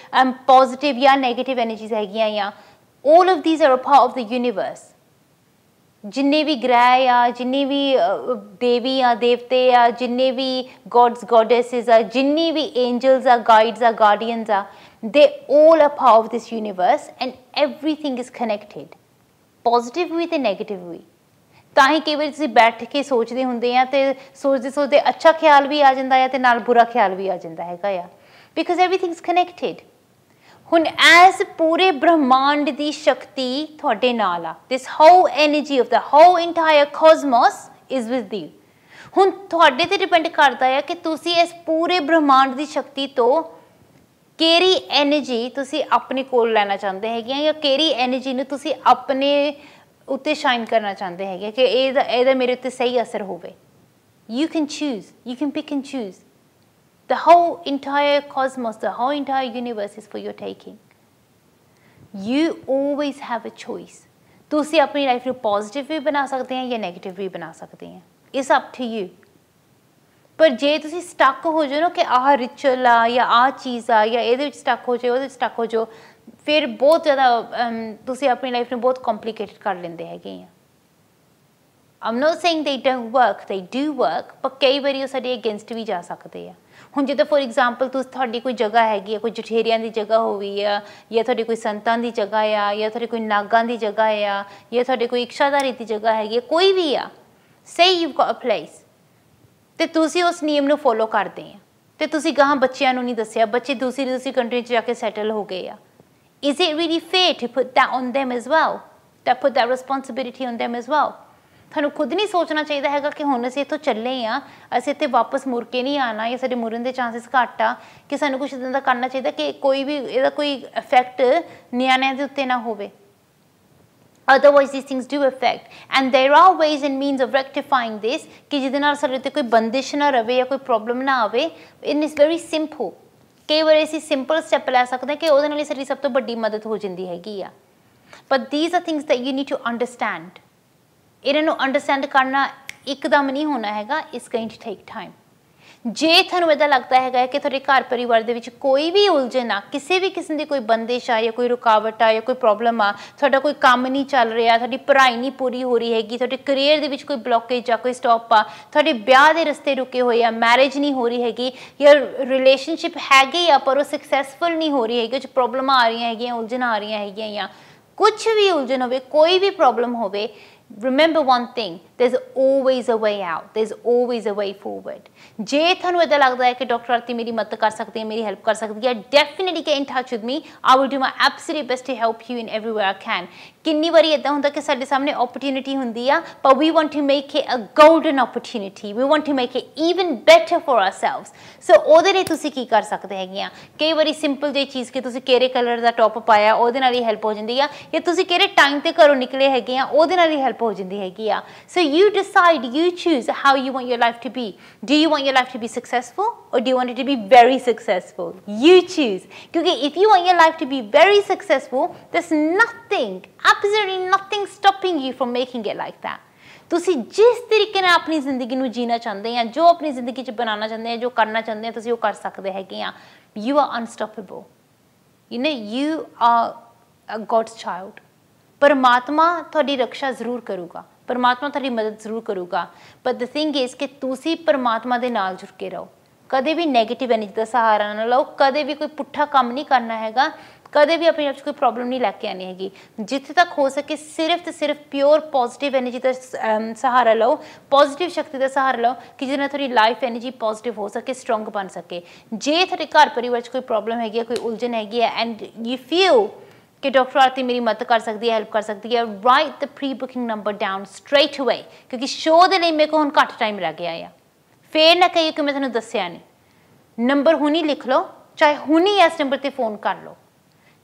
पॉजिटिव या नेगेटिव एनर्जीज हैगियां या all of these are a part of the universe. जिन्ने भी ग्रह या जिन्ने भी देवी या देवते या जिन्ने भी गॉड्स गॉडेसेस या जिन्ने भी एंजल्स या गाइड्स या गार्डियंस या they all are part of this universe and everything is connected. Positive हुई ते नेगेटिव हुई ਤਾਂ ਹੀ ਕਈ ਵਾਰੀ ਤੁਸੀਂ ਬੈਠ ਕੇ ਸੋਚਦੇ ਹੁੰਦੇ ਆ ਤੇ ਸੋਚਦੇ ਸੋਚਦੇ ਅੱਛਾ ਖਿਆਲ ਵੀ ਆ ਜਾਂਦਾ ਹੈ ਤੇ ਨਾਲ ਬੁਰਾ ਖਿਆਲ ਵੀ ਆ ਜਾਂਦਾ ਹੈਗਾ ਆ ਬਿਕਾਜ਼ ਐਵਰੀਥਿੰਗ ਇਜ਼ ਕਨੈਕਟਡ ਹੁਣ ਐਸ ਪੂਰੇ ਬ੍ਰਹਮਾਂਡ ਦੀ ਸ਼ਕਤੀ ਤੁਹਾਡੇ ਨਾਲ ਆ this whole energy of the whole entire cosmos is with you ਹੁਣ ਤੁਹਾਡੇ ਤੇ ਡਿਪੈਂਡ ਕਰਦਾ ਹੈ ਕਿ ਤੁਸੀਂ ਇਸ ਪੂਰੇ ਬ੍ਰਹਮਾਂਡ ਦੀ ਸ਼ਕਤੀ ਤੋਂ ਕਿਹੜੀ ਐਨਰਜੀ ਤੁਸੀਂ ਆਪਣੇ ਕੋਲ ਲੈਣਾ ਚਾਹੁੰਦੇ ਹੈਗੇ ਜਾਂ ਕਿਹੜੀ ਐਨਰਜੀ ਨੂੰ ਤੁਸੀਂ ਆਪਣੇ ਉੱਤੇ ਸ਼ਾਈਨ ਕਰਨਾ ਚਾਹੁੰਦੇ ਹੈਗੇ ਕਿ ਇਹਦਾ ਮੇਰੇ ਉੱਤੇ ਸਹੀ ਅਸਰ ਹੋਵੇ you can choose you can pick and choose the whole entire cosmos the whole entire universe is for your taking you always have a choice ਤੁਸੀਂ ਆਪਣੀ ਲਾਈਫ ਨੂੰ ਪੋਜ਼ਿਟਿਵ ਵੀ ਬਣਾ ਸਕਦੇ ਹੋ ਜਾਂ ਨੈਗੇਟਿਵ ਵੀ ਬਣਾ ਸਕਦੇ ਹੋ it's up to you ਪਰ ਜੇ ਤੁਸੀਂ ਸਟਕ ਹੋ ਜਾਓ ਨਾ ਕਿ ਆਹ ਰਿਚੁਅਲ ਆ ਜਾਂ ਆਹ ਚੀਜ਼ ਆ ਜਾਂ ਇਹਦੇ ਵਿੱਚ ਸਟਕ ਹੋ ਜਾਓ ਉਹਦੇ ਵਿੱਚ ਸਟਕ ਹੋ ਜਾਓ ਫਿਰ ਬਹੁਤ ਜ਼ਿਆਦਾ ਤੁਸੀਂ ਆਪਣੀ ਲਾਈਫ ਨੂੰ ਬਹੁਤ ਕੰਪਲਿਕੇਟਡ ਕਰ ਲੈਂਦੇ ਹੈਗੇ ਆ I'm not saying they don't work they do work ਪਰ ਕਈ ਵਾਰੀ ਉਹ ਸਾਡੇ ਅਗੇਂਸਟ ਵੀ ਜਾ ਸਕਦੇ ਆ ਹੁਣ ਜਿੱਦਾਂ ਫੋਰ ਐਗਜ਼ਾਮਪਲ ਤੁਹਾਡੀ ਕੋਈ ਜਗ੍ਹਾ ਹੈਗੀ ਆ ਕੋਈ ਜਠੇਰਿਆਂ ਦੀ ਜਗ੍ਹਾ ਹੋਵੇ ਆ ਜਾਂ ਤੁਹਾਡੀ ਕੋਈ ਸੰਤਾਂ ਦੀ ਜਗ੍ਹਾ ਆ ਜਾਂ ਤੁਹਾਡੀ ਕੋਈ ਨਾਗਾਂ ਦੀ ਜਗ੍ਹਾ ਆ ਜਾਂ ਤੁਹਾਡੇ ਕੋਈ ਇਕਸ਼ਾਧਾਰੀ ਦੀ ਜਗ੍ਹਾ ਹੈਗੀ ਕੋਈ ਵੀ ਆ say you've got a place ਤੇ ਤੁਸੀਂ ਉਸ ਨਿਯਮ ਨੂੰ ਫੋਲੋ ਕਰਦੇ ਆ ਤੇ ਤੁਸੀਂ ਗਾਹਾਂ ਬੱਚਿਆਂ ਨੂੰ ਨਹੀਂ ਦੱਸਿਆ ਬੱਚੇ ਦੂਸਰੀ ਕੰਟਰੀ 'ਚ ਜਾ ਕੇ ਸੈਟਲ ਹੋ ਗਏ ਆ is it really fair to put that on them as well that put that responsibility on them as well ਤੁਹਾਨੂੰ ਖੁਦ ਨਹੀਂ ਸੋਚਣਾ ਚਾਹੀਦਾ ਹੈਗਾ ਕਿ ਹੁਣ ਅਸੀਂ ਇੱਥੋਂ ਚੱਲੇ ਆ ਅਸੀਂ ਇੱਥੇ ਵਾਪਸ ਮੁੜ ਕੇ ਨਹੀਂ ਆਉਣਾ ਜਾਂ ਸਾਡੇ ਮੁੜਨ ਦੇ ਚਾਂਸਸ ਘੱਟ ਆ ਕਿ ਸਾਨੂੰ ਕੁਛ ਇੱਦਾਂ ਦਾ ਕਰਨਾ ਚਾਹੀਦਾ ਕਿ ਕੋਈ ਵੀ ਇਹਦਾ ਕੋਈ ਇਫੈਕਟ ਨਿਆਣਿਆਂ ਦੇ ਉੱਤੇ ਨਾ ਹੋਵੇ otherwise these things do affect and there are ways and means of rectifying this ਕਿ ਜਿਹਦੇ ਨਾਲ ਸਾਡੇ ਤੇ ਕੋਈ ਬੰਦਿਸ਼ ਨਾ ਰਵੇ ਜਾਂ ਕੋਈ ਪ੍ਰੋਬਲਮ ਨਾ ਆਵੇ it is very simple ਕਈ ਵਾਰ ਅਸੀਂ ਸਿੰਪਲ ਸਟੈਪ ਲੈ ਸਕਦੇ ਕਿ ਉਹਦੇ ਨਾਲ ਹੀ ਸਾਡੀ ਸਭ ਤੋਂ ਵੱਡੀ ਮਦਦ ਹੋ ਜਾਂਦੀ ਹੈਗੀ ਆ but these are things that you need to understand ਇਹਨਾਂ ਨੂੰ ਅੰਡਰਸਟੈਂਡ ਕਰਨਾ ਇੱਕਦਮ ਨਹੀਂ ਹੋਣਾ ਹੈਗਾ it's going to take time ਜੇ ਤੁਹਾਨੂੰ ਇਹਦਾ ਲੱਗਦਾ ਹੈਗਾ ਕਿ ਤੁਹਾਡੇ ਘਰ ਪਰਿਵਾਰ ਦੇ ਵਿੱਚ ਕੋਈ ਵੀ ਉਲਝਣ ਆ ਕਿਸੇ ਵੀ ਕਿਸਮ ਦੀ ਕੋਈ ਬੰਦਿਸ਼ ਆ ਜਾਂ ਕੋਈ ਰੁਕਾਵਟ ਆ ਜਾਂ ਕੋਈ ਪ੍ਰੋਬਲਮ ਆ ਤੁਹਾਡਾ ਕੋਈ ਕੰਮ ਨਹੀਂ ਚੱਲ ਰਿਹਾ ਤੁਹਾਡੀ ਪੜ੍ਹਾਈ ਨਹੀਂ ਪੂਰੀ ਹੋ ਰਹੀ ਹੈਗੀ ਤੁਹਾਡੇ ਕੈਰੀਅਰ ਦੇ ਵਿੱਚ ਕੋਈ ਬਲੌਕੇਜ ਆ ਕੋਈ ਸਟਾਪ ਆ ਤੁਹਾਡੇ ਵਿਆਹ ਦੇ ਰਸਤੇ ਰੁਕੇ ਹੋਏ ਆ ਮੈਰਿਜ ਨਹੀਂ ਹੋ ਰਹੀ ਹੈਗੀ ਜਾਂ ਰਿਲੇਸ਼ਨਸ਼ਿਪ ਹੈਗੀ ਆ ਪਰ ਉਹ ਸਕਸੈਸਫੁਲ ਨਹੀਂ ਹੋ ਰਹੀ ਹੈਗੀ ਉਹ 'ਚ ਪ੍ਰੋਬਲਮਾਂ ਆ ਰਹੀਆਂ ਹੈਗੀਆਂ ਉਲਝਣਾਂ ਆ ਰਹੀਆਂ ਹੈਗੀਆਂ ਜਾਂ ਕੁਛ ਵੀ ਉਲਝਣ ਹੋਵੇ ਕੋਈ ਵੀ ਪ੍ਰੋਬਲਮ ਹੋਵੇ remember one thing there's always a way out there's always a way forward ਜੇ ਤੁਹਾਨੂੰ ਇਹਦਾ ਲੱਗਦਾ ਹੈ ਕਿ ਡਾਕਟਰ ਆਰਤੀ ਮੇਰੀ ਮਦਦ ਕਰ ਸਕਦੀ ਹੈ ਮੇਰੀ ਹੈਲਪ ਕਰ ਸਕਦੀ ਹੈ definitely get in touch with me I will do my absolute best to help you in every way I can ਕਿੰਨੀ ਵਾਰੀ ਇਦਾਂ ਹੁੰਦਾ ਕਿ ਸਾਡੇ ਸਾਹਮਣੇ opportunity ਹੁੰਦੀ ਆ but we want to make it a golden opportunity we want to make it even better for ourselves so ਉਹਦੇ ਲਈ ਤੁਸੀਂ ਕੀ ਕਰ ਸਕਦੇ ਹੈਗੇ ਆ ਕਈ ਵਾਰੀ ਸਿੰਪਲ ਜਿਹੀ ਚੀਜ਼ ਕਿ ਤੁਸੀਂ ਕਿਹੜੇ ਕਲਰ ਦਾ ਟੌਪ ਪਾਇਆ ਉਹਦੇ ਨਾਲ ਹੀ ਹੈਲਪ ਹੋ ਜਾਂਦੀ ਆ ਜਾਂ ਤੁਸੀਂ ਕਿਹੜੇ ਟਾਈਮ ਤੇ ਘਰੋਂ ਨਿਕਲੇ ਹੈਗੇ ਆ ਉਹਦੇ ਨਾਲ ਹੀ ਹੈਲਪ ਹੋ ਜਾਂਦੀ ਹੈਗੀ ਆ so you decide you choose how you want your life to be do you want your life to be successful or do you want it to be very successful you choose because if you want your life to be very successful there's nothing absolutely nothing stopping you from making it like that ਤੁਸੀਂ ਜਿਸ ਤਰੀਕੇ ਨਾਲ ਆਪਣੀ ਜ਼ਿੰਦਗੀ ਨੂੰ ਜੀਣਾ ਚਾਹੁੰਦੇ ਆ ਜੋ ਆਪਣੀ ਜ਼ਿੰਦਗੀ 'ਚ ਬਣਾਉਣਾ ਚਾਹੁੰਦੇ ਆ ਜੋ ਕਰਨਾ ਚਾਹੁੰਦੇ ਆ ਤੁਸੀਂ ਉਹ ਕਰ ਸਕਦੇ ਹੈਗੇ ਆ you are unstoppable you know you are a God's child ਪਰਮਾਤਮਾ ਤੁਹਾਡੀ ਰੱਖਿਆ ਜ਼ਰੂਰ ਕਰੂਗਾ ਪਰਮਾਤਮਾ ਤੁਹਾਡੀ ਮਦਦ ਜ਼ਰੂਰ ਕਰੂਗਾ but the thing is ਕਿ ਤੁਸੀਂ ਪਰਮਾਤਮਾ ਦੇ ਨਾਲ ਜੁੜ ਕੇ ਰਹੋ ਕਦੇ ਵੀ ਨੈਗੇਟਿਵ ਐਨਰਜੀ ਦਾ ਸਹਾਰਾ ਨਾ ਲਓ ਕਦੇ ਵੀ ਕੋਈ ਪੁੱਠਾ ਕੰਮ ਨਹੀਂ ਕਰਨਾ ਹੈਗਾ ਕਦੇ ਵੀ ਆਪਣੇ ਆਪ 'ਚ ਕੋਈ ਪ੍ਰੋਬਲਮ ਨਹੀਂ ਲੈ ਕੇ ਆਉਣੀ ਹੈਗੀ ਜਿੱਥੇ ਤੱਕ ਹੋ ਸਕੇ ਸਿਰਫ ਤੇ ਸਿਰਫ ਪਿਓਰ ਪੋਜ਼ਿਟਿਵ ਐਨਰਜੀ ਦਾ ਸਹਾਰਾ ਲਓ ਪੋਜ਼ਿਟਿਵ ਸ਼ਕਤੀ ਦਾ ਸਹਾਰਾ ਲਓ ਕਿ ਜਿਹਦੇ ਨਾਲ ਤੁਹਾਡੀ ਲਾਈਫ ਐਨਰਜੀ ਪੋਜ਼ਿਟਿਵ ਹੋ ਸਕੇ ਸਟਰੋਂਗ ਬਣ ਸਕੇ ਜੇ ਤੁਹਾਡੇ ਘਰ ਪਰਿਵਾਰ 'ਚ ਕੋਈ ਪ੍ਰੋਬਲਮ ਹੈਗੀ ਹੈ ਕੋਈ ਉਲਝਣ ਹੈਗੀ ਹੈ ਐਂਡ ਯੂ ਫੀਲ ਕਿ ਡਾਕਟਰ ਆਰਤੀ ਮੇਰੀ ਮਦਦ ਕਰ ਸਕਦੀ ਹੈ ਹੈਲਪ ਕਰ ਸਕਦੀ ਹੈ right the pre booking number down straight away ਕਿਉਂਕਿ ਸ਼ੋਅ ਦੇ ਲਈ ਮੇਰੇ ਕੋਲ ਹੁਣ ਘੱਟ ਟਾਈਮ ਰਹਿ ਗਿਆ ਆ ਫੇਰ ਨਾ ਕਹੀਏ ਕਿ ਮੈਂ ਤੁਹਾਨੂੰ ਦੱਸਿਆ ਨਹੀਂ ਨੰਬਰ ਹੁਣੀ ਲਿਖ ਲਓ ਚਾਹੇ ਹੁਣੀ ਇਸ ਨੰਬਰ 'ਤੇ ਫੋਨ ਕਰ ਲਓ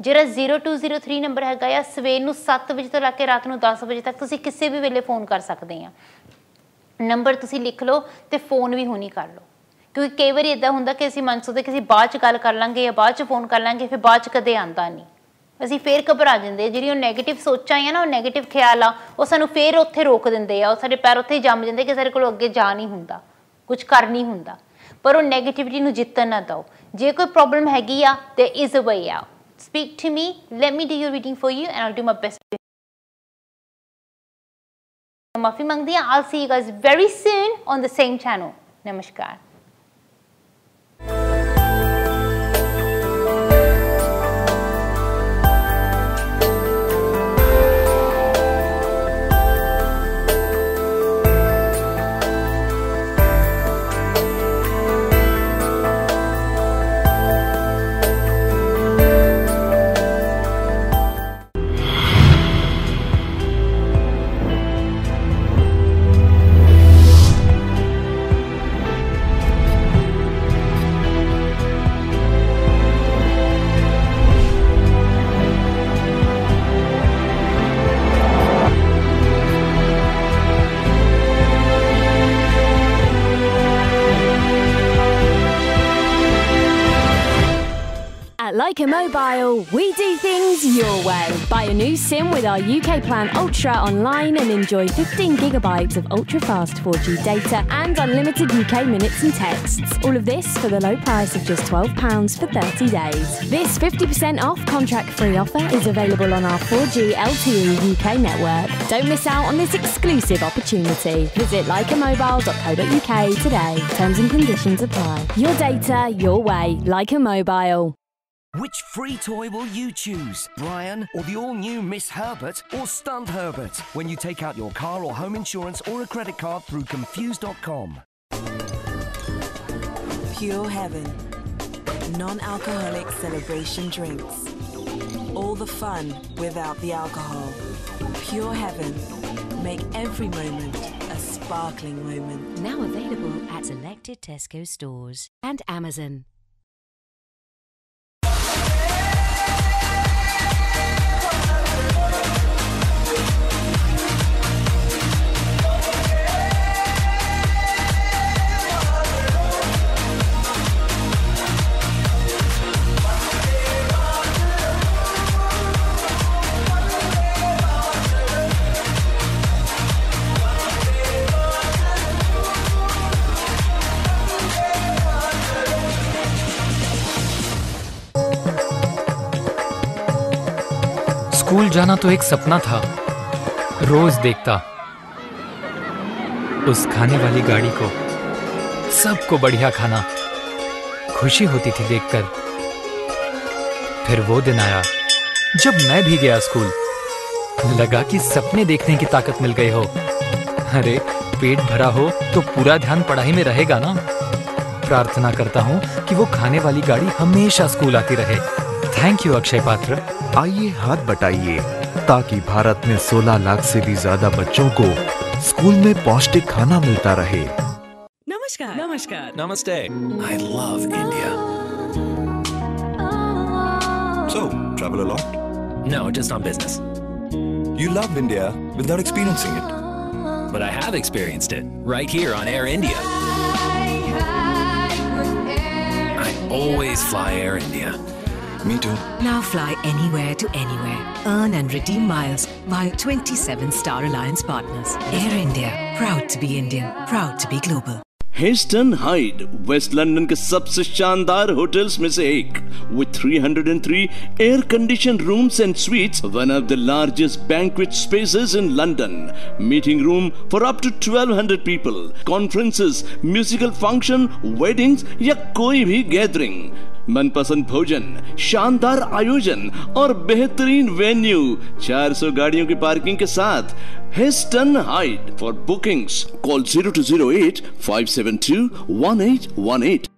ਜਿਹੜਾ 0203 ਨੰਬਰ ਹੈਗਾ ਆ ਸਵੇਰ ਨੂੰ 7 ਵਜੇ ਤੋਂ ਲੈ ਕੇ ਰਾਤ ਨੂੰ 10 ਵਜੇ ਤੱਕ ਤੁਸੀਂ ਕਿਸੇ ਵੀ ਵੇਲੇ ਫੋਨ ਕਰ ਸਕਦੇ ਆ ਨੰਬਰ ਤੁਸੀਂ ਲਿਖ ਲਓ ਤੇ ਫੋਨ ਵੀ ਹੁਣੀ ਕਰ ਲਓ ਕਿਉਂਕਿ ਕਈ ਵਾਰੀ ਇੱਦਾਂ ਹੁੰਦਾ ਕਿ ਅਸੀਂ ਮਨ ਸੋਚਦੇ ਕਿ ਅਸੀਂ ਬਾਅਦ 'ਚ ਗੱਲ ਕਰ ਲਾਂਗੇ ਜਾਂ ਬਾਅਦ 'ਚ ਫੋਨ ਕਰ ਲਾਂਗੇ ਫਿਰ ਬਾਅਦ 'ਚ ਕਦੇ ਆਉਂਦਾ ਨਹੀਂ ਅਸੀਂ ਫੇਰ ਘਬਰਾ ਜਾਂਦੇ ਜਿਹੜੀ ਉਹ ਨੈਗੇਟਿਵ ਸੋਚਾਂ ਆ ਨਾ ਉਹ ਨੈਗੇਟਿਵ ਖਿਆਲ ਆ ਉਹ ਸਾਨੂੰ ਫੇਰ ਉੱਥੇ ਰੋਕ ਦਿੰਦੇ ਆ ਉਹ ਸਾਡੇ ਪੈਰ ਉੱਥੇ ਹੀ ਜੰਮ ਜਾਂਦੇ ਕਿ ਸਾਡੇ ਕੋਲ ਅੱਗੇ ਜਾ ਨਹੀਂ ਹੁੰਦਾ ਕੁਝ ਕਰ ਨਹੀਂ ਹੁੰਦਾ, ਪਰ ਉਹ ਨੈਗੇਟਿਵਿਟੀ ਨੂੰ ਜਿੱਤਣ ਨਾ ਦਿਓ। ਜੇ ਕੋਈ ਪ੍ਰੋਬਲਮ ਹੈਗੀ ਆ, there is a way out. Speak to me, let me do your reading for you and I'll do my best. माफी मांगती हैं। I'll see you guys very soon on the same channel. नमस्कार। At Leica Mobile, we do things your way. Buy a new SIM with our UK Plan Ultra online and enjoy 15 gigabytes of ultra-fast 4G data and unlimited UK minutes and texts. All of this for the low price of just £12 for 30 days. This 50% off contract-free offer is available on our 4G LTE UK network. Don't miss out on this exclusive opportunity. Visit leicamobile.co.uk today. Terms and conditions apply. Your data, your way. Leica Mobile. Which free toy will you choose? Brian or the all-new Miss Herbert or Stunt Herbert when you take out your car or home insurance or a credit card through Confused.com. Pure Heaven. Non-alcoholic celebration drinks. All the fun without the alcohol. Pure Heaven. Make every moment a sparkling moment. Now available at selected Tesco stores and Amazon. School जाना तो एक सपना था, रोज देखता उस खाने वाली गाड़ी को, सबको बढ़िया खाना, खुशी होती थी देखकर। फिर वो दिन आया जब मैं भी गया स्कूल, लगा कि सपने देखने की ताकत मिल गई हो। अरे पेट भरा हो तो पूरा ध्यान पढ़ाई में रहेगा ना। प्रार्थना करता हूँ कि वो खाने वाली गाड़ी हमेशा स्कूल आती रहे। थैंक यू अक्षय पात्र। आइए हाथ बटाइए ताकि भारत में 16 लाख से भी ज्यादा बच्चों को स्कूल में पौष्टिक खाना मिलता रहे। नमस्कार। नमस्कार। Namaste. I love India. So, travel a lot? No, just on business. You love India without experiencing it. But I have experienced it right here on Air India. I always fly Air India. Me too. Now fly anywhere to anywhere. Earn and redeem miles via 27 Star Alliance partners. Air India. Proud to be Indian. Proud to be global. Heston Hyde west London के सबसे शानदार hotels में से एक with 303 air conditioned rooms and suites, one of the largest banquet spaces in London, meeting room for up to 1200 people, conferences, musical function, weddings या कोई भी gathering, मनपसंद भोजन, शानदार आयोजन और बेहतरीन वेन्यू, 400 गाड़ियों की पार्किंग के साथ हिस्टन हाइड। For bookings call 0208 572 1818।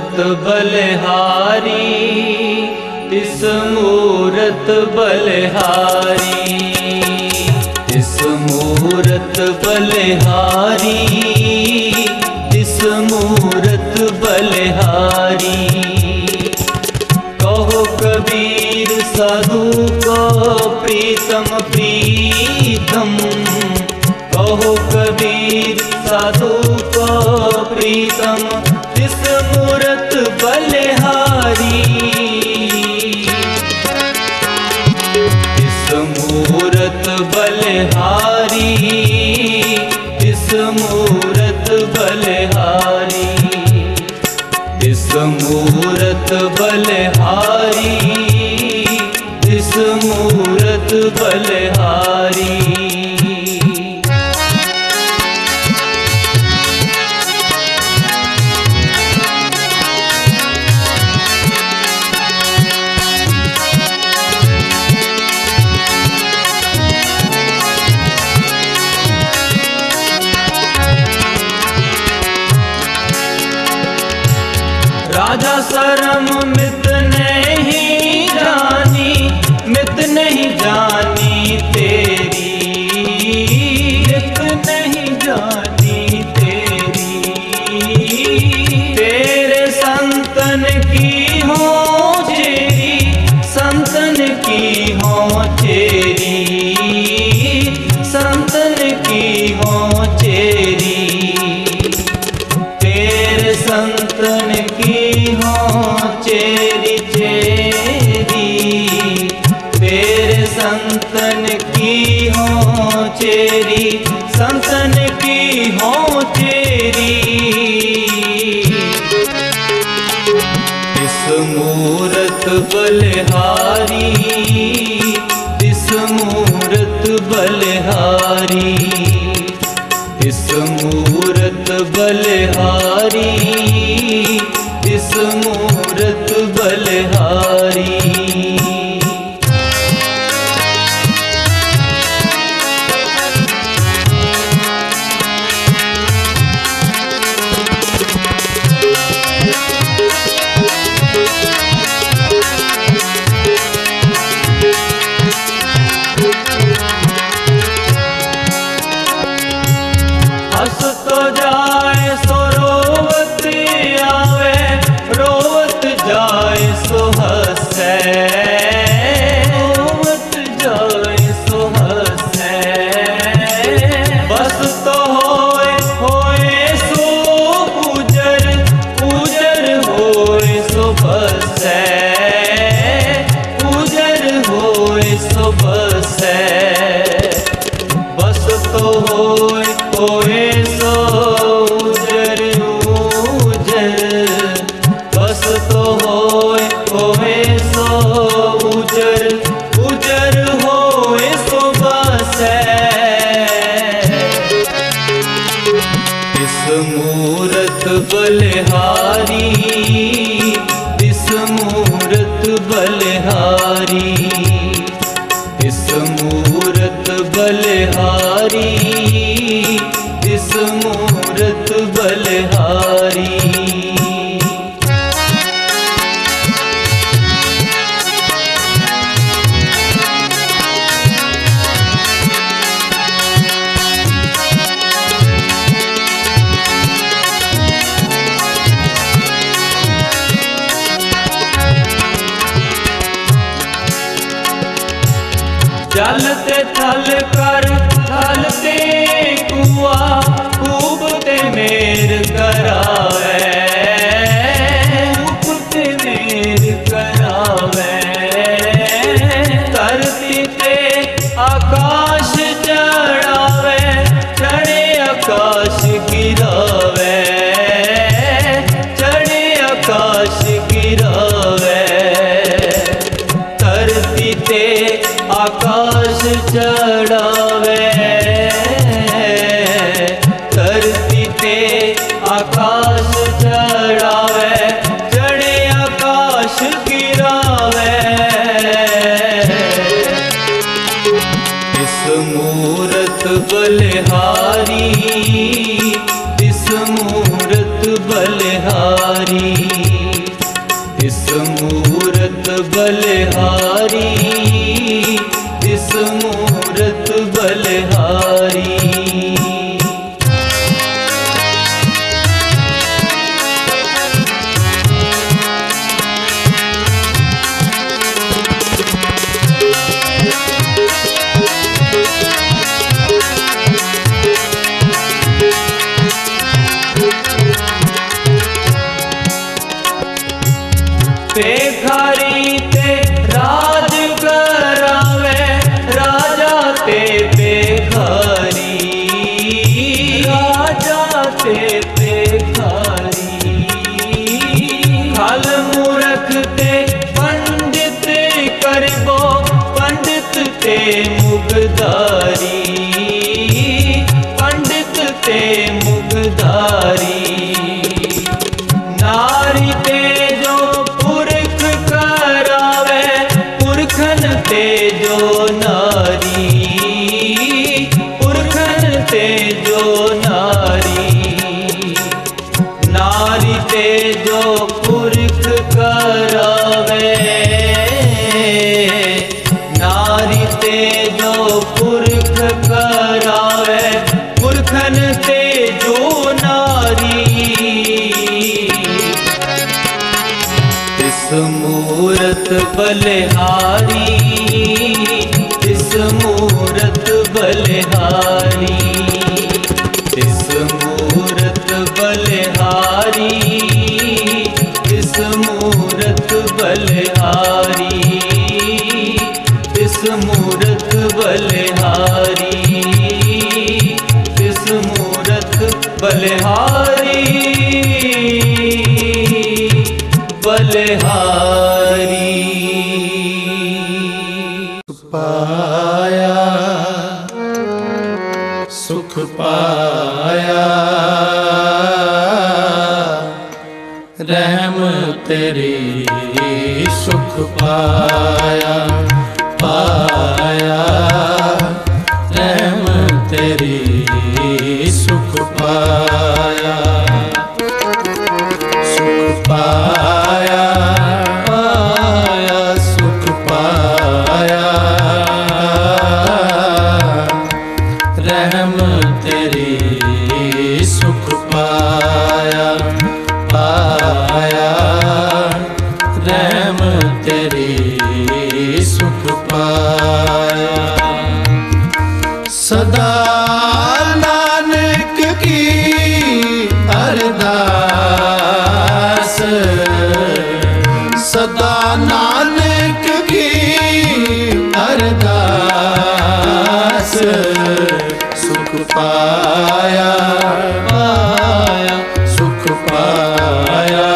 मूरत बलिहारी, तिस मूरत बलिहारी, तिस मूरत बलिहारी, तिस मूरत बलिहारी। कहो कबीर साधु को प्रीतम प्रीतम, कहो कबीर साधु को प्रीतम, तिस मूरत बलिहारी, तिस मूरत बलिहारी, तिस मूरत बलिहारी, तिस मूरत बलिहारी, तिस मूरत बलिहारी। राजा शर्म मित नहीं जानी, मित नहीं जानी तेरी, मित नहीं जानी तेरी। तेरे संतन की हो चेरी, संतन की हो चेरी, संतन की हो चेरी। तेरे संतन की हो चेरी चेरी, तेरे संतन की हो चेरी, संतन की हो चेरी। तिस मूरत बलिहारी, तिस मूरत बलिहारी, तिस मूरत बलिहारी, तिस मूरत बलिहारी। हंस तो जाए सो रोवत आवे, रोवत जाए सो हंसे, रोवत जाए सो हंसे। बस तो होए सो उजर, उजर होए सो बसे, उजर होए सो बसे। बस तो होए सो उजर उजर, बस तो होए सो उजर, उजर होए सो बसे। तिस मूरत बलिहारी, तिस मूरत बलिहारी, तिस मूरत बलिहारी, तिस मूरत बलिहारी। चलते थल कर थलते कुआ, कूबते मेर करावे, कूबते मेर करावे। धरती ते आकाश चढ़ावे, चढ़े आकाश गिरावे, चढ़े आकाश गिरावे। धरती ते आकाश चढ़ावे, धरती ते आकाश चढ़ावे, चढ़े आकाश गिरावे। तिस मूरत बलिहारी, तिस मूरत बलिहारी, बलिहारी, इस मूरत बलिहारी। पेखारी ते राज करावे, राजा ते पेखारी, राजा ते पेखारी। खाल मूरख ते पंडित करबो, पंडित ते मुगदारी, पंडित ते मुगदारी। नारी ते जो पुरख करावे, पुरखन ते जो नारी, पुरखन ते जो नारी। नारी ते जो पुरख करावे, नारी ते जो पुरख करावे, पुरखन ते जो नारी। इस मूरत बलिहारी, इस मूरत बलिहारी, इस मूरत बलिहारी, इस मूरत बलिहारी, इस मूरत बलिहारी, इस मूरत बलिहारी, बलिहारी। पाया सुख पाया, रहम तेरी सुख पाया, पाया रहम तेरी सुख पाया, सुख पाया, पाया सुख पाया, रहम तेरी सुख पाया, पाया रहम तेरी सुख पाया। सदा नानक की अरदास, सदा नानक की अरदास, सुख पाया, पाया सुख पाया,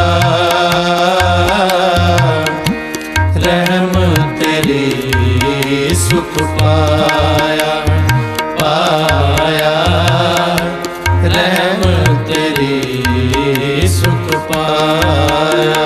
रहम तेरी सुख पाया, पाया रहम तेरी सुख पाया।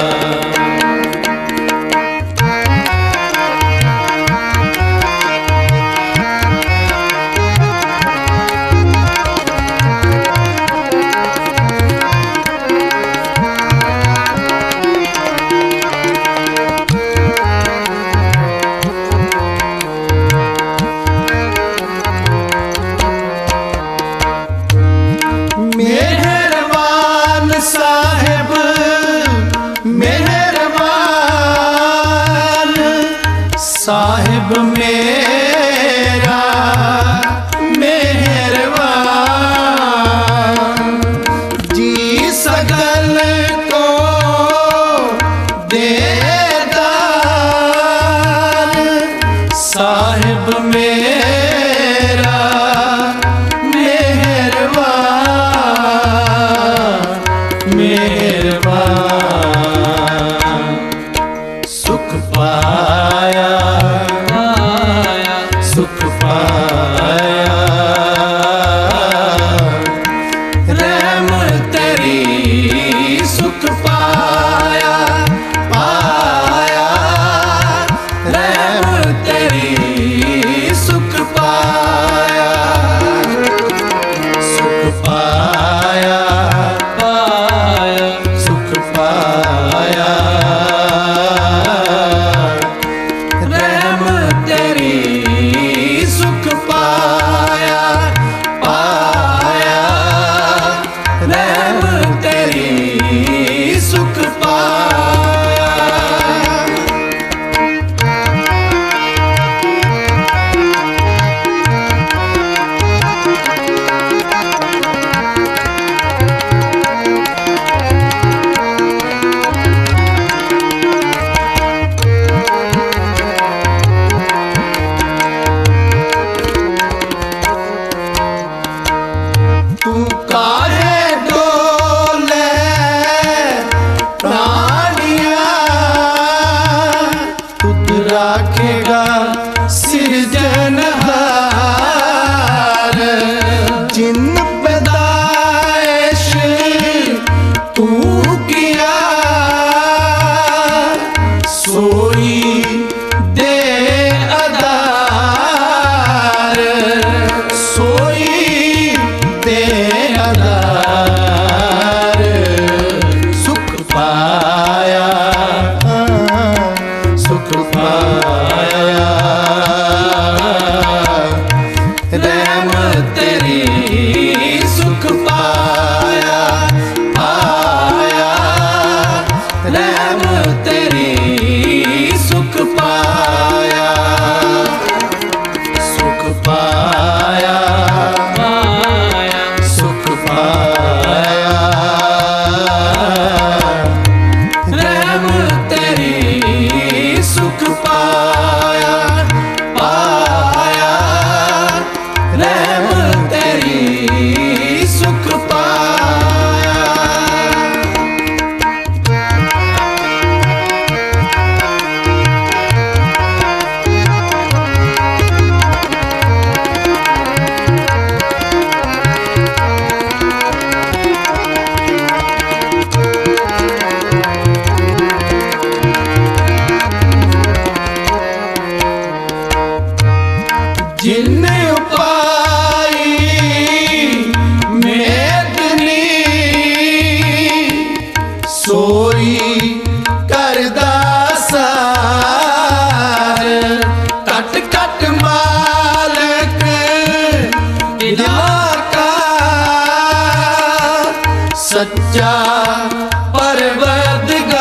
जिन पैदाइश तू किया सोई दे अदार सोई दे अदार सुख पाया सुख पाया रहम तेरी सुख पाया पाया रहम तेरी सुख पाया सुख पाया पाया सुख पाया रहम तेरी सुख पाया पाया रहम तेरी सुख पाया जिन्ने उपाई मेदनी सोई करदा सार कट कट मालक इलाका सच्चा परवरदिगार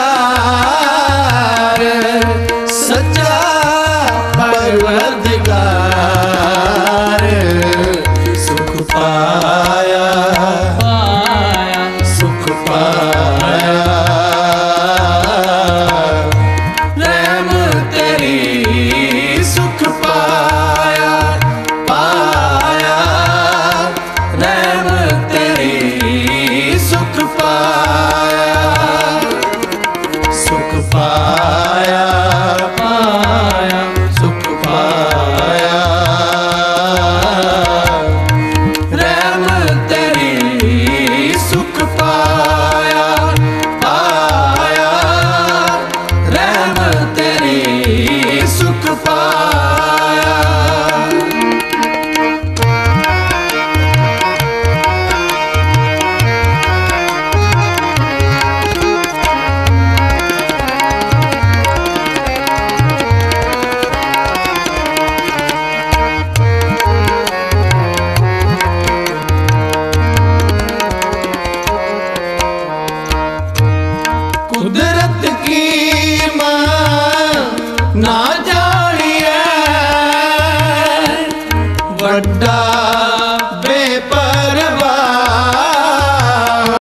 सच्चा परवरदिगार सुख पाया पाया सुख पाया रहम तेरी सुख पाया पाया रहम तेरी सुख पाया सुख पाया पाया सुख पाया रहम तेरी सुख पाया पाया रहम तेरी सुख पाया कुदरत की मां ना जानिए वड्डा